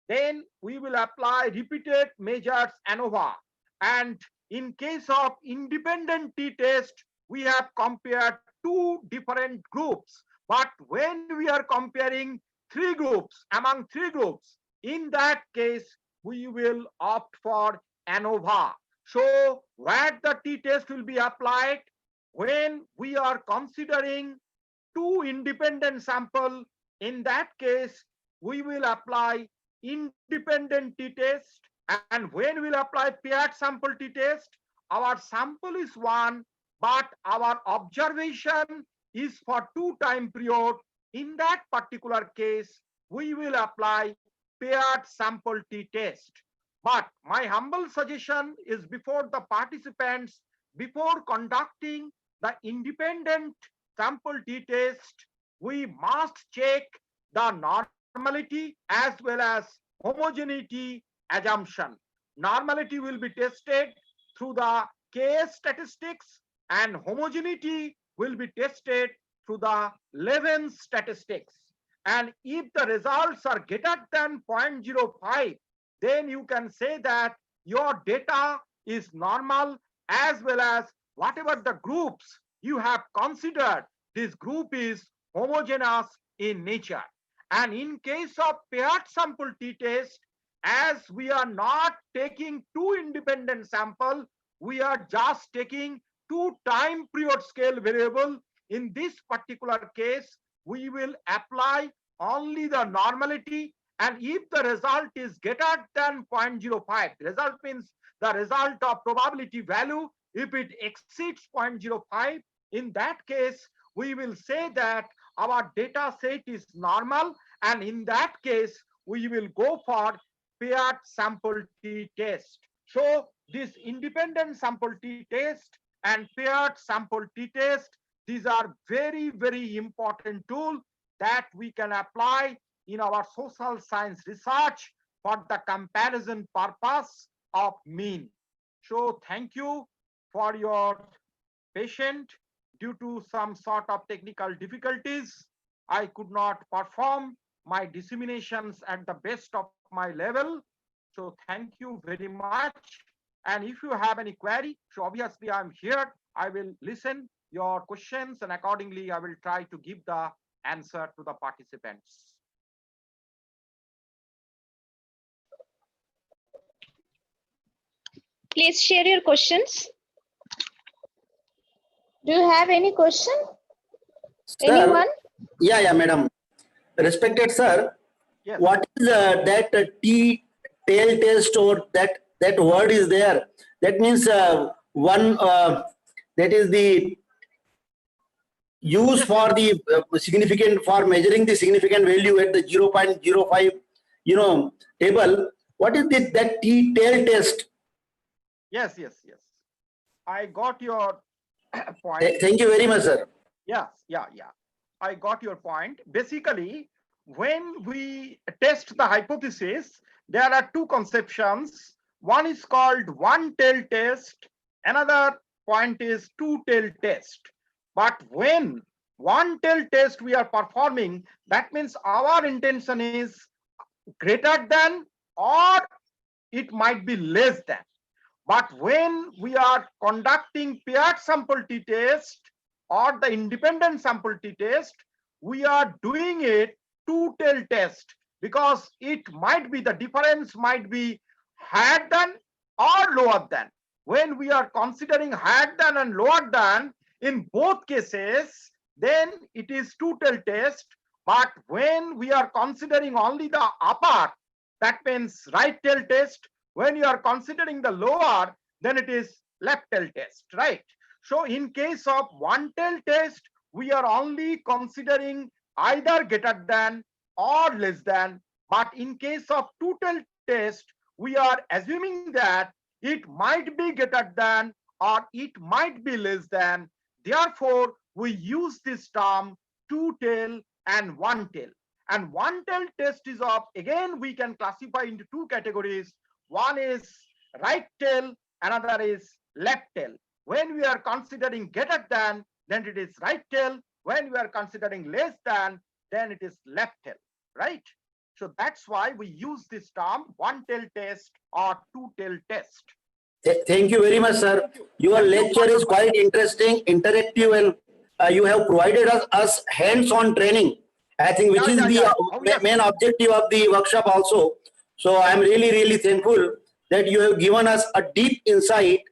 Then we will apply repeated measures ANOVA. And in case of independent t-test, we have compared 2 different groups. But when we are comparing 3 groups, among 3 groups, in that case, we will opt for ANOVA. So where the t-test will be applied? When we are considering 2 independent sample, in that case, we will apply independent t-test. And when we'll apply paired sample t-test, our sample is 1, but our observation is for 2 time period. In that particular case, we will apply paired sample t-test. But my humble suggestion is, before the participants, before conducting the independent sample t-test, we must check the normality as well as homogeneity assumption. Normality will be tested through the case statistics, and homogeneity will be tested through the Levin statistics. And if the results are greater than 0.05, then you can say that your data is normal, as well as whatever the groups you have considered, this group is homogeneous in nature. And in case of paired sample t-test, as we are not taking 2 independent sample, we are just taking 2 time period scale variable. In this particular case, we will apply only the normality, and if the result is greater than 0.05, result means the result of probability value, if it exceeds 0.05, in that case, we will say that our data set is normal, and in that case, we will go for paired sample t-test. So this independent sample t-test and paired sample t-test, these are very, very important tools that we can apply in our social science research for the comparison purpose of mean. So thank you for your patience. Due to some sort of technical difficulties, I could not perform my disseminations at the best of my level. So thank you very much. And if you have any query, so obviously I'm here. I will listen your questions, and accordingly I will try to give the answer to the participants. Please share your questions. Do you have any question? Sir, Anyone? Yeah, madam. Respected sir, yes. What is that T-tail test, or that word is there? That means that is the use for the significant, for measuring the significant value at the 0.05 table. What is that T-tail test? Yes. I got your point. Thank you very much, sir. Yes, yeah. I got your point. Basically, when we test the hypothesis, there are 2 conceptions. One is called one-tail test. Another point is two-tail test. But when one-tail test we are performing, that means our intention is greater than, or it might be less than. But when we are conducting paired sample t-test or the independent sample t-test, we are doing it two-tail test, because it might be, the difference might be higher than or lower than. When we are considering higher than and lower than in both cases, then it is two-tail test. But when we are considering only the upper, that means right tail test. When you are considering the lower, then it is left tail test, right? So in case of one tail test, we are only considering either greater than or less than. But in case of two tail test, we are assuming that it might be greater than or it might be less than. Therefore, we use this term two tail and one tail. And one tail test is of, again, we can classify into two categories. One is right tail, another is left tail. When we are considering greater than, then it is right tail. When we are considering less than, then it is left tail, right? So that's why we use this term one tail test or two tail test. Thank you very much, sir. Your lecture is quite interesting, interactive, and you have provided us hands-on training, I think, which is the main objective of the workshop also. So I'm really thankful that you have given us a deep insight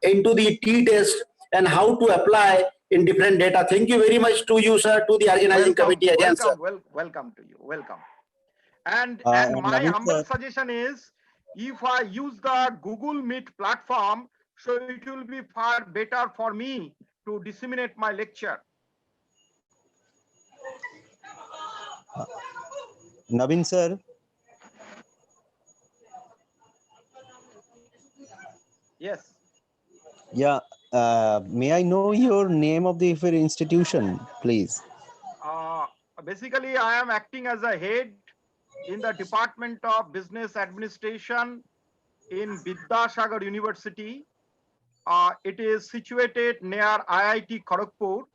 into the t-test and how to apply in different data. Thank you very much to you, sir, to the organizing committee again, sir. Welcome to you. Welcome. And my humble suggestion is, if I use the Google Meet platform, so it will be far better for me to disseminate my lecture. Naveen sir. Yes. Yeah. May I know your name of the institution, please? Basically, I am acting as a head in the Department of Business Administration in Vidyasagar University. It is situated near IIT Kharagpur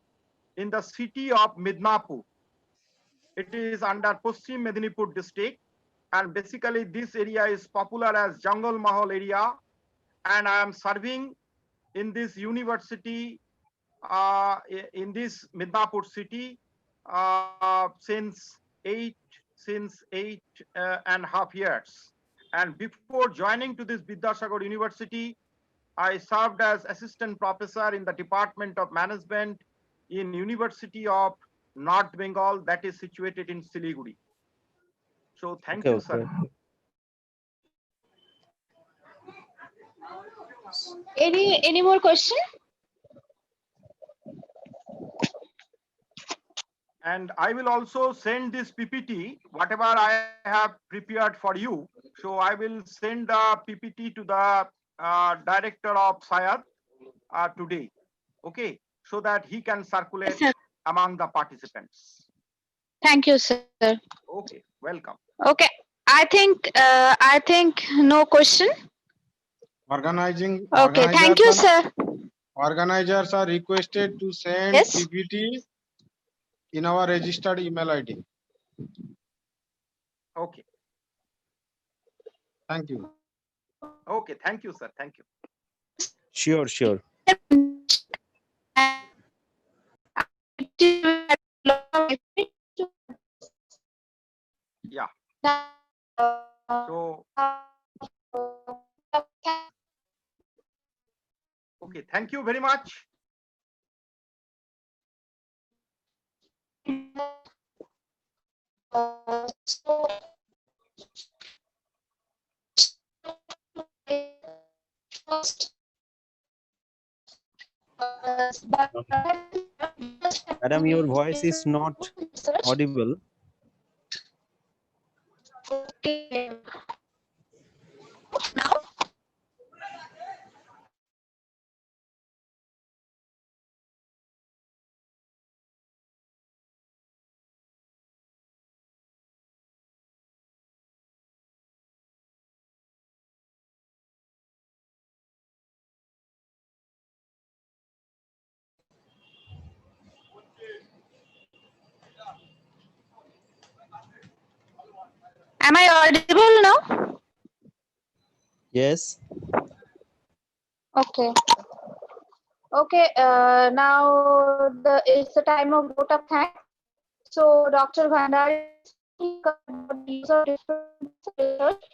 in the city of Midnapur. It is under Paschim Medinipur district, and basically this area is popular as Jungle Mahal area, and I am serving in this university in this Midnapur city since eight and a half years. And before joining to this Vidyasagar University, I served as assistant professor in the Department of Management in University of North Bengal, that is situated in Siliguri. So thank you, sir. Any more question? And I will also send this PPT, whatever I have prepared for you. So I will send the PPT to the director of SAIARD today. Okay, so that he can circulate among the participants. Thank you, sir. Okay, welcome. Okay, I think no question. Okay, thank you, sir. Organizers are requested to send PPT in our registered email ID. Okay. Thank you. Okay, thank you, sir. Thank you. Sure. Yeah. So, okay, thank you very much. Madam, your voice is not audible. Okay. Am I audible now? Yes. Okay. Okay. Now it's the time of vote of thanks. So Dr. Bhandari use of different research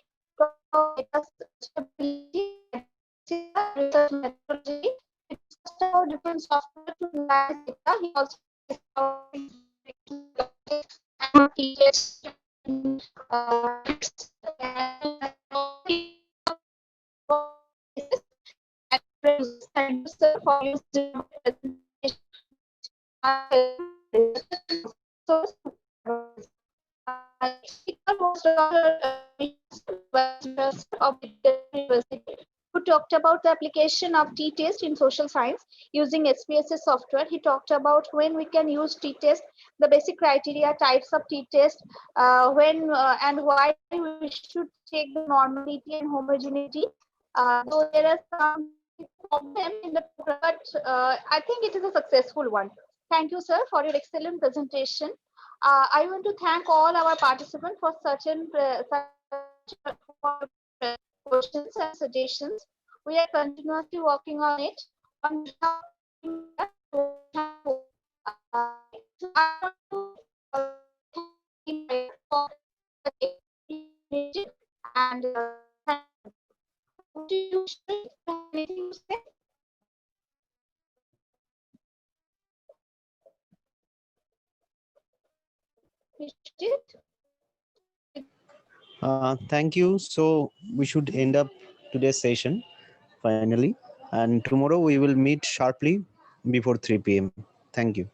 methodology. It's about different software to analyze data. He also teaches for who talked about the application of t-test in social science using SPSS software. He talked about when we can use t-test, the basic criteria, types of t-test, when and why we should check the normality and homogeneity. Though there are some problems in the program, but I think it is a successful one. Thank you, sir, for your excellent presentation. I want to thank all our participants for such questions and suggestions. We are continuously working on it. On behalf and do you have anything to say? Thank you. So we should end up today's session finally, and tomorrow we will meet sharply before 3 p.m. Thank you.